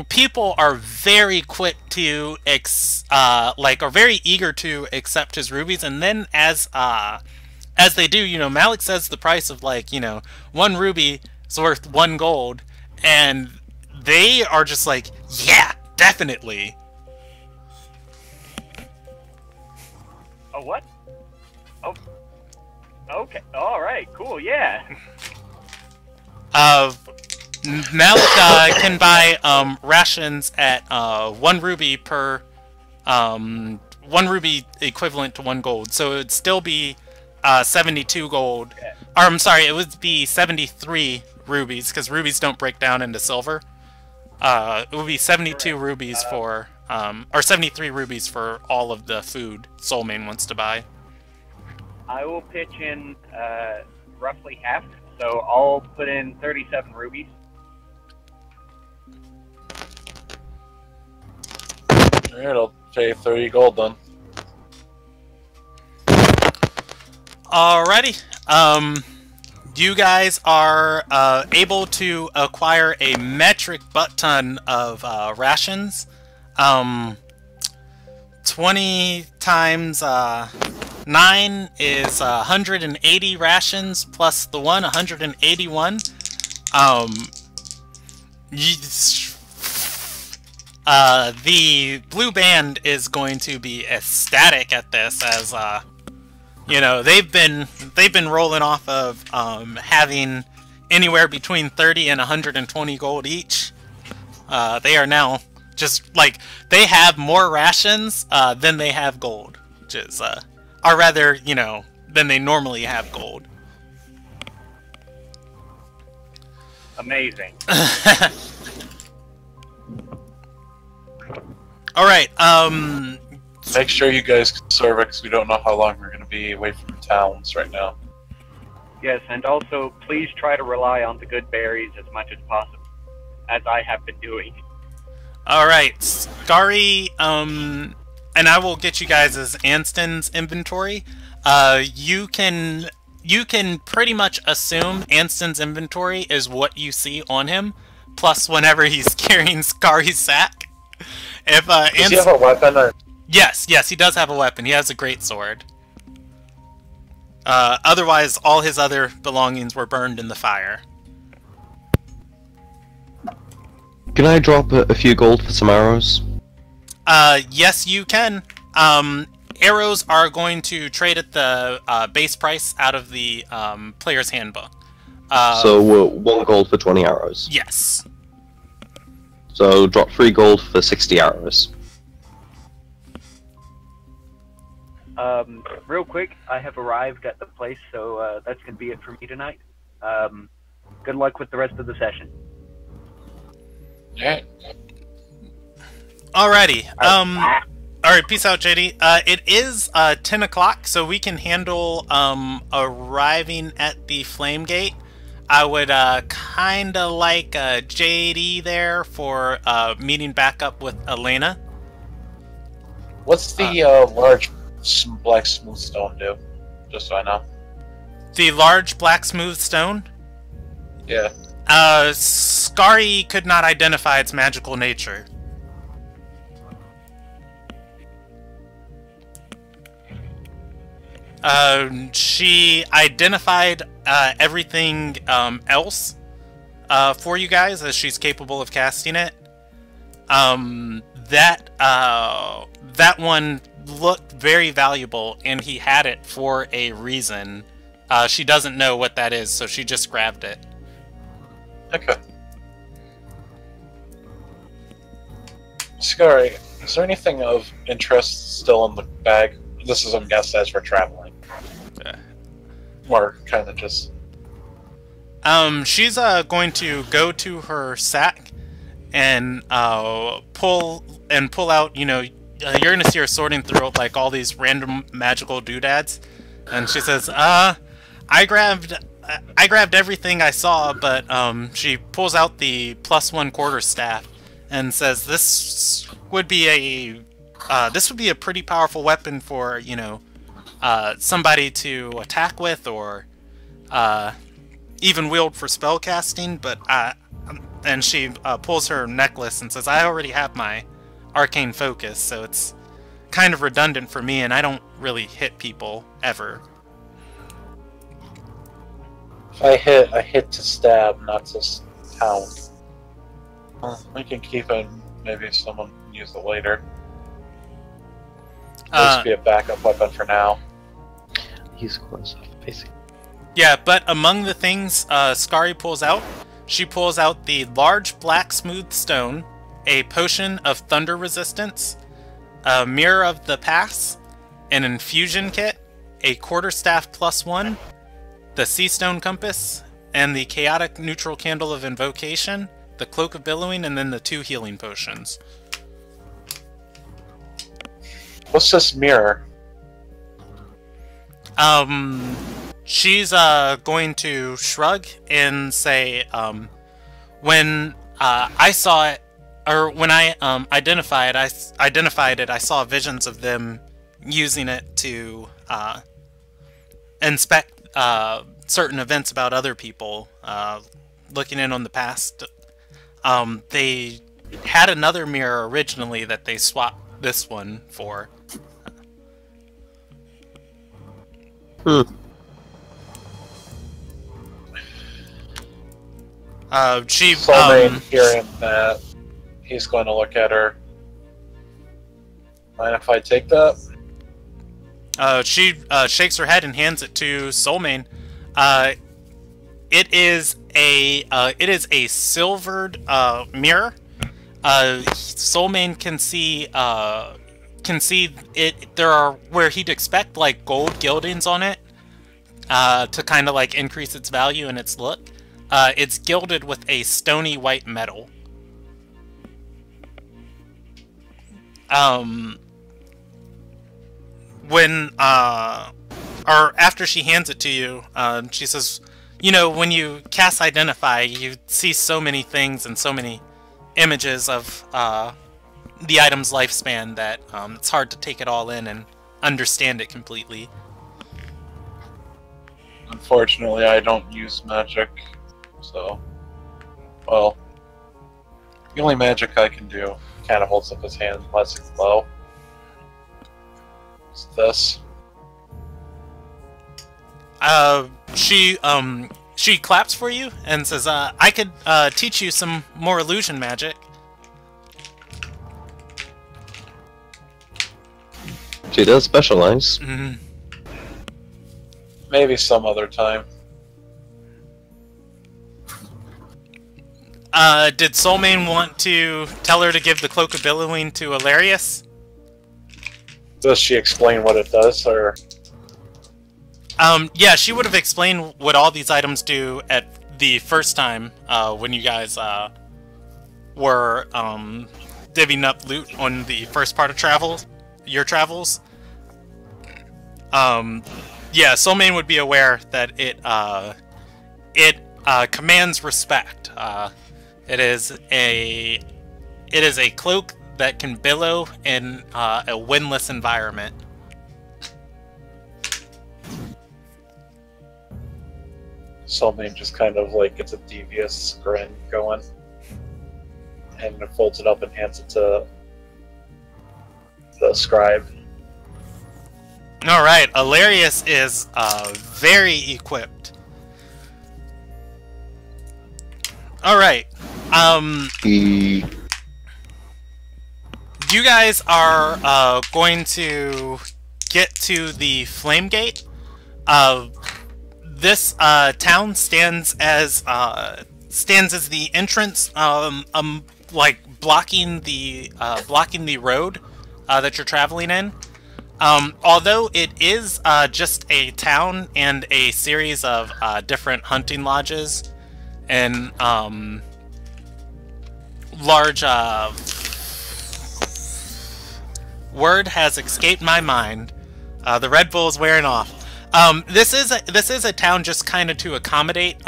people are very quick to are very eager to accept his rubies, and then as they do, you know, Malik says the price of, like, you know, 1 ruby is worth 1 gold, and they are just like, yeah, definitely. Oh, what? Oh, okay. All right, cool, yeah. Malik can buy rations at 1 ruby per 1 ruby equivalent to 1 gold, so it would still be 72 gold. Yeah. Or, I'm sorry, it would be 73 rubies, because rubies don't break down into silver. It would be 72 rubies for, or 73 rubies for all of the food Soulmane wants to buy. I will pitch in roughly half, so I'll put in 37 rubies. Alright, I'll pay 30 gold then. Alrighty. You guys are able to acquire a metric butt ton of rations. 20 times 9 is 180 rations plus the 181. The blue band is going to be ecstatic at this, as you know, they've been rolling off of having anywhere between 30 and 120 gold each. They are now just like, they have more rations than they have gold, which is or rather, you know, than they normally have gold. Amazing. All right. Make sure you guys conserve it, because we don't know how long we're going to be away from towns right now. Yes, and also please try to rely on the good berries as much as possible, as I have been doing. All right, Skari, and I will get you guys' Anston's inventory. You can pretty much assume Anston's inventory is what you see on him, plus whenever he's carrying Skari's sack. If Does he have a weapon? Or... Yes, he does have a weapon. He has a great sword. Otherwise, all his other belongings were burned in the fire. Can I drop a few gold for some arrows? Yes, you can. Arrows are going to trade at the base price out of the player's handbook. So 1 gold for 20 arrows. Yes. So drop 3 gold for 60 arrows. Real quick, I have arrived at the place, so that's going to be it for me tonight. Good luck with the rest of the session. Yeah. Alrighty. Alright, peace out, JD. It is 10 o'clock, so we can handle arriving at the Flame Gate. I would kinda like JD there for meeting back up with Elena. What's the large black smooth stone do? Just so I know. The large black smooth stone? Yeah. Skari could not identify its magical nature. She identified everything else for you guys, as she's capable of casting it. That one looked very valuable, and he had it for a reason. She doesn't know what that is, so she just grabbed it. Okay. Scary, is there anything of interest still in the bag? This is, I'm guessing, as we're traveling. Okay. Or kind of just... She's going to go to her sack and pull out, you know, you're gonna see her sorting through like all these random magical doodads, and she says, I grabbed everything I saw, but she pulls out the +1 quarterstaff and says, this would be a pretty powerful weapon for, you know, somebody to attack with, or even wield for spellcasting. But and she pulls her necklace and says, I already have my arcane focus, so it's kind of redundant for me, and I don't really hit people ever. If I hit to stab, not to pound. Well, we can keep it. Maybe someone can use it later. This be a backup weapon for now. He's close up, basically. Yeah, but among the things Skari pulls out, she pulls out the large black smooth stone, a potion of thunder resistance, a mirror of the pass, an infusion kit, a quarterstaff +1, the sea stone compass, and the chaotic neutral candle of invocation, the cloak of billowing, and then the 2 healing potions. What's this mirror? She's going to shrug and say, when I saw it, or when I identified it, I saw visions of them using it to inspect certain events about other people, looking in on the past. They had another mirror originally that they swapped this one for. Hearing that, he's going to look at her. Mind if I take that? She shakes her head and hands it to Soulmane. It is a silvered mirror. Soulmane can see it. There are where he'd expect like gold gildings on it to kind of like increase its value and its look. It's gilded with a stony white metal. Or after she hands it to you, she says, you know, when you cast Identify, you see so many things and so many images of the item's lifespan that it's hard to take it all in and understand it completely. Unfortunately, I don't use magic, so... Well, the only magic I can do kind of holds up his hand and lets it glow. It's this. She claps for you and says, I could teach you some more illusion magic. She does specialize. Mm-hmm. Maybe some other time. Did Soulmane want to tell her to give the Cloak of Billowing to Ilarius? Does she explain what it does, or...? Yeah, she would have explained what all these items do at the first time, when you guys, were, divvying up loot on the first part of your travels. Yeah, Soulmane would be aware that it commands respect. It is a cloak that can billow in a windless environment. Soulmane just kind of like gets a devious grin going and folds it up and hands it to the scribe. Alright, Ilarius is very equipped. Alright. You guys are going to get to the Flame Gate. This town stands as the entrance, like blocking the road that you're traveling in. Although it is just a town and a series of different hunting lodges and large word has escaped my mind. The Red Bull is wearing off. This is a town just kind of to accommodate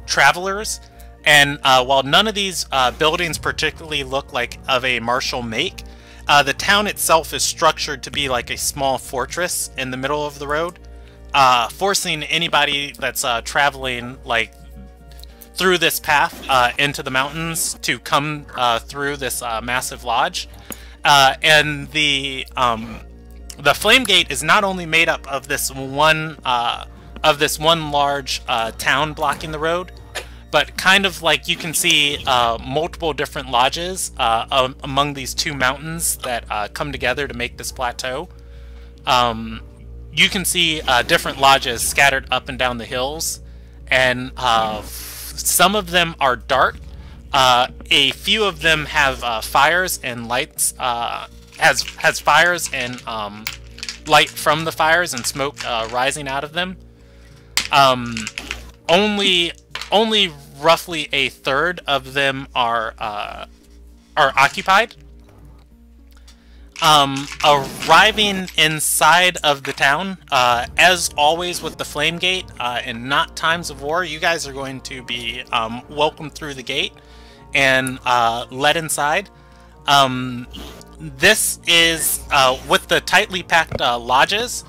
travelers, and while none of these buildings particularly look like of a martial make, the town itself is structured to be like a small fortress in the middle of the road, forcing anybody that's traveling like through this path into the mountains to come through this massive lodge. And the Flame Gate is not only made up of this one large town blocking the road, but kind of like you can see multiple different lodges among these two mountains that come together to make this plateau. You can see different lodges scattered up and down the hills, and some of them are dark. A few of them have fires and lights. Has fires and light from the fires and smoke rising out of them. Only roughly a third of them are occupied. Arriving inside of the town, as always with the Flame Gate, and not times of war, you guys are going to be welcomed through the gate and led inside. This is, with the tightly packed lodges,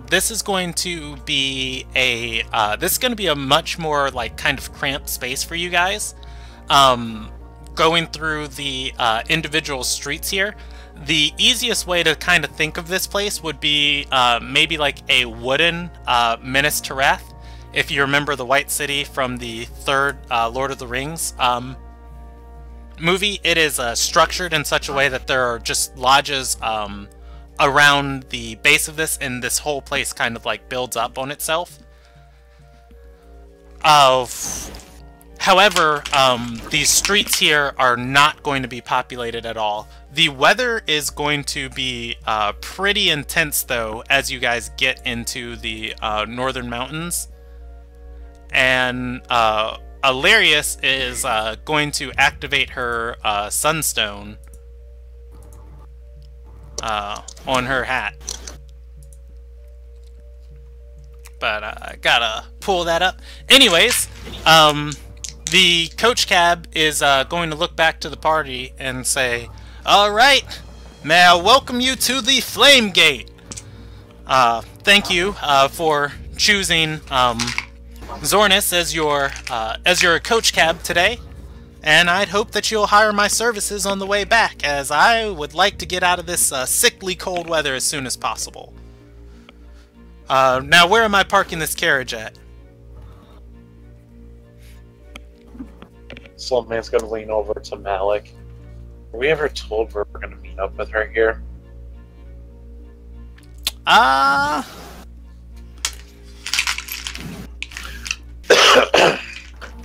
this is going to be a much more like kind of cramped space for you guys. Going through the individual streets here, the easiest way to kind of think of this place would be maybe like a wooden Minas Tirith, if you remember the White City from the third Lord of the Rings movie. It is structured in such a way that there are just lodges around the base of this, and this whole place kind of like builds up on itself. However, these streets here are not going to be populated at all. The weather is going to be pretty intense, though, as you guys get into the northern mountains. And Ilarius is going to activate her Sunstone on her hat. But I gotta pull that up. Anyways, the coach cab is going to look back to the party and say, "Alright, may I welcome you to the Flame Gate. Thank you for choosing Zornis as your coach cab today, and I'd hope that you'll hire my services on the way back, as I would like to get out of this sickly cold weather as soon as possible. Now, where am I parking this carriage at?" Soulmane's gonna lean over to Malik. Were we ever told we're gonna meet up with her here?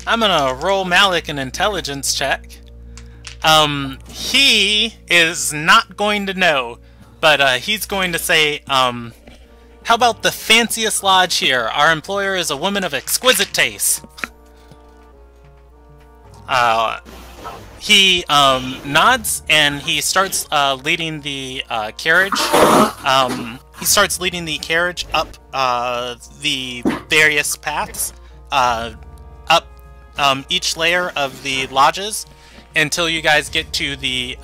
I'm gonna roll Malik an intelligence check. He is not going to know, but he's going to say, how about the fanciest lodge here? Our employer is a woman of exquisite taste. He nods and he starts leading the carriage. He starts leading the carriage up the various paths, up each layer of the lodges until you guys get to the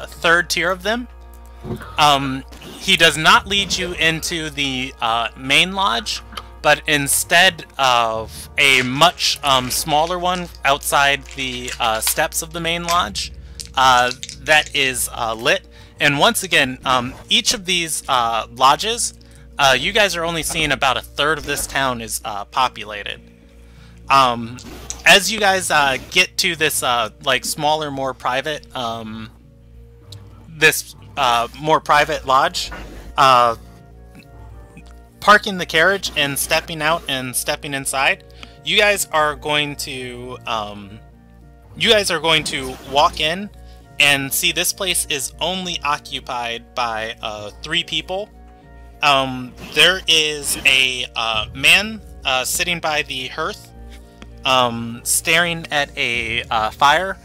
third tier of them. He does not lead you into the main lodge, but instead of a much smaller one outside the steps of the main lodge that is lit. And once again, each of these lodges, you guys are only seeing about 1/3 of this town is populated. As you guys get to this like smaller, more private more private lodge, parking the carriage and stepping out and stepping inside, you guys are going to walk in and see this place is only occupied by 3 people. There is a man sitting by the hearth, staring at a fire.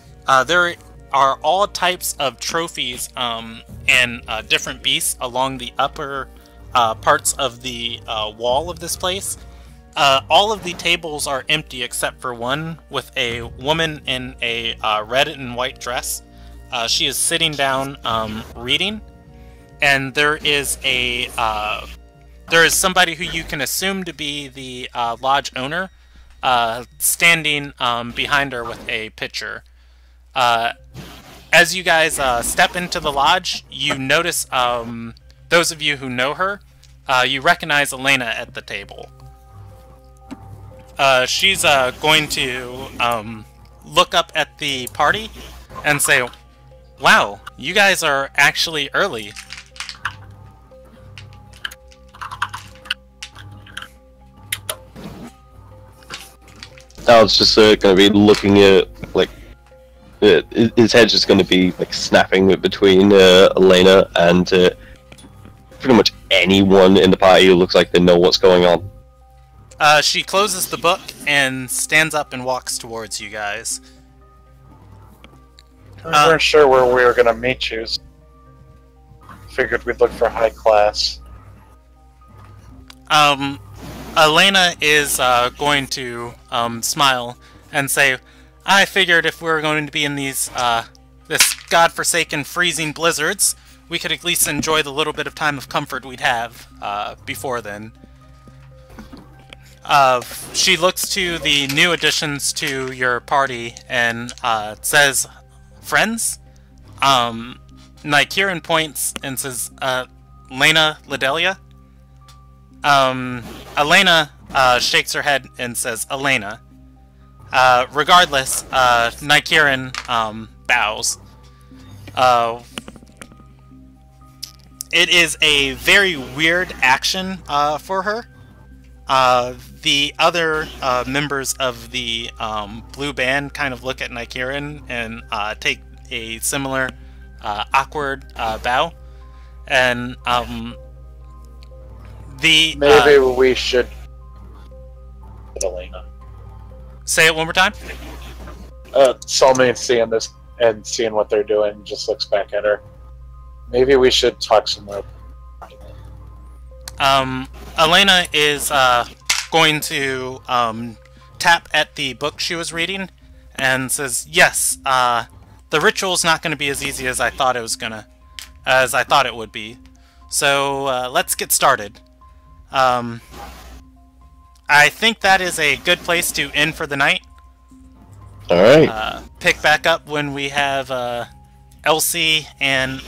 There are all types of trophies and different beasts along the upper parts of the wall of this place. All of the tables are empty except for one with a woman in a red and white dress. She is sitting down reading, and there is somebody who you can assume to be the lodge owner standing behind her with a pitcher. As you guys step into the lodge, you notice, those of you who know her, you recognize Elena at the table. She's going to look up at the party and say, "Wow, you guys are actually early." I was just going to be looking at, like, his head's just going to be like snapping between Elena and pretty much anyone in the party who looks like they know what's going on. She closes the book and stands up and walks towards you guys. We weren't sure where we were going to meet you. Figured we'd look for high class. Elena is going to smile and say, "I figured if we were going to be in these this godforsaken freezing blizzards, we could at least enjoy the little bit of time of comfort we'd have before then." She looks to the new additions to your party and says, "Friends?" Nykirin points and says, "Lena Lidelia?" Elena shakes her head and says, "Elena." Regardless, Nykirin bows. It is a very weird action for her. The other members of the blue band kind of look at Nykirin and take a similar awkward bow. And maybe we should... Elena. Say it one more time. Salmi seeing this and seeing what they're doing just looks back at her. Maybe we should talk some more. Elena is going to tap at the book she was reading and says, "Yes, the ritual's not going to be as easy as I thought it would be. So let's get started. I think that is a good place to end for the night. All right. Pick back up when we have Elsie and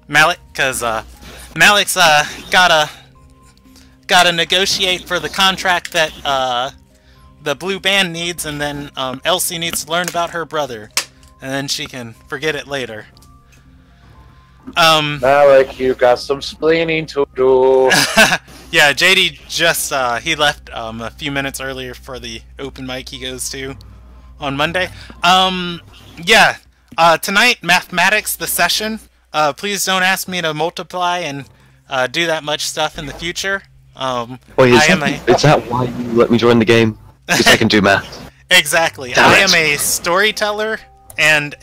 Malik, because Malik's gotta negotiate for the contract that the blue band needs, and then Elsie needs to learn about her brother, and then she can forget it later. Malik, you got some splaining to do. Yeah, JD just he left a few minutes earlier for the open mic he goes to on Monday. Yeah, tonight, mathematics, the session. Please don't ask me to multiply and do that much stuff in the future. Wait, is that why you let me join the game? Because I can do math. Exactly. I am a storyteller and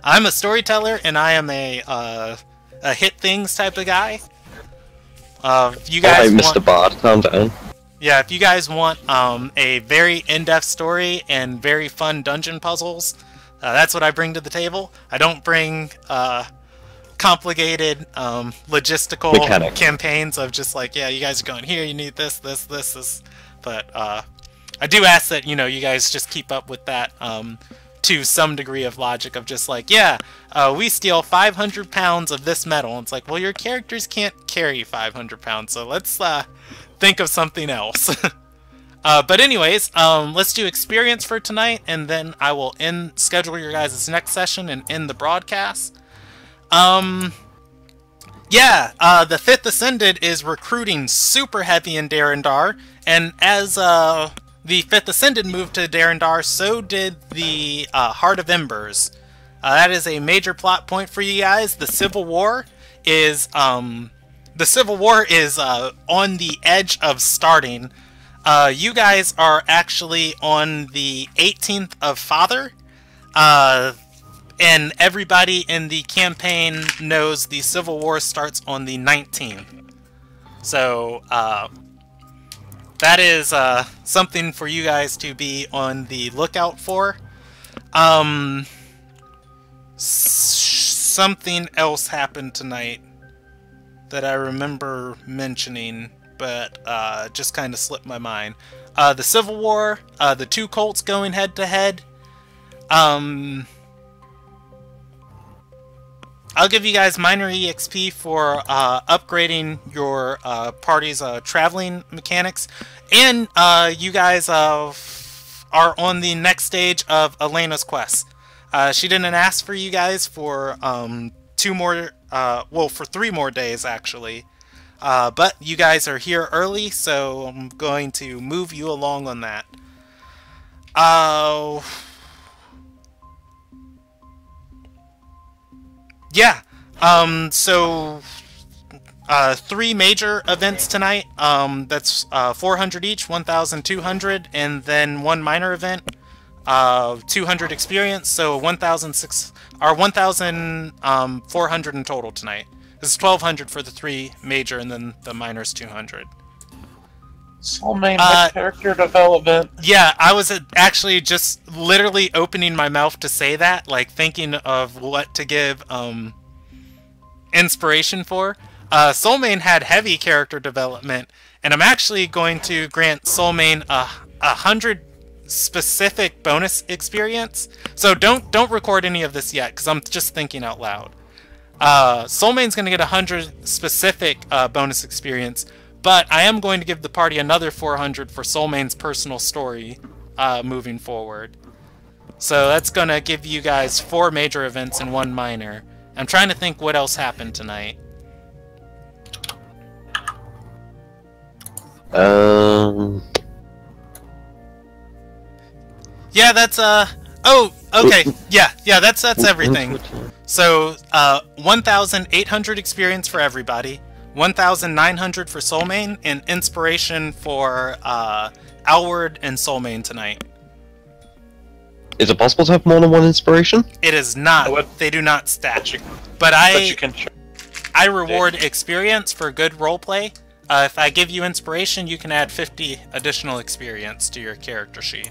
I'm a storyteller and I am a hit things type of guy. If you guys Mr. Bard, calm down. Yeah, if you guys want a very in-depth story and very fun dungeon puzzles, that's what I bring to the table. I don't bring complicated logistical Mechanic. campaigns of just like, yeah, you guys are going here, you need this, this. But I do ask that, you know, you guys just keep up with that to some degree of logic of just like, yeah, we steal 500 pounds of this metal. And it's like, well, your characters can't carry 500 pounds, so let's think of something else. But anyways, let's do experience for tonight, and then I will schedule your guys' next session and end the broadcast. The 5th Ascended is recruiting super heavy in Darendar, and as the 5th Ascended moved to Darendar, so did the Heart of Embers. That is a major plot point for you guys. The Civil War is on the edge of starting. You guys are actually on the 18th of Father, and everybody in the campaign knows the Civil War starts on the 19th. So, that is something for you guys to be on the lookout for. Something else happened tonight that I remember mentioning, but just kind of slipped my mind. The Civil War, the two cults going head to head. I'll give you guys minor EXP for upgrading your party's traveling mechanics. And you guys are on the next stage of Elena's quest. She didn't ask for you guys for 3 more days, actually. But you guys are here early, so I'm going to move you along on that. Yeah, so 3 major events tonight. That's 400 each, 1,200, and then 1 minor event, 200 experience, so 1,400 in total tonight. This is 1,200 for the 3 major, and then the minor's 200. Soulmate character development. Yeah, I was actually just literally opening my mouth to say that, like thinking of what to give inspiration for. Soulmane had heavy character development, and I'm actually going to grant Soulmane 100 specific bonus experience. So don't record any of this yet, because I'm just thinking out loud. Soulmane's going to get 100 specific bonus experience. But I am going to give the party another 400 for Soulmane's personal story moving forward. So that's going to give you guys 4 major events and 1 minor. I'm trying to think what else happened tonight. Yeah, that's oh, okay. Yeah, that's everything. So 1,800 experience for everybody. 1,900 for Soulmane, and inspiration for Alward and Soulmane tonight. Is it possible to have more than 1 inspiration? It is not. They do not stack. But I reward experience for good roleplay. If I give you inspiration, you can add 50 additional experience to your character sheet.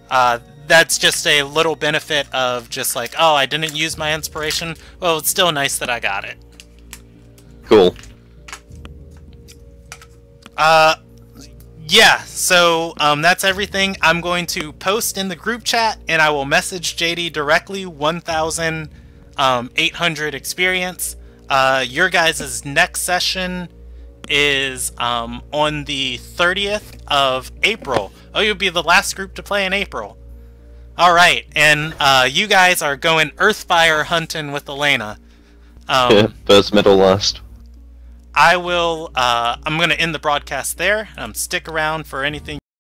That's just a little benefit of just like, oh, I didn't use my inspiration. Well, it's still nice that I got it. Cool. Yeah, so that's everything. I'm going to post in the group chat, and I will message JD directly 1,800 experience. Your guys' next session is on the 30th of April. Oh, you'll be the last group to play in April. Alright, and you guys are going Earthfire hunting with Elena. Yeah, first, middle, last. I'm going to end the broadcast there. Stick around for anything